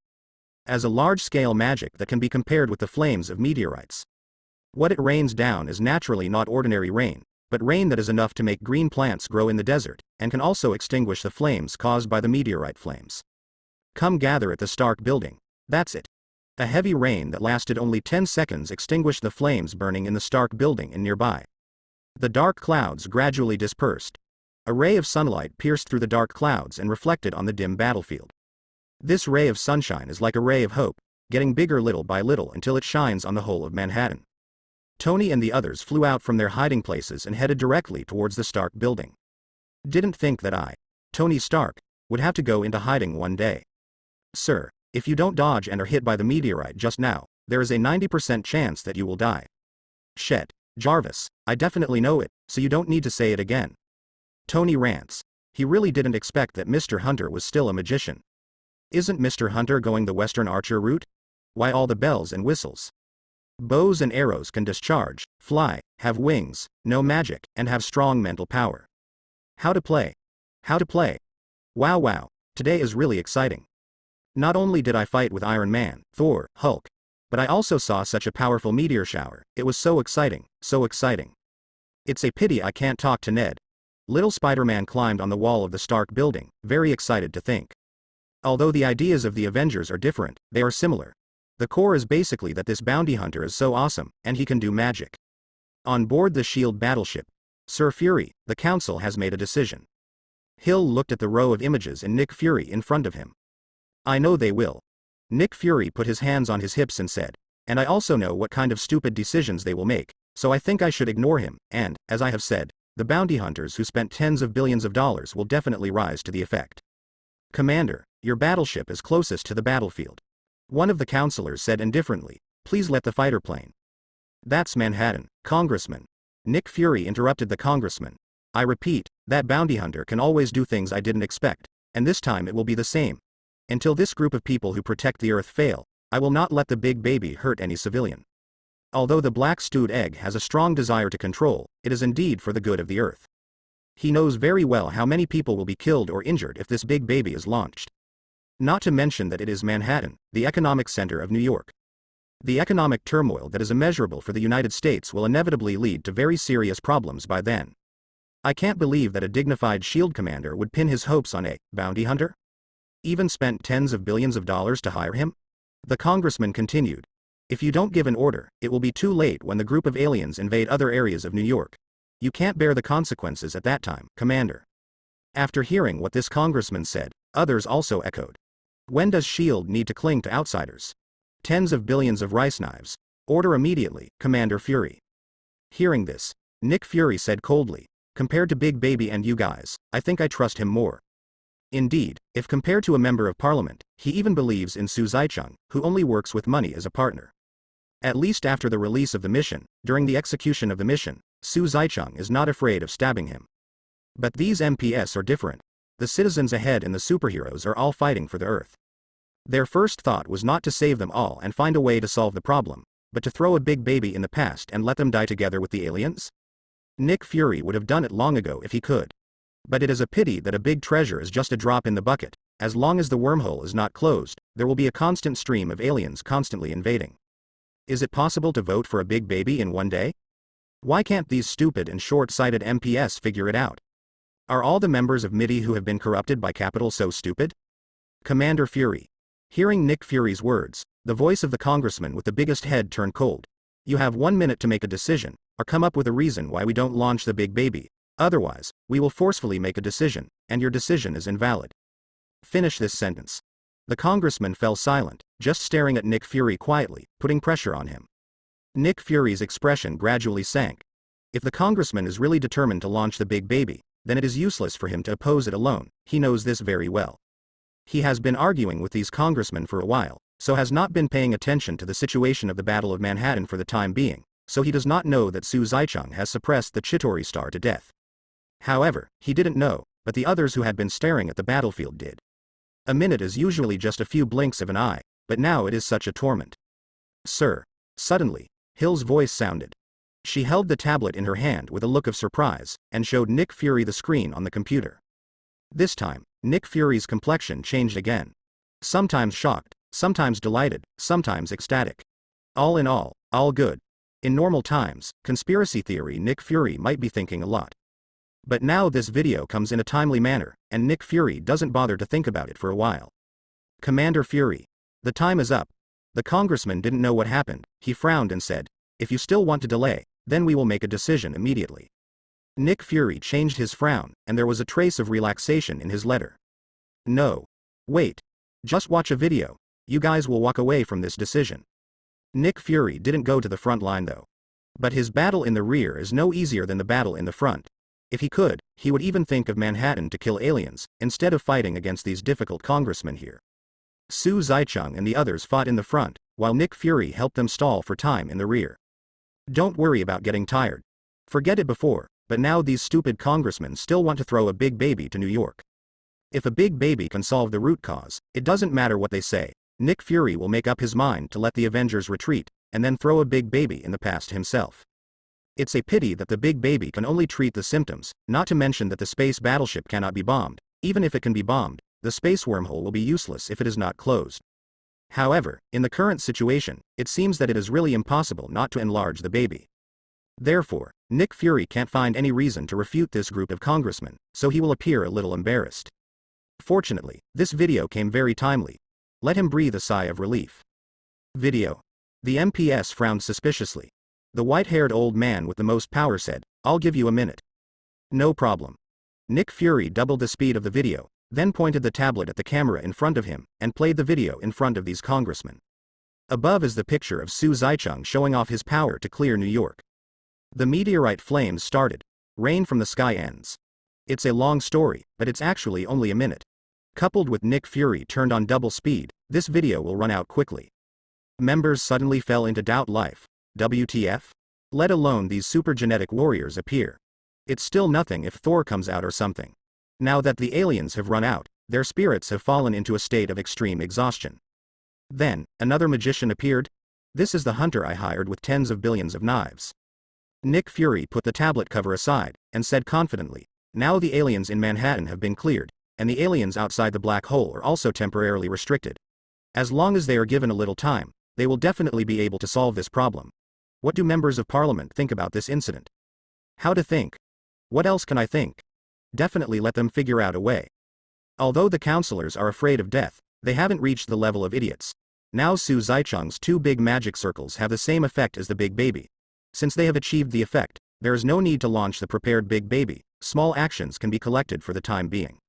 As a large-scale magic that can be compared with the flames of meteorites. What it rains down is naturally not ordinary rain, but rain that is enough to make green plants grow in the desert, and can also extinguish the flames caused by the meteorite flames. Come gather at the Stark building. That's it. A heavy rain that lasted only 10 seconds extinguished the flames burning in the Stark building and nearby. The dark clouds gradually dispersed. A ray of sunlight pierced through the dark clouds and reflected on the dim battlefield. This ray of sunshine is like a ray of hope, getting bigger little by little until it shines on the whole of Manhattan. Tony and the others flew out from their hiding places and headed directly towards the Stark building. Didn't think that I, Tony Stark, would have to go into hiding one day. Sir, if you don't dodge and are hit by the meteorite just now, there is a 90% chance that you will die. Shet, Jarvis, I definitely know it, so you don't need to say it again. Tony rants. He really didn't expect that Mr. Hunter was still a magician. Isn't Mr. Hunter going the Western Archer route? Why all the bells and whistles? Bows and arrows can discharge, fly, have wings, know magic, and have strong mental power. How to play? How to play? Wow, today is really exciting. Not only did I fight with Iron Man, Thor, Hulk, but I also saw such a powerful meteor shower. It was so exciting, so exciting. It's a pity I can't talk to Ned. Little Spider-Man climbed on the wall of the Stark building, very excited to think. Although the ideas of the Avengers are different, they are similar. The core is basically that this bounty hunter is so awesome, and he can do magic. On board the S.H.I.E.L.D. battleship, Sir Fury, the Council has made a decision. Hill looked at the row of images and Nick Fury in front of him. I know they will. Nick Fury put his hands on his hips and said, and I also know what kind of stupid decisions they will make, so I think I should ignore him, and, as I have said, the bounty hunters who spent tens of billions of dollars will definitely rise to the effect. Commander, your battleship is closest to the battlefield. One of the counselors said indifferently, "Please let the fighter plane." "That's Manhattan, Congressman." Nick Fury interrupted the congressman. "I repeat, that bounty hunter can always do things I didn't expect, and this time it will be the same. Until this group of people who protect the Earth fail, I will not let the big baby hurt any civilian. Although the black stewed egg has a strong desire to control, it is indeed for the good of the Earth. He knows very well how many people will be killed or injured if this big baby is launched. Not to mention that it is Manhattan, the economic center of New York. The economic turmoil that is immeasurable for the United States will inevitably lead to very serious problems by then. I can't believe that a dignified SHIELD commander would pin his hopes on a bounty hunter. Even spent tens of billions of dollars to hire him?" The congressman continued. "If you don't give an order, it will be too late when the group of aliens invade other areas of New York. You can't bear the consequences at that time, Commander." After hearing what this congressman said, others also echoed. When does SHIELD need to cling to outsiders? Tens of billions of rice knives. Order immediately, Commander Fury. Hearing this, Nick Fury said coldly, "Compared to Big Baby and you guys, I think I trust him more." Indeed, if compared to a member of parliament, he even believes in Su Zaicheng, who only works with money as a partner. At least after the release of the mission, during the execution of the mission, Su Zaicheng is not afraid of stabbing him. But these MPS are different. The citizens ahead and the superheroes are all fighting for the Earth. Their first thought was not to save them all and find a way to solve the problem, but to throw a big baby in the past and let them die together with the aliens? Nick Fury would have done it long ago if he could. But it is a pity that a big treasure is just a drop in the bucket. As long as the wormhole is not closed, there will be a constant stream of aliens constantly invading. Is it possible to vote for a big baby in one day? Why can't these stupid and short-sighted MPS figure it out? Are all the members of MIDI who have been corrupted by capital so stupid? Commander Fury. Hearing Nick Fury's words, the voice of the congressman with the biggest head turned cold. "You have 1 minute to make a decision, or come up with a reason why we don't launch the big baby. Otherwise, we will forcefully make a decision, and your decision is invalid. Finish this sentence." The congressman fell silent, just staring at Nick Fury quietly, putting pressure on him. Nick Fury's expression gradually sank. If the congressman is really determined to launch the big baby, then it is useless for him to oppose it alone. He knows this very well. He has been arguing with these congressmen for a while, so has not been paying attention to the situation of the Battle of Manhattan for the time being, so he does not know that Su Zaicheng has suppressed the Chitauri Star to death. However, he didn't know, but the others who had been staring at the battlefield did. A minute is usually just a few blinks of an eye, but now it is such a torment. "Sir." Suddenly, Hill's voice sounded. She held the tablet in her hand with a look of surprise, and showed Nick Fury the screen on the computer. This time, Nick Fury's complexion changed again. Sometimes shocked, sometimes delighted, sometimes ecstatic. All in all good. In normal times, conspiracy theory Nick Fury might be thinking a lot. But now this video comes in a timely manner, and Nick Fury doesn't bother to think about it for a while. "Commander Fury. The time is up." The congressman didn't know what happened. He frowned and said, "If you still want to delay, then we will make a decision immediately." Nick Fury changed his frown, and there was a trace of relaxation in his letter. "No. Wait. Just watch a video. You guys will walk away from this decision." Nick Fury didn't go to the front line though. But his battle in the rear is no easier than the battle in the front. If he could, he would even think of Manhattan to kill aliens, instead of fighting against these difficult congressmen here. Su Zaicheng and the others fought in the front, while Nick Fury helped them stall for time in the rear. Don't worry about getting tired. Forget it before, but now these stupid congressmen still want to throw a big baby to New York. If a big baby can solve the root cause, it doesn't matter what they say. Nick Fury will make up his mind to let the Avengers retreat, and then throw a big baby in the past himself. It's a pity that the big baby can only treat the symptoms, not to mention that the space battleship cannot be bombed. Even if it can be bombed, the space wormhole will be useless if it is not closed. However, in the current situation, it seems that it is really impossible not to enlarge the baby. Therefore, Nick Fury can't find any reason to refute this group of congressmen, so he will appear a little embarrassed. Fortunately, this video came very timely. Let him breathe a sigh of relief. Video. The MPS frowned suspiciously. The white-haired old man with the most power said, "I'll give you a minute." "No problem." Nick Fury doubled the speed of the video, then pointed the tablet at the camera in front of him, and played the video in front of these congressmen. Above is the picture of Su Zaicheng showing off his power to clear New York. The meteorite flames started. Rain from the sky ends. It's a long story, but it's actually only a minute. Coupled with Nick Fury turned on double speed, This video will run out quickly. Members suddenly fell into doubt life. WTF? Let alone these super genetic warriors appear. It's still nothing if Thor comes out or something. Now that the aliens have run out, their spirits have fallen into a state of extreme exhaustion. Then, another magician appeared. This is the hunter I hired with tens of billions of knives. Nick Fury put the tablet cover aside, and said confidently, now the aliens in Manhattan have been cleared, and the aliens outside the black hole are also temporarily restricted. As long as they are given a little time, they will definitely be able to solve this problem. What do members of parliament think about this incident? How to think? What else can I think? Definitely let them figure out a way. Although the counselors are afraid of death, they haven't reached the level of idiots. Now Su Zaicheng's two big magic circles have the same effect as the big baby. Since they have achieved the effect, there is no need to launch the prepared big baby. Small actions can be collected for the time being.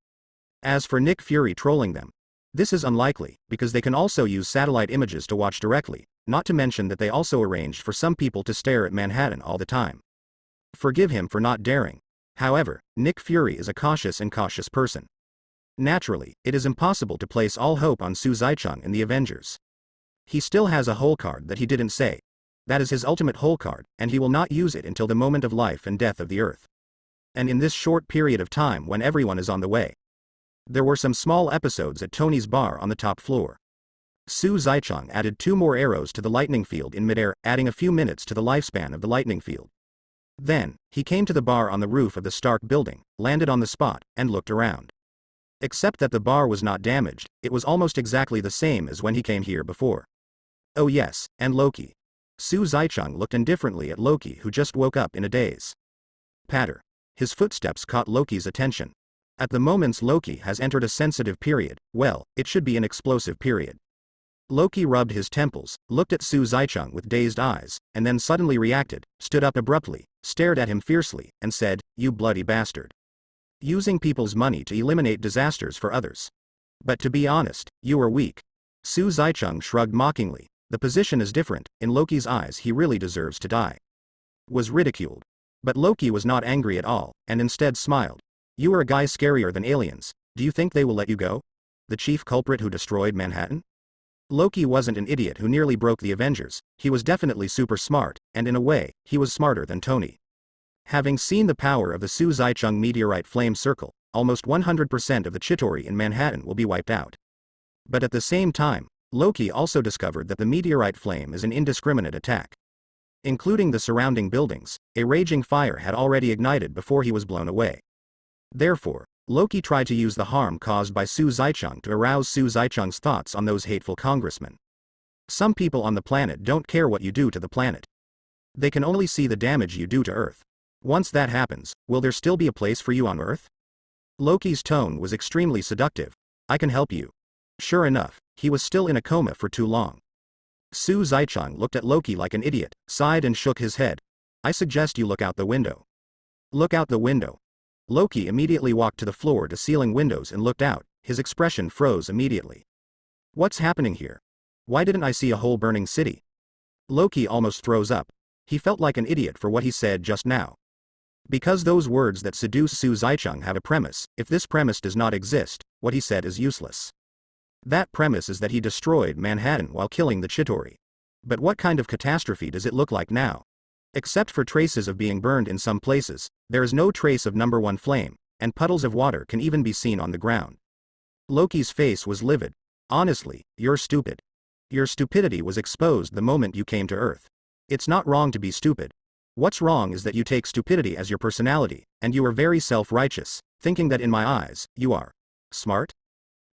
As for Nick Fury trolling them, this is unlikely, because they can also use satellite images to watch directly, not to mention that they also arranged for some people to stare at Manhattan all the time. Forgive him for not daring. However, Nick Fury is a cautious person. Naturally, it is impossible to place all hope on Su Zaicheng and the Avengers. He still has a hole card that he didn't say. That is his ultimate hole card, and he will not use it until the moment of life and death of the Earth. And in this short period of time when everyone is on the way. There were some small episodes at Tony's bar on the top floor. Su Zaicheng added 2 more arrows to the lightning field in midair, adding a few minutes to the lifespan of the lightning field. Then, he came to the bar on the roof of the Stark building, landed on the spot, and looked around. Except that the bar was not damaged, it was almost exactly the same as when he came here before. Oh yes, and Loki. Su Zaicheng looked indifferently at Loki, who just woke up in a daze. Patter. His footsteps caught Loki's attention. At the moment Loki has entered a sensitive period, well, it should be an explosive period. Loki rubbed his temples, looked at Su Zaicheng with dazed eyes, and then suddenly reacted, stood up abruptly, stared at him fiercely, and said, "You bloody bastard. Using people's money to eliminate disasters for others. But to be honest, you are weak." Su Zaicheng shrugged mockingly. The position is different, in Loki's eyes he really deserves to die. Was ridiculed. But Loki was not angry at all, and instead smiled. You are a guy scarier than aliens, do you think they will let you go? The chief culprit who destroyed Manhattan? Loki wasn't an idiot who nearly broke the Avengers, he was definitely super smart, and in a way, he was smarter than Tony. Having seen the power of the Su Zaicheng meteorite flame circle, almost 100% of the Chitauri in Manhattan will be wiped out. But at the same time, Loki also discovered that the meteorite flame is an indiscriminate attack. Including the surrounding buildings, a raging fire had already ignited before he was blown away. Therefore, Loki tried to use the harm caused by Su Zaicheng to arouse Su Zaicheng's thoughts on those hateful congressmen. Some people on the planet don't care what you do to the planet. They can only see the damage you do to Earth. Once that happens, will there still be a place for you on Earth? Loki's tone was extremely seductive. I can help you. Sure enough, he was still in a coma for too long. Su Zaicheng looked at Loki like an idiot, sighed and shook his head. I suggest you look out the window. Look out the window. Loki immediately walked to the floor-to-ceiling windows and looked out, his expression froze immediately. What's happening here? Why didn't I see a whole burning city? Loki almost throws up. He felt like an idiot for what he said just now. Because those words that seduce Su Zaicheng have a premise, if this premise does not exist, what he said is useless. That premise is that he destroyed Manhattan while killing the Chitauri. But what kind of catastrophe does it look like now? Except for traces of being burned in some places, there is no trace of number 1 flame, and puddles of water can even be seen on the ground. Loki's face was livid. Honestly, you're stupid. Your stupidity was exposed the moment you came to Earth. It's not wrong to be stupid. What's wrong is that you take stupidity as your personality, and you are very self-righteous, thinking that in my eyes, you are smart?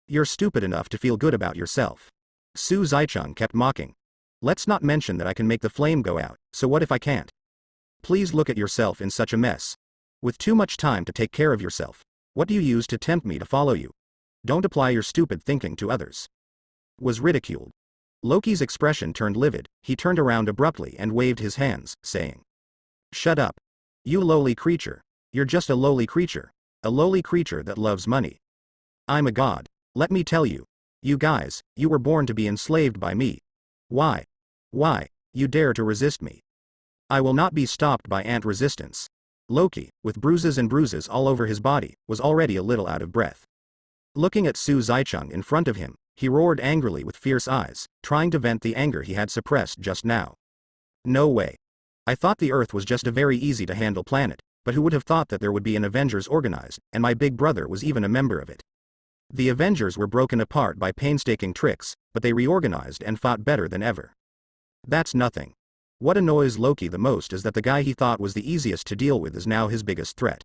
You're stupid enough to feel good about yourself. Su Zaicheng kept mocking. Let's not mention that I can make the flame go out, so what if I can't? Please look at yourself in such a mess. With too much time to take care of yourself, what do you use to tempt me to follow you? Don't apply your stupid thinking to others. Was ridiculed. Loki's expression turned livid, he turned around abruptly and waved his hands, saying, "Shut up. You lowly creature. You're just a lowly creature. A lowly creature that loves money. I'm a god. Let me tell you. You guys, you were born to be enslaved by me. Why? Why, you dare to resist me? I will not be stopped by ant resistance." Loki, with bruises all over his body, was already a little out of breath. Looking at Su Zaicheng in front of him, He roared angrily with fierce eyes, trying to vent the anger he had suppressed just now. No way. I thought the Earth was just a very easy to handle planet, but who would have thought that there would be an Avengers organized, and my big brother was even a member of it. The Avengers were broken apart by painstaking tricks, but they reorganized and fought better than ever. That's nothing. What annoys Loki the most is that the guy he thought was the easiest to deal with is now his biggest threat.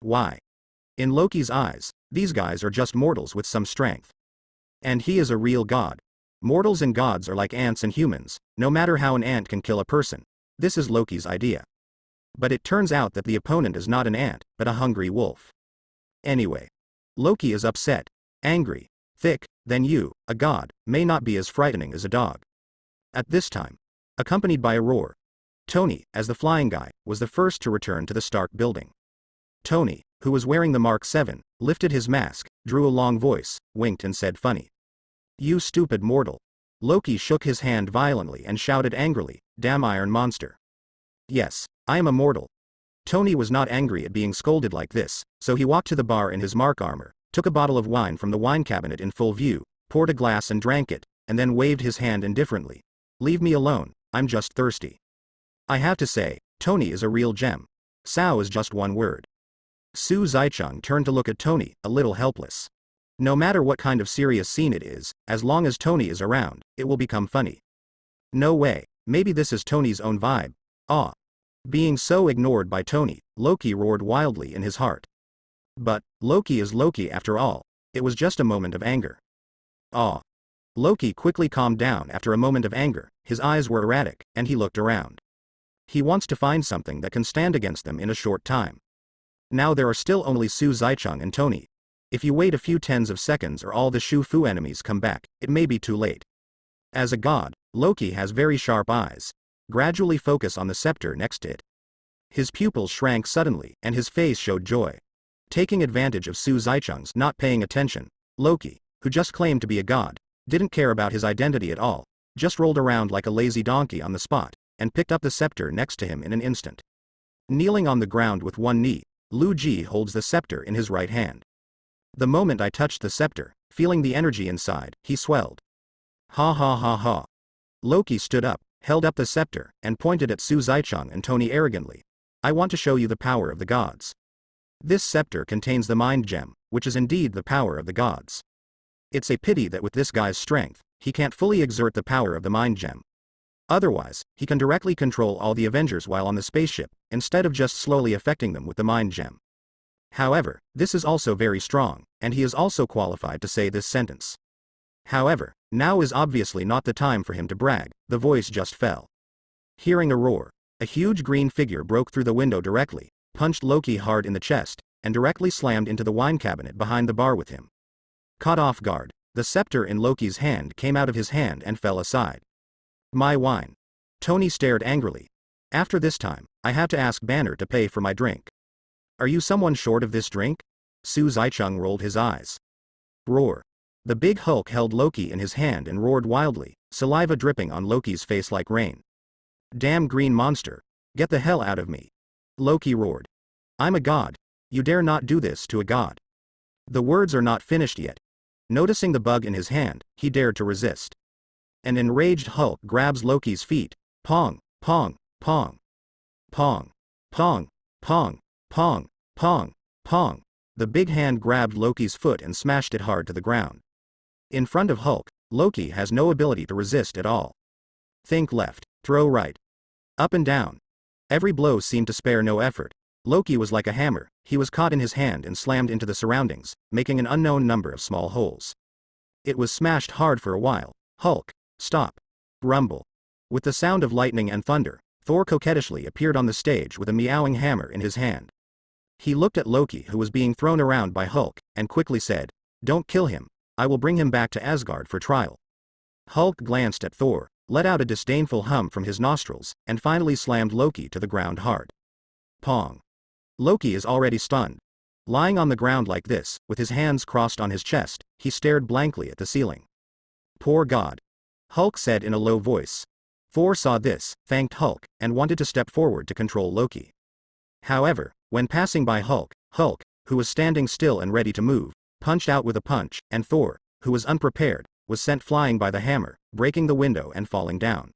Why? In Loki's eyes, these guys are just mortals with some strength. And he is a real god. Mortals and gods are like ants and humans, no matter how an ant can kill a person. This is Loki's idea. But it turns out that the opponent is not an ant, but a hungry wolf. Anyway. Loki is upset, angry, thick, then you, a god, may not be as frightening as a dog. At this time, accompanied by a roar, Tony, as the flying guy, was the first to return to the Stark building. Tony, who was wearing the Mark 7, lifted his mask, drew a long voice, winked and said funny. You stupid mortal. Loki shook his hand violently and shouted angrily, damn iron monster. Yes, I am a mortal. Tony was not angry at being scolded like this, so he walked to the bar in his Mark armor, took a bottle of wine from the wine cabinet in full view, poured a glass and drank it, and then waved his hand indifferently. Leave me alone, I'm just thirsty. I have to say, Tony is a real gem. Sao is just one word. Su Zaicheng turned to look at Tony, a little helpless. No matter what kind of serious scene it is, as long as Tony is around, it will become funny. No way, maybe this is Tony's own vibe. Ah. Being so ignored by Tony, Loki roared wildly in his heart. But, Loki is Loki after all, it was just a moment of anger. Ah. Loki quickly calmed down after a moment of anger, his eyes were erratic, and he looked around. He wants to find something that can stand against them in a short time. Now there are still only Su Zaicheng and Tony. If you wait a few tens of seconds or all the Shu Fu enemies come back, it may be too late. As a god, Loki has very sharp eyes. Gradually focus on the scepter next to it. His pupils shrank suddenly, and his face showed joy. Taking advantage of Su Zaicheng's not paying attention, Loki, who just claimed to be a god, didn't care about his identity at all, just rolled around like a lazy donkey on the spot, and picked up the scepter next to him in an instant. Kneeling on the ground with one knee, Lu Ji holds the scepter in his right hand. The moment I touched the scepter, feeling the energy inside, he swelled. Ha ha ha ha. Loki stood up, held up the scepter, and pointed at Su Zaicheng and Tony arrogantly. I want to show you the power of the gods. This scepter contains the mind gem, which is indeed the power of the gods. It's a pity that with this guy's strength, he can't fully exert the power of the mind gem. Otherwise, he can directly control all the Avengers while on the spaceship, instead of just slowly affecting them with the mind gem. However, this is also very strong, and he is also qualified to say this sentence. However, now is obviously not the time for him to brag, the voice just fell. Hearing a roar, a huge green figure broke through the window directly, punched Loki hard in the chest, and directly slammed into the wine cabinet behind the bar with him. Caught off guard, the scepter in Loki's hand came out of his hand and fell aside. My wine. Tony stared angrily. After this time, I have to ask Banner to pay for my drink. Are you someone short of this drink? Su Zaicheng rolled his eyes. Roar. The big Hulk held Loki in his hand and roared wildly, saliva dripping on Loki's face like rain. Damn green monster. Get the hell out of me. Loki roared. I'm a god. You dare not do this to a god. The words are not finished yet. Noticing the bug in his hand, he dared to resist. An enraged Hulk grabs Loki's feet. Pong, pong, pong. Pong, pong, pong, pong, pong, pong. The big hand grabbed Loki's foot and smashed it hard to the ground. In front of Hulk, Loki has no ability to resist at all. Think left, throw right. Up and down. Every blow seemed to spare no effort. Loki was like a hammer, he was caught in his hand and slammed into the surroundings, making an unknown number of small holes. It was smashed hard for a while. Hulk, stop. Rumble. With the sound of lightning and thunder, Thor coquettishly appeared on the stage with a meowing hammer in his hand. He looked at Loki, who was being thrown around by Hulk, and quickly said, "Don't kill him, I will bring him back to Asgard for trial." Hulk glanced at Thor, let out a disdainful hum from his nostrils, and finally slammed Loki to the ground hard. Pong. Loki is already stunned. Lying on the ground like this, with his hands crossed on his chest, he stared blankly at the ceiling. Poor God. Hulk said in a low voice. Thor saw this, thanked Hulk, and wanted to step forward to control Loki. However, when passing by Hulk, who was standing still and ready to move, punched out with a punch, and Thor, who was unprepared, was sent flying by the hammer, breaking the window and falling down.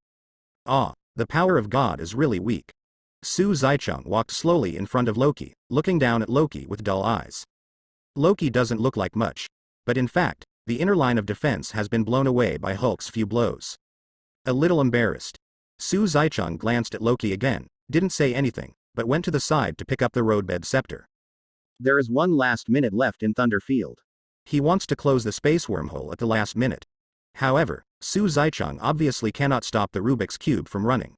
Ah, the power of God is really weak. Su Zaicheng walked slowly in front of Loki, looking down at Loki with dull eyes. Loki doesn't look like much. But in fact, the inner line of defense has been blown away by Hulk's few blows. A little embarrassed, Su Zaicheng glanced at Loki again, didn't say anything, but went to the side to pick up the roadbed scepter. There is one last minute left in Thunder Field. He wants to close the space wormhole at the last minute. However, Su Zaicheng obviously cannot stop the Rubik's Cube from running.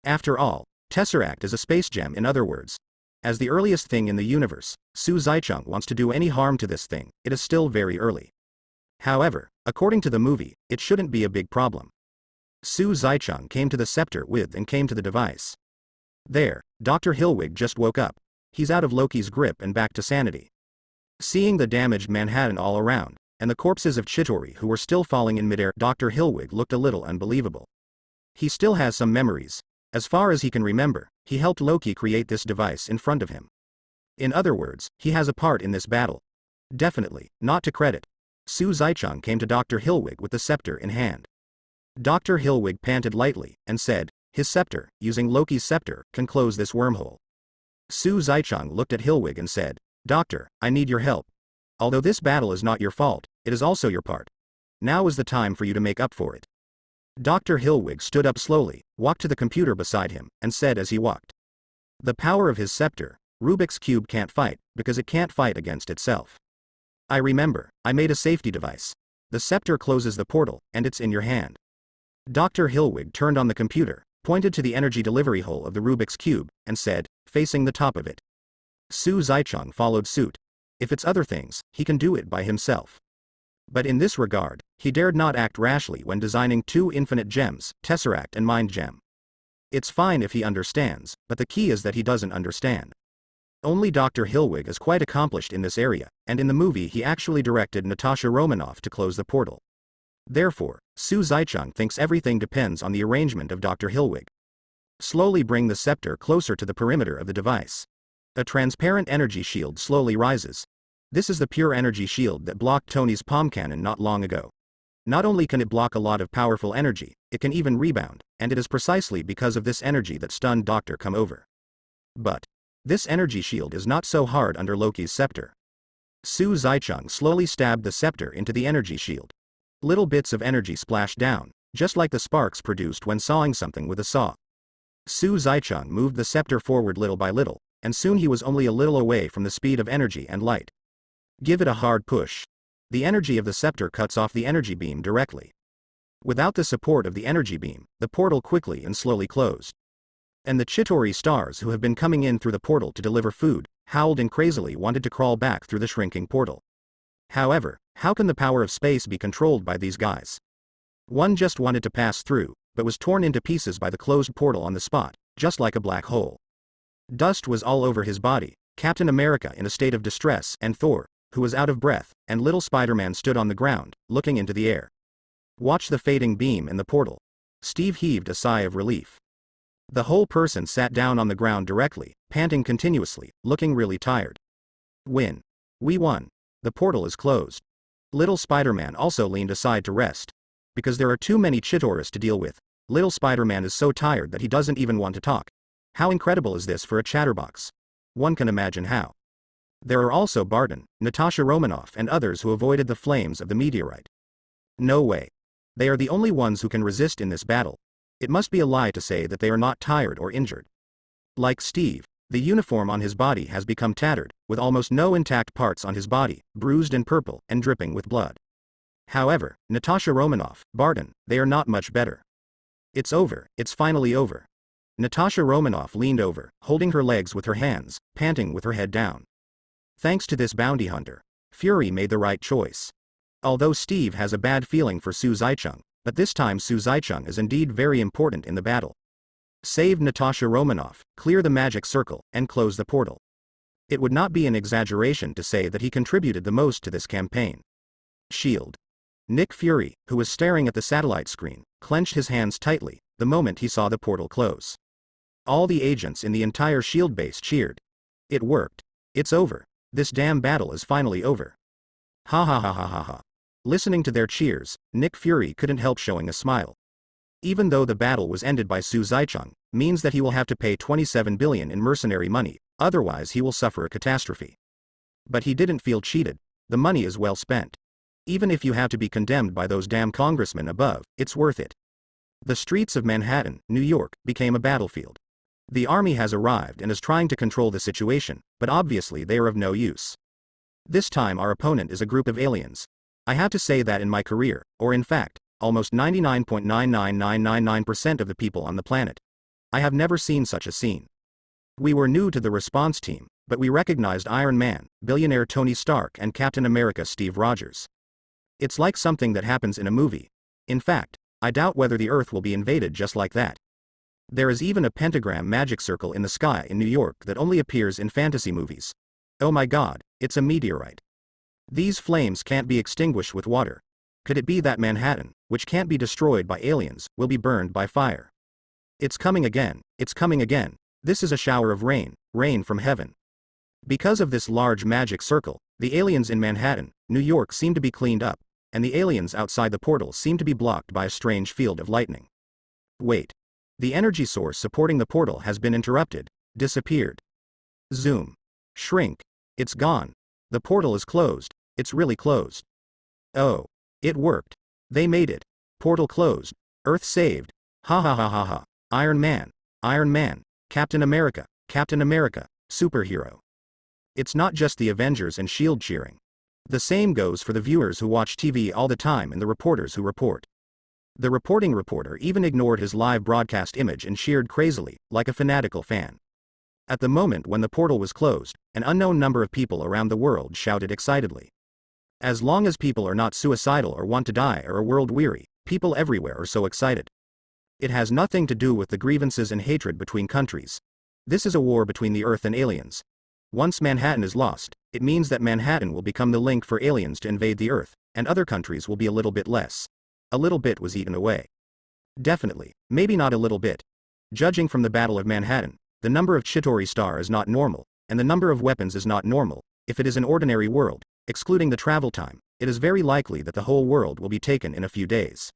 After all, Tesseract is a space gem, in other words. As the earliest thing in the universe, Su Zaicheng wants to do any harm to this thing. It is still very early. However, according to the movie, it shouldn't be a big problem. Su Zaicheng came to the scepter and came to the device. There, Dr. Hillwig just woke up. He's out of Loki's grip and back to sanity. Seeing the damaged Manhattan all around, and the corpses of Chitauri who were still falling in midair, Dr. Hillwig looked a little unbelievable. He still has some memories. As far as he can remember, he helped Loki create this device in front of him. In other words, he has a part in this battle. Definitely, not to credit. Su Zaicheng came to Dr. Hillwig with the scepter in hand. Dr. Hillwig panted lightly, and said, his scepter, using Loki's scepter, can close this wormhole. Su Zaicheng looked at Hillwig and said, Doctor, I need your help. Although this battle is not your fault, it is also your part. Now is the time for you to make up for it. Dr. Hillwig stood up slowly, walked to the computer beside him, and said as he walked. The power of his scepter, Rubik's Cube can't fight, because it can't fight against itself. I remember, I made a safety device. The scepter closes the portal, and it's in your hand. Dr. Hillwig turned on the computer, pointed to the energy delivery hole of the Rubik's Cube, and said, facing the top of it. Su Zaicheng followed suit. If it's other things, he can do it by himself. But in this regard, he dared not act rashly when designing two infinite gems, Tesseract and Mind Gem. It's fine if he understands, but the key is that he doesn't understand. Only Dr. Hillwig is quite accomplished in this area, and in the movie he actually directed Natasha Romanoff to close the portal. Therefore, Su Zaicheng thinks everything depends on the arrangement of Dr. Hillwig. Slowly bring the scepter closer to the perimeter of the device. A transparent energy shield slowly rises. This is the pure energy shield that blocked Tony's palm cannon not long ago. Not only can it block a lot of powerful energy, it can even rebound, and it is precisely because of this energy that stunned Dr. Come Over. But this energy shield is not so hard under Loki's scepter. Su Zaicheng slowly stabbed the scepter into the energy shield. Little bits of energy splashed down, just like the sparks produced when sawing something with a saw. Su Zaicheng moved the scepter forward little by little, and soon he was only a little away from the speed of energy and light. Give it a hard push. The energy of the scepter cuts off the energy beam directly. Without the support of the energy beam, the portal quickly and slowly closed. And the Chitauri stars who have been coming in through the portal to deliver food, howled and crazily wanted to crawl back through the shrinking portal. However, how can the power of space be controlled by these guys? One just wanted to pass through, but was torn into pieces by the closed portal on the spot, just like a black hole. Dust was all over his body, Captain America in a state of distress, and Thor, who was out of breath, and little Spider-Man stood on the ground, looking into the air. Watch the fading beam in the portal. Steve heaved a sigh of relief. The whole person sat down on the ground directly, panting continuously, looking really tired. Win. We won. The portal is closed. Little Spider-Man also leaned aside to rest. Because there are too many Chitauris to deal with, little Spider-Man is so tired that he doesn't even want to talk. How incredible is this for a chatterbox? One can imagine how. There are also Barton, Natasha Romanoff and others who avoided the flames of the meteorite. No way. They are the only ones who can resist in this battle. It must be a lie to say that they are not tired or injured. Like Steve, the uniform on his body has become tattered, with almost no intact parts on his body, bruised and purple, and dripping with blood. However, Natasha Romanoff, Barton, they are not much better. It's over, it's finally over. Natasha Romanoff leaned over, holding her legs with her hands, panting with her head down. Thanks to this bounty hunter, Fury made the right choice. Although Steve has a bad feeling for Su Zaicheng, but this time Su Zaicheng is indeed very important in the battle. Save Natasha Romanoff, clear the magic circle, and close the portal. It would not be an exaggeration to say that he contributed the most to this campaign. Shield. Nick Fury, who was staring at the satellite screen, clenched his hands tightly the moment he saw the portal close. All the agents in the entire SHIELD base cheered. It worked. It's over. This damn battle is finally over. Ha ha ha ha ha ha. Listening to their cheers, Nick Fury couldn't help showing a smile. Even though the battle was ended by Su Zaicheng, means that he will have to pay 27 billion in mercenary money, otherwise he will suffer a catastrophe. But he didn't feel cheated. The money is well spent. Even if you have to be condemned by those damn congressmen above, it's worth it. The streets of Manhattan, New York, became a battlefield. The army has arrived and is trying to control the situation, but obviously they are of no use. This time our opponent is a group of aliens. I have to say that in my career, or in fact, almost 99.99999% of the people on the planet, I have never seen such a scene. We were new to the response team, but we recognized Iron Man, billionaire Tony Stark and Captain America Steve Rogers. It's like something that happens in a movie. In fact, I doubt whether the Earth will be invaded just like that. There is even a pentagram magic circle in the sky in New York that only appears in fantasy movies. Oh my god, it's a meteorite. These flames can't be extinguished with water. Could it be that Manhattan, which can't be destroyed by aliens, will be burned by fire? It's coming again, it's coming again. This is a shower of rain, rain from heaven. Because of this large magic circle, the aliens in Manhattan, New York seem to be cleaned up, and the aliens outside the portal seem to be blocked by a strange field of lightning. Wait. The energy source supporting the portal has been interrupted, disappeared. Zoom. Shrink. It's gone. The portal is closed, it's really closed. Oh. It worked. They made it. Portal closed. Earth saved. Ha ha ha ha ha. Iron Man. Iron Man. Captain America. Captain America. Superhero. It's not just the Avengers and S.H.I.E.L.D. cheering. The same goes for the viewers who watch TV all the time and the reporters who report. The reporting reporter even ignored his live broadcast image and cheered crazily, like a fanatical fan. At the moment when the portal was closed, an unknown number of people around the world shouted excitedly. As long as people are not suicidal or want to die or are world weary, people everywhere are so excited. It has nothing to do with the grievances and hatred between countries. This is a war between the Earth and aliens. Once Manhattan is lost, it means that Manhattan will become the link for aliens to invade the Earth, and other countries will be a little bit less. A little bit was eaten away. Definitely, maybe not a little bit. Judging from the Battle of Manhattan, the number of Chitauri Star is not normal, and the number of weapons is not normal. If it is an ordinary world, excluding the travel time, it is very likely that the whole world will be taken in a few days.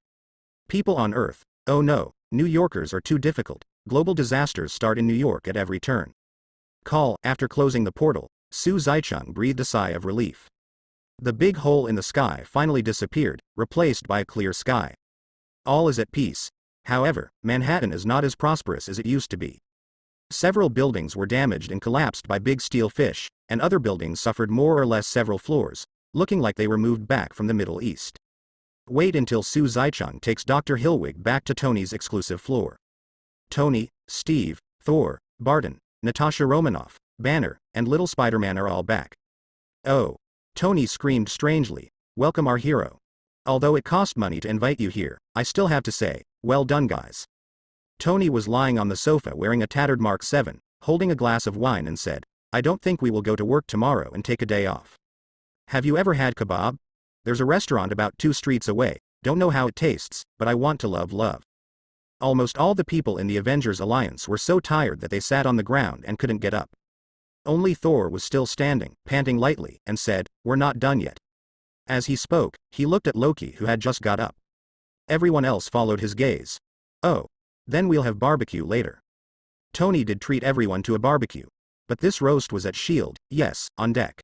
People on Earth, oh no, New Yorkers are too difficult. Global disasters start in New York at every turn. Call. After closing the portal, Su Zaicheng breathed a sigh of relief. The big hole in the sky finally disappeared, replaced by a clear sky. All is at peace. However, Manhattan is not as prosperous as it used to be. Several buildings were damaged and collapsed by big steel fish, and other buildings suffered more or less several floors, looking like they were moved back from the Middle East. Wait until Su Zaicheng takes Dr. Hillwig back to Tony's exclusive floor. Tony, Steve, Thor, Barton, Natasha Romanoff, Banner, and Little Spider-Man are all back. Oh. Tony screamed strangely, welcome our hero. Although it cost money to invite you here, I still have to say, well done guys. Tony was lying on the sofa wearing a tattered Mark 7, holding a glass of wine and said, I don't think we will go to work tomorrow and take a day off. Have you ever had kebab? There's a restaurant about 2 streets away, don't know how it tastes, but I want to love. Almost all the people in the Avengers Alliance were so tired that they sat on the ground and couldn't get up. Only Thor was still standing, panting lightly, and said, we're not done yet. As he spoke, he looked at Loki who had just got up. Everyone else followed his gaze. Oh. Then we'll have barbecue later. Tony did treat everyone to a barbecue. But this roast was at S.H.I.E.L.D., yes, on deck.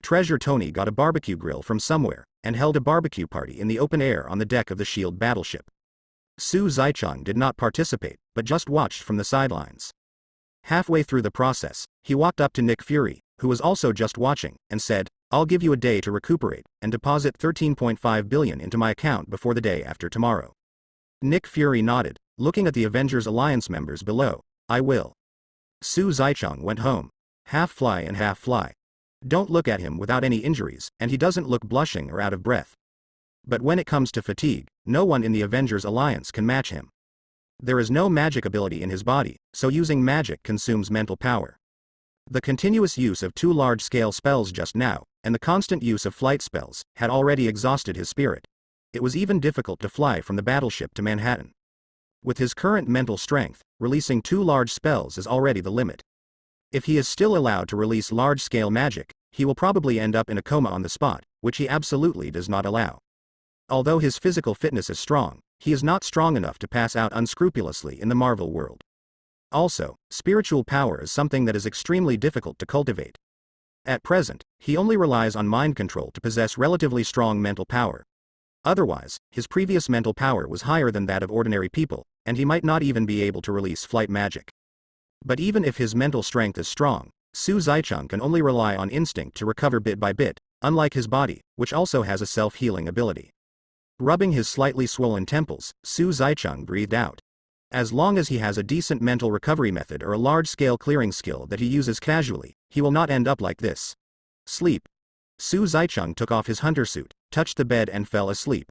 Treasure Tony got a barbecue grill from somewhere, and held a barbecue party in the open air on the deck of the S.H.I.E.L.D. battleship. Su Zaicheng did not participate, but just watched from the sidelines. Halfway through the process, he walked up to Nick Fury, who was also just watching, and said, I'll give you a day to recuperate, and deposit 13.5 billion into my account before the day after tomorrow. Nick Fury nodded, looking at the Avengers Alliance members below. I will. Su Zaicheng went home. Half fly and half fly. Don't look at him without any injuries, and he doesn't look blushing or out of breath. But when it comes to fatigue, no one in the Avengers Alliance can match him. There is no magic ability in his body, so using magic consumes mental power. The continuous use of 2 large-scale spells just now, and the constant use of flight spells, had already exhausted his spirit. It was even difficult to fly from the battleship to Manhattan. With his current mental strength, releasing 2 large spells is already the limit. If he is still allowed to release large-scale magic, he will probably end up in a coma on the spot, which he absolutely does not allow. Although his physical fitness is strong, he is not strong enough to pass out unscrupulously in the Marvel world. Also, spiritual power is something that is extremely difficult to cultivate. At present, he only relies on mind control to possess relatively strong mental power. Otherwise, his previous mental power was higher than that of ordinary people, and he might not even be able to release flight magic. But even if his mental strength is strong, Su Zicheng can only rely on instinct to recover bit by bit, unlike his body, which also has a self-healing ability. Rubbing his slightly swollen temples, Su Zicheng breathed out. As long as he has a decent mental recovery method or a large-scale clearing skill that he uses casually, he will not end up like this. Sleep. Su Zicheng took off his hunter suit, touched the bed and fell asleep.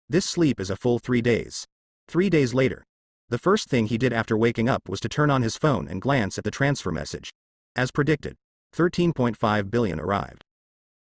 This sleep is a full 3 days. 3 days later. The first thing he did after waking up was to turn on his phone and glance at the transfer message. As predicted, 13.5 billion arrived.